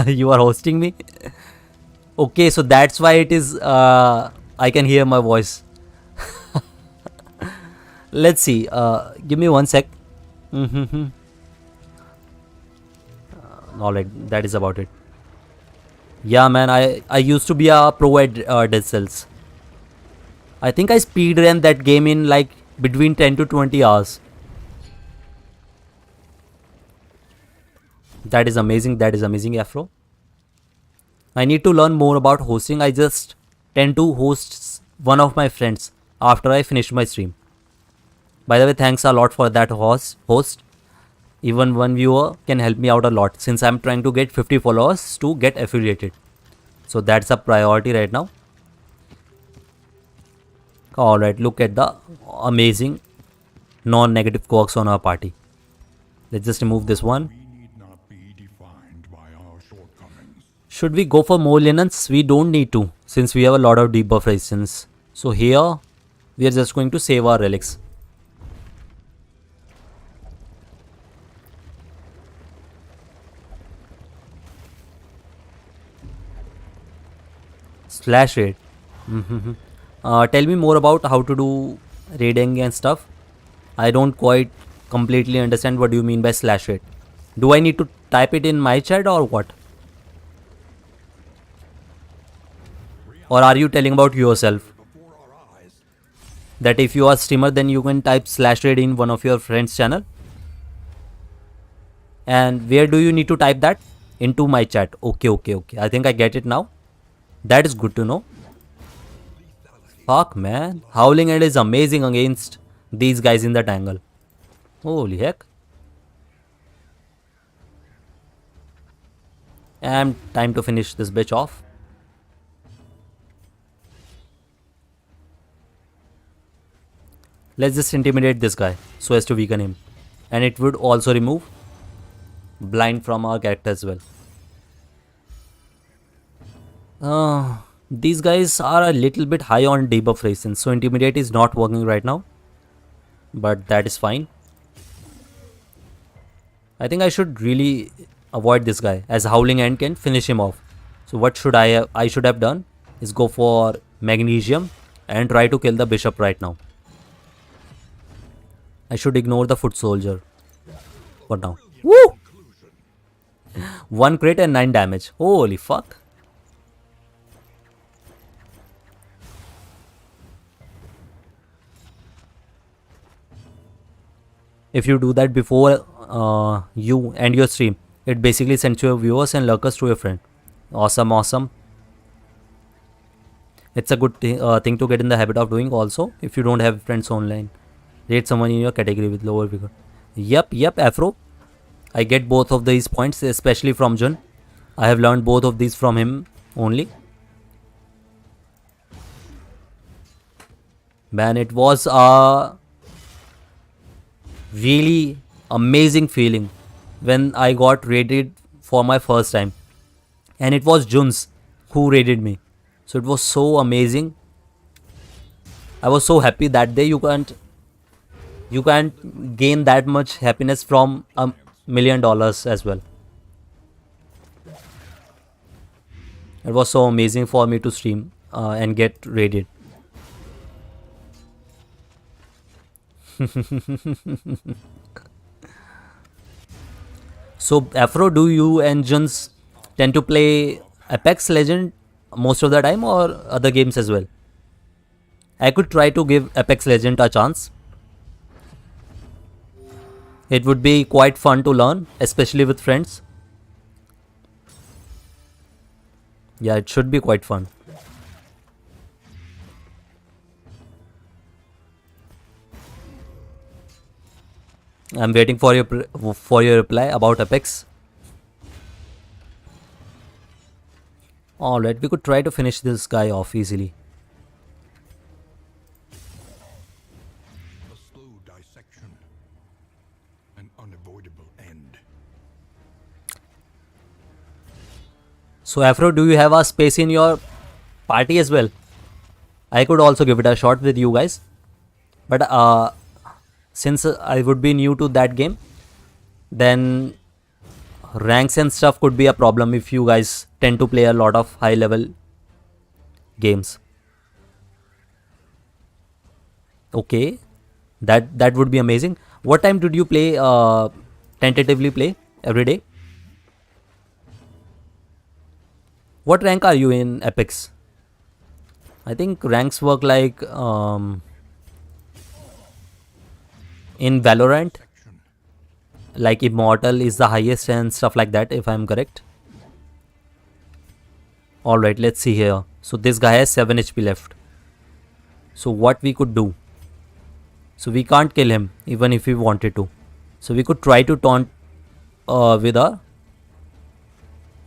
You are hosting me? Okay, so that's why it is I can hear my voice. Let's see, give me 1 sec. Alright, that is about it. Yeah, man, I used to be a pro at Dead Cells. I think I speed ran that game in like between 10 to 20 hours. That is amazing, Afro. I need to learn more about hosting. I just tend to host one of my friends after I finish my stream. By the way, thanks a lot for that host. Even one viewer can help me out a lot since I'm trying to get 50 followers to get affiliated. So that's a priority right now. Alright, look at the amazing non-negative quirks on our party. Let's just remove this one. Should we go for more linens? We don't need to, since we have a lot of debuff resistance. So here, we are just going to save our relics. Slash raid. Tell me more about how to do raiding and stuff. I don't quite completely understand what you mean by slash raid. Do I need to type it in my chat or what? Or are you telling about yourself? That if you are a streamer, then you can type slash raid in one of your friends' channel? And where do you need to type that? Into my chat. Okay. I think I get it now. That is good to know. Fuck, man. Howling End is amazing against these guys in the tangle. Holy heck. And time to finish this bitch off. Let's just intimidate this guy so as to weaken him. And it would also remove blind from our character as well. These guys are a little bit high on debuff resistance, so intimidate is not working right now. But that is fine. I think I should really avoid this guy, as Howling End can finish him off. So what should I should have done is go for Magnesium and try to kill the bishop right now. I should ignore the foot soldier for now. Woo! 1 crit and 9 damage. Holy fuck. If you do that before you end your stream, it basically sends your viewers and lurkers to your friend. Awesome. It's a good thing to get in the habit of doing also if you don't have friends online. Rate someone in your category with lower vigor. Yep, Afro. I get both of these points, especially from Jun. I have learned both of these from him only. Man, it was a really amazing feeling when I got raided for my first time. And it was Jun's who raided me. So it was so amazing. I was so happy that day. You can't gain that much happiness from $1 million as well. It was so amazing for me to stream and get raided. So Afro, do you and Juns tend to play Apex Legend most of the time or other games as well? I could try to give Apex Legend a chance. It would be quite fun to learn, especially with friends. Yeah, it should be quite fun. I'm waiting for your reply about Apex. Alright, we could try to finish this guy off easily. A slow dissection. An unavoidable end. So Afro, do you have a space in your party as well? I could also give it a shot with you guys. But since I would be new to that game, then ranks and stuff could be a problem if you guys tend to play a lot of high level games. Okay, that would be amazing. What time did you play tentatively play every day? What rank are you in Apex? I think ranks work like in Valorant, like Immortal is the highest and stuff like that, if I'm correct. Alright, let's see here. So this guy has 7 HP left. So what we could do? So we can't kill him even if we wanted to. So we could try to taunt with a...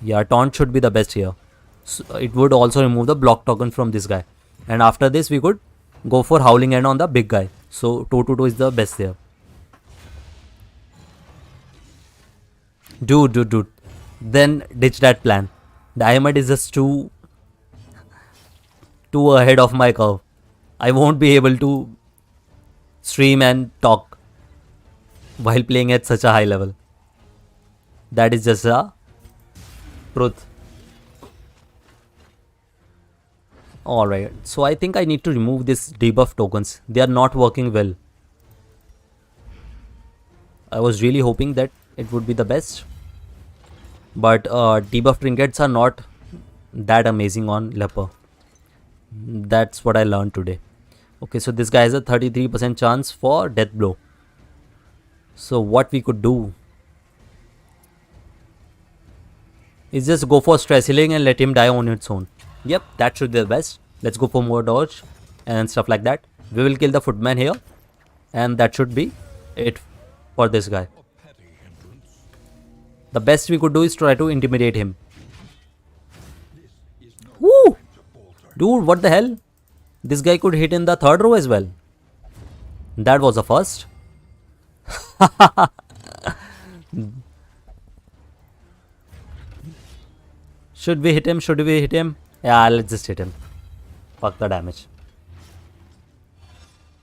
Yeah, taunt should be the best here. So it would also remove the block token from this guy. And after this we could go for Howling End on the big guy. So 2-2-2 is the best there. Dude. Then ditch that plan. Diamond is just too ahead of my curve. I won't be able to stream and talk while playing at such a high level. That is just a truth. Alright, so I think I need to remove this debuff tokens. They are not working well. I was really hoping that it would be the best. But debuff trinkets are not that amazing on Leper. That's what I learned today. Okay, so this guy has a 33% chance for death blow. So what we could do is just go for stress healing and let him die on its own. Yep, that should be the best. Let's go for more dodge and stuff like that. We will kill the footman here. And that should be it for this guy. The best we could do is try to intimidate him. Woo! Dude, what the hell? This guy could hit in the third row as well. That was a first. Should we hit him? Yeah, let's just hit him. Fuck the damage.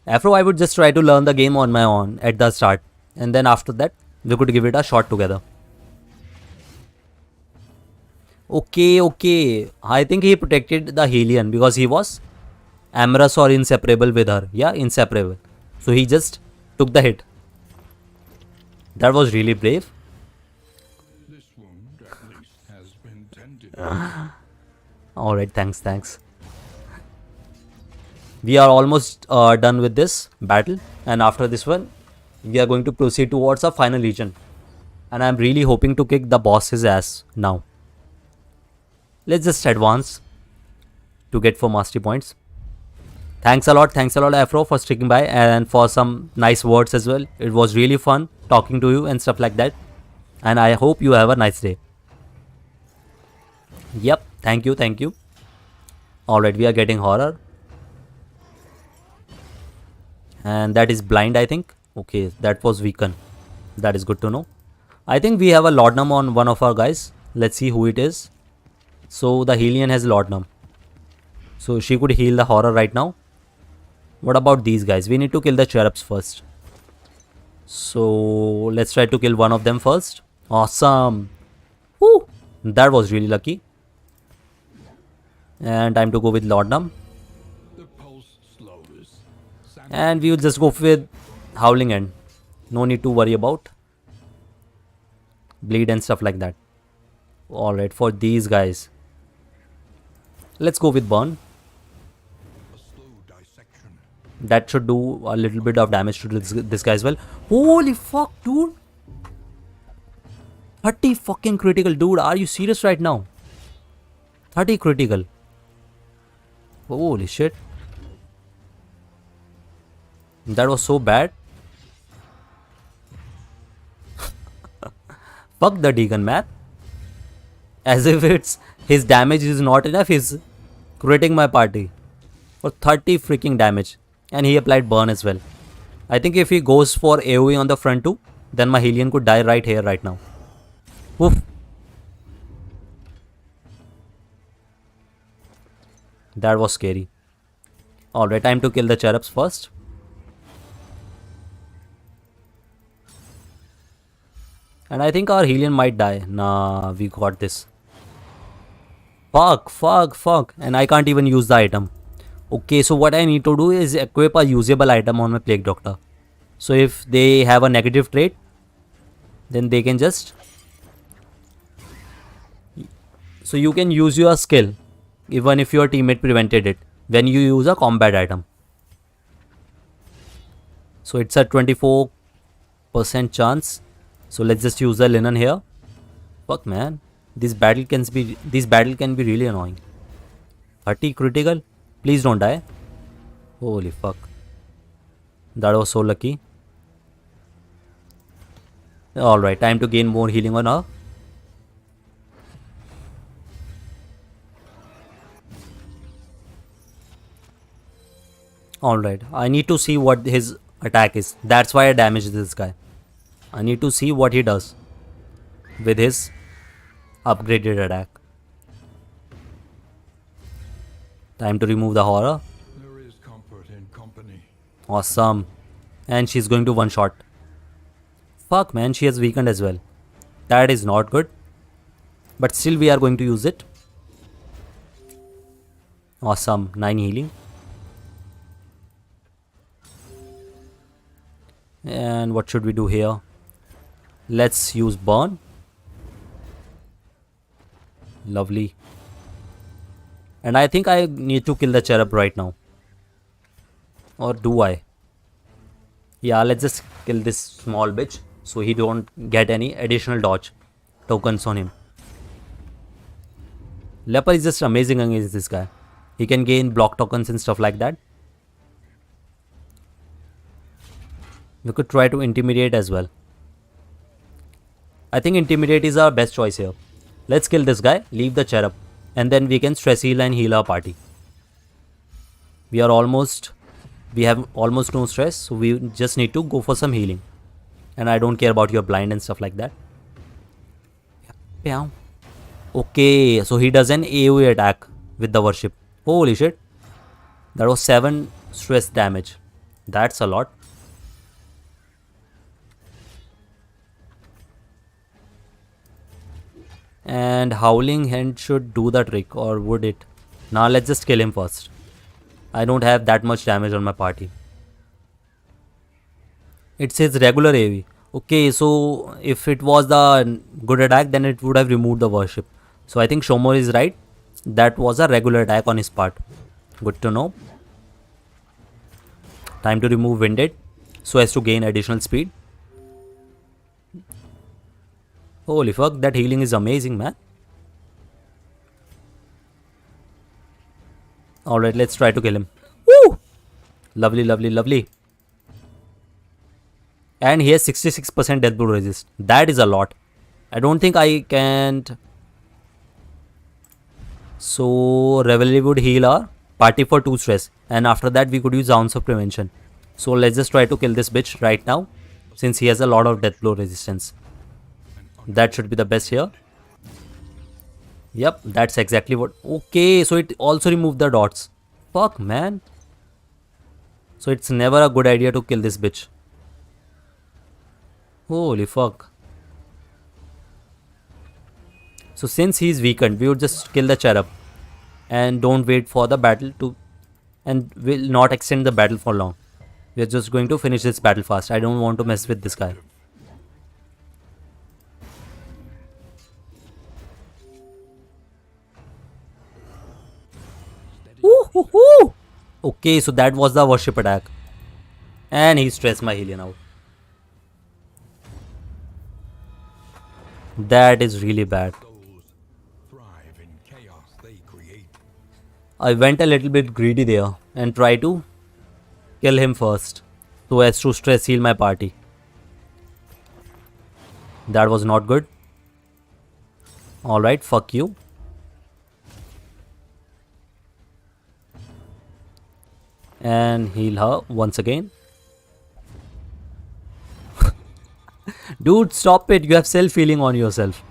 Afro, I would just try to learn the game on my own at the start. And then after that, we could give it a shot together. Okay. I think he protected the Helion because he was amorous or inseparable with her. Yeah, inseparable. So he just took the hit. That was really brave. This wound at least has been tended. Alright, thanks. We are almost done with this battle. And after this one, we are going to proceed towards our final region. And I'm really hoping to kick the boss's ass now. Let's just advance to get 4 mastery points. Thanks a lot Afro for sticking by and for some nice words as well. It was really fun talking to you and stuff like that. And I hope you have a nice day. Yep, thank you. Alright, we are getting horror. And that is blind, I think. Okay, that was weaken. That is good to know. I think we have a laudanum on one of our guys. Let's see who it is. So the Helion has laudanum. So she could heal the horror right now. What about these guys? We need to kill the cherubs first. So let's try to kill one of them first. Awesome. Woo! That was really lucky. And time to go with Laudanum. The pulse slows. And we will just go with Howling End. No need to worry about bleed and stuff like that. Alright, for these guys, let's go with Burn. A slow dissection. That should do a little bit of damage to this guy as well. Holy fuck, dude. 30 fucking critical, dude. Are you serious right now? 30 critical. Holy shit. That was so bad. Fuck the Deacon, man. As if it's his damage is not enough, he's critting my party for 30 freaking damage. And he applied burn as well. I think if he goes for AoE on the front too, then my Hellion could die right here, right now. Woof. That was scary. Alright, time to kill the cherubs first. And I think our Hellion might die. Nah, we got this. Fuck. And I can't even use the item. Okay, so what I need to do is equip a usable item on my Plague Doctor. So if they have a negative trait, then they can just... So you can use your skill, even if your teammate prevented it, when you use a combat item. So it's a 24% chance. So let's just use the linen here. Fuck, man. This battle can be really annoying. 30 critical. Please don't die. Holy fuck. That was so lucky. Alright, time to gain more healing on her. Alright, I need to see what his attack is. That's why I damaged this guy. I need to see what he does with his upgraded attack. Time to remove the horror. There is comfort in company. Awesome. And she's going to one shot. Fuck, man, she has weakened as well. That is not good. But still we are going to use it. Awesome, 9 healing. And what should we do here? Let's use burn. Lovely. And I think I need to kill the cherub right now. Or do I? Yeah, let's just kill this small bitch so he don't get any additional dodge tokens on him. Leper is just amazing against this guy. He can gain block tokens and stuff like that. We could try to intimidate as well. I think intimidate is our best choice here. Let's kill this guy, leave the cherub, and then we can stress heal and heal our party. We have almost no stress, so we just need to go for some healing. And I don't care about your blind and stuff like that. Okay, so he does an AoE attack with the worship. Holy shit. That was 7 stress damage. That's a lot. And Howling Hand should do the trick, or would it? Now let's just kill him first. I don't have that much damage on my party. It says regular AoE. Okay, so if it was the good attack, then it would have removed the worship. So I think Shomo is right. That was a regular attack on his part. Good to know. Time to remove Winded so as to gain additional speed. Holy fuck, that healing is amazing, man. Alright, let's try to kill him. Woo! Lovely, lovely, lovely. And he has 66% death blow resist. That is a lot. I don't think I can. So, Revelry would heal our party for 2 stress. And after that, we could use Ounce of Prevention. So, let's just try to kill this bitch right now, since he has a lot of death blow resistance. That should be the best here. Yep, that's exactly what. Okay, so it also removed the dots. Fuck, man. So it's never a good idea to kill this bitch. Holy fuck. So since he's weakened, we would just kill the cherub. And don't wait for the battle to... And will not extend the battle for long. We're just going to finish this battle fast. I don't want to mess with this guy. Woo-hoo-hoo! Okay, so that was the worship attack. And he stressed my Hellion out. That is really bad. Thrive in chaos they create. I went a little bit greedy there and tried to kill him first so as to stress heal my party. That was not good. Alright, fuck you. And heal her once again. Dude, stop it. You have self-healing on yourself.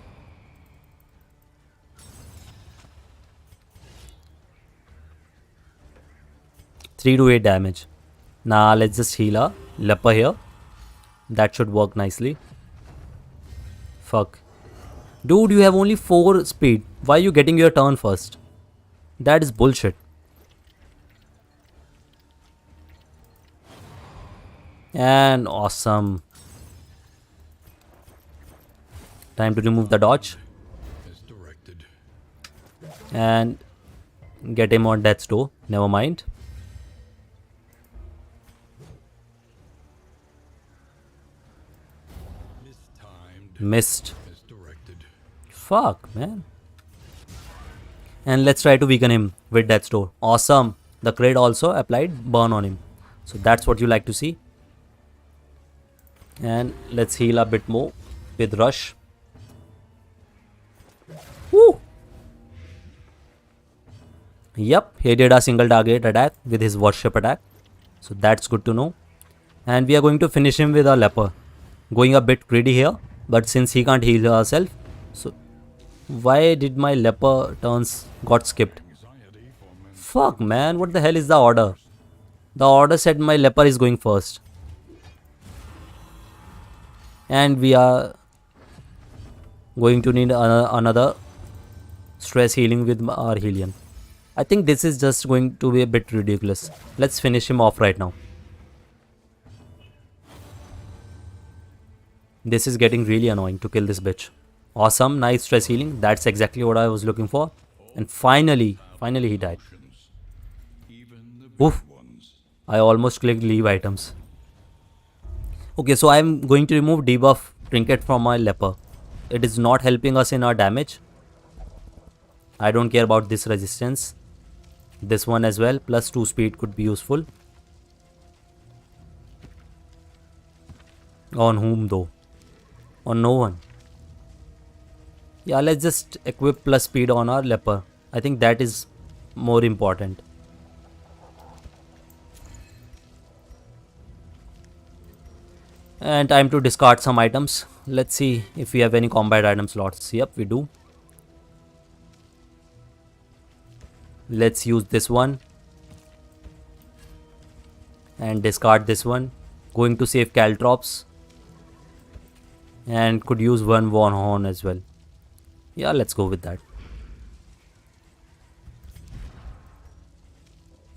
Three to 8 damage. Now let's just heal her. Leper here. That should work nicely. Fuck. Dude, you have only 4 speed. Why are you getting your turn first? That is bullshit. And awesome. Time to remove the dodge. As directed. And get him on death's door. Never mind. Mistimed. Missed. As directed. Fuck, man. And let's try to weaken him with death's door. Awesome. The crit also applied burn on him. So that's what you like to see. And let's heal a bit more with rush. Woo! Yep, he did a single target attack with his worship attack. So that's good to know. And we are going to finish him with a leper. Going a bit greedy here. But since he can't heal herself. So why did my leper turns got skipped? Fuck, man, what the hell is the order? The order said my leper is going first. And we are going to need another stress healing with our Hellion. I think this is just going to be a bit ridiculous. Let's finish him off right now. This is getting really annoying to kill this bitch. Awesome, nice stress healing. That's exactly what I was looking for. And finally he died. Oof. I almost clicked leave items. Okay, so I'm going to remove debuff trinket from my leper. It is not helping us in our damage. I don't care about this resistance. This one as well, plus 2 speed could be useful. On whom though? On no one. Yeah, let's just equip plus speed on our leper. I think that is more important. And time to discard some items. Let's see if we have any combat item slots. Yep, we do. Let's use this one. And discard this one. Going to save Caltrops. And could use one Von Horn as well. Yeah, let's go with that.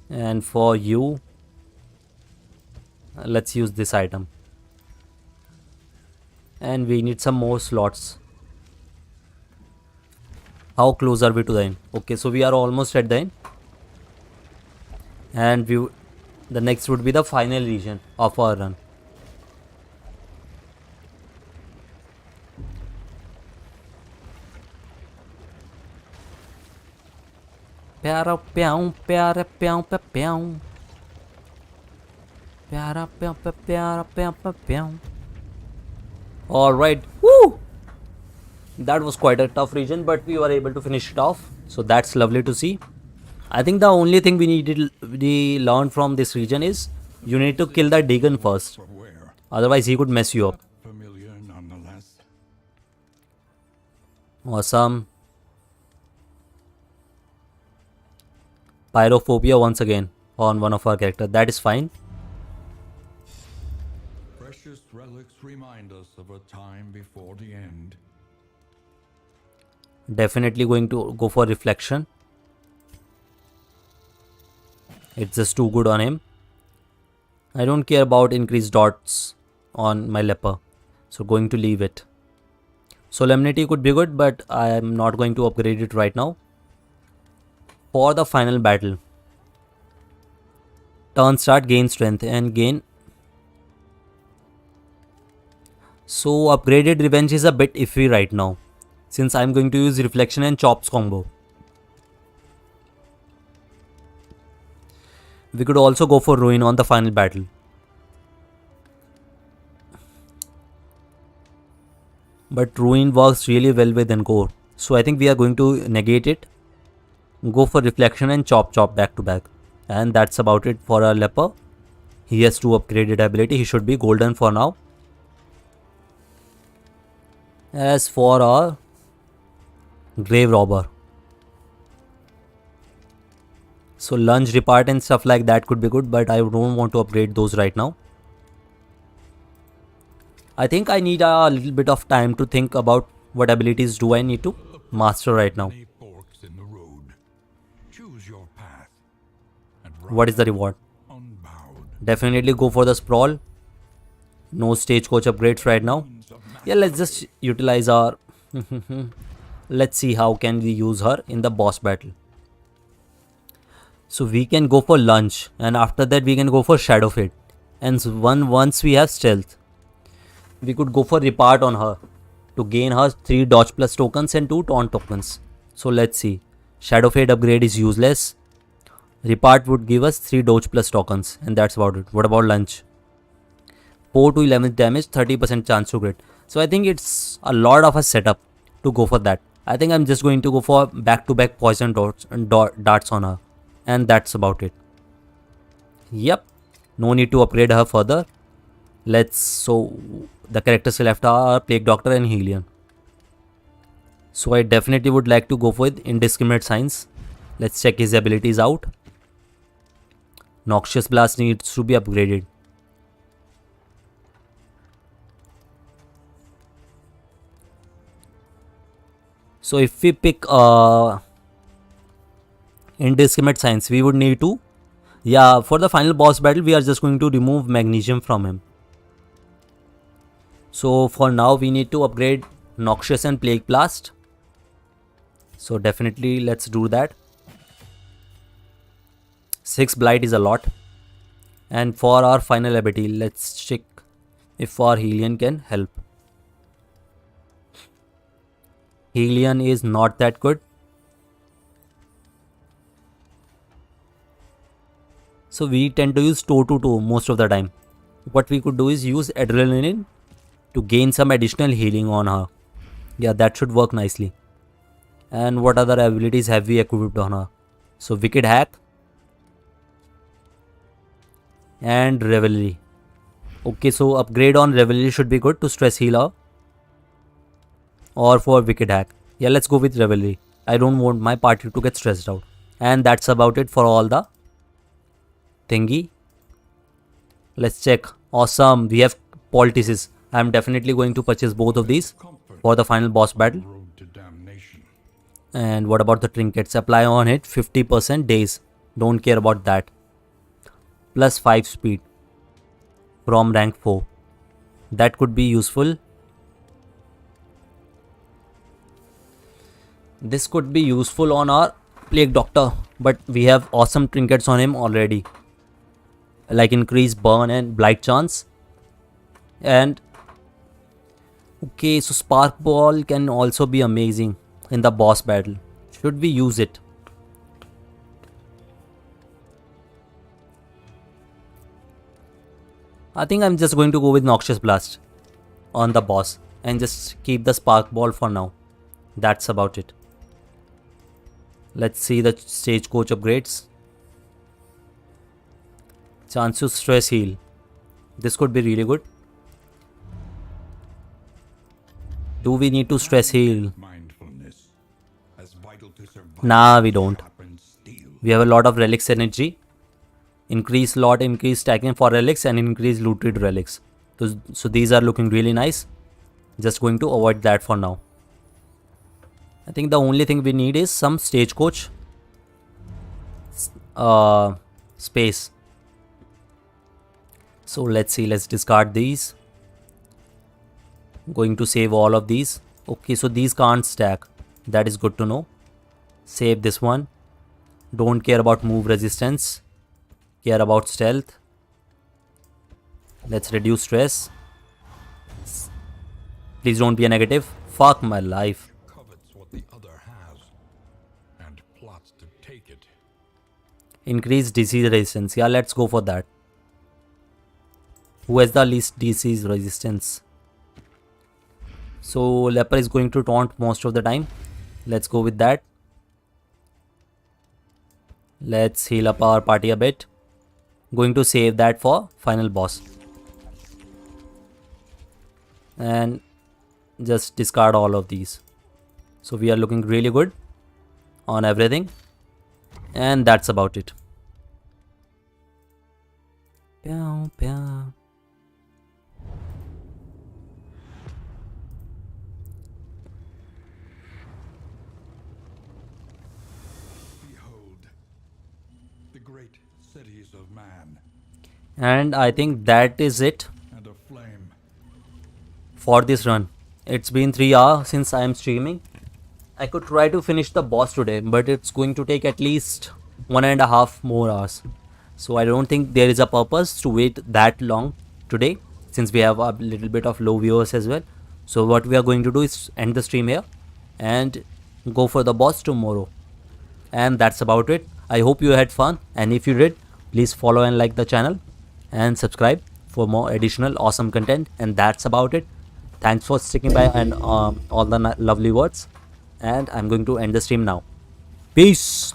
And for you, let's use this item. And we need some more slots. How close are we to the end? Okay, so we are almost at the end. And the next would be the final region of our run. Pyara pyao, pyara pyao, pyao. Pyara pyao, pyara pyao, pyao. Alright, woo! That was quite a tough region, but we were able to finish it off. So that's lovely to see. I think the only thing we learned from this region is you need to kill the Deacon first. Otherwise he could mess you up. Familiar nonetheless. Awesome. Pyrophobia once again on one of our characters. That is fine. Precious relics remind us of a time before the end. Definitely going to go for reflection. It's just too good on him. I don't care about increased dots on my leper, so going to leave it. Solemnity could be good, but I am not going to upgrade it right now. For the final battle, turn start, gain strength and gain. So upgraded revenge is a bit iffy right now, since I'm going to use reflection and chops combo. We could also go for ruin on the final battle. But ruin works really well with encore. So I think we are going to negate it. Go for reflection and chop back to back. And that's about it for our leper. He has 2 upgraded ability. He should be golden for now. As for our grave robber, so lunge, repart and stuff like that could be good, but I don't want to upgrade those right now. I think I need a little bit of time to think about what abilities do I need to master right now. Many forks in the road. Choose your path. And What is the reward? unbowed. Definitely go for the sprawl. No stagecoach upgrades right now. Yeah, let's just utilize our let's see how can we use her in the boss battle. So we can go for lunge, and after that we can go for shadow fade. And once we have stealth, we could go for repart on her to gain her 3 dodge plus tokens and 2 taunt tokens. So let's see. Shadow fade upgrade is useless. Repart would give us 3 dodge plus tokens, and that's about it. What about lunge? 4 to 11 damage, 30% chance to crit. So I think it's a lot of a setup to go for that. I think I'm just going to go for back-to-back poison darts and darts on her. And that's about it. Yep. No need to upgrade her further. So the characters left are Plague Doctor and Helion. So I definitely would like to go with Indiscriminate Signs. Let's check his abilities out. Noxious Blast needs to be upgraded. So if we pick Indiscriminate Signs, we would need to, for the final boss battle, we are just going to remove magnesium from him. So for now, we need to upgrade Noxious and Plague Blast. So definitely let's do that. 6 Blight is a lot. And for our final ability, let's check if our Helion can help. Helion is not that good. So we tend to use toe to toe most of the time. What we could do is use Adrenaline to gain some additional healing on her. Yeah, that should work nicely. And what other abilities have we equipped on her? So Wicked Hack and Revelry. Okay, so upgrade on Revelry should be good to stress heal her. Or for Wicked Hack. Yeah, let's go with Revelry. I don't want my party to get stressed out. And that's about it for all the thingy. Let's check. Awesome. We have Poultices. I'm definitely going to purchase both of these for the final boss battle. Road to damnation. And what about the trinkets? Apply on it 50% days. Don't care about that. Plus 5 speed from rank 4. That could be useful. This could be useful on our Plague Doctor, but we have awesome trinkets on him already. Like increased burn and blight chance. And okay, so Spark Ball can also be amazing in the boss battle. Should we use it? I think I'm just going to go with Noxious Blast on the boss and just keep the Spark Ball for now. That's about it. Let's see the Stagecoach upgrades. Chance to stress heal. This could be really good. Do we need to stress heal? Mindfulness, as vital to survival Nah, we don't. sharpens steel. We have a lot of relics energy. Increase stacking for relics and increase looted relics. So these are looking really nice. Just going to avoid that for now. I think the only thing we need is some stagecoach space. So let's see, let's discard these. Going to save all of these. Okay, so these can't stack. That is good to know. Save this one. Don't care about move resistance. Care about stealth. Let's reduce stress. Please don't be a negative. Fuck my life. Covets what the other has and plots to take it. Increase disease resistance. Yeah, let's go for that. Who has the least disease resistance? So leper is going to taunt most of the time. Let's go with that. Let's heal up our party a bit. Going to save that for final boss. And just discard all of these. So we are looking really good on everything. And that's about it. Pew, pew. Behold, the great cities of man And I think that is it and a flame. for this run. It's been 3 hours since I am streaming. I could try to finish the boss today, but it's going to take at least 1.5 more hours. So I don't think there is a purpose to wait that long today, since we have a little bit of low viewers as well. So what we are going to do is end the stream here and go for the boss tomorrow. And that's about it. I hope you had fun, and if you did, please follow and like the channel and subscribe for more additional awesome content. And that's about it. Thanks for sticking by and all the lovely words, and I'm going to end the stream now. Peace.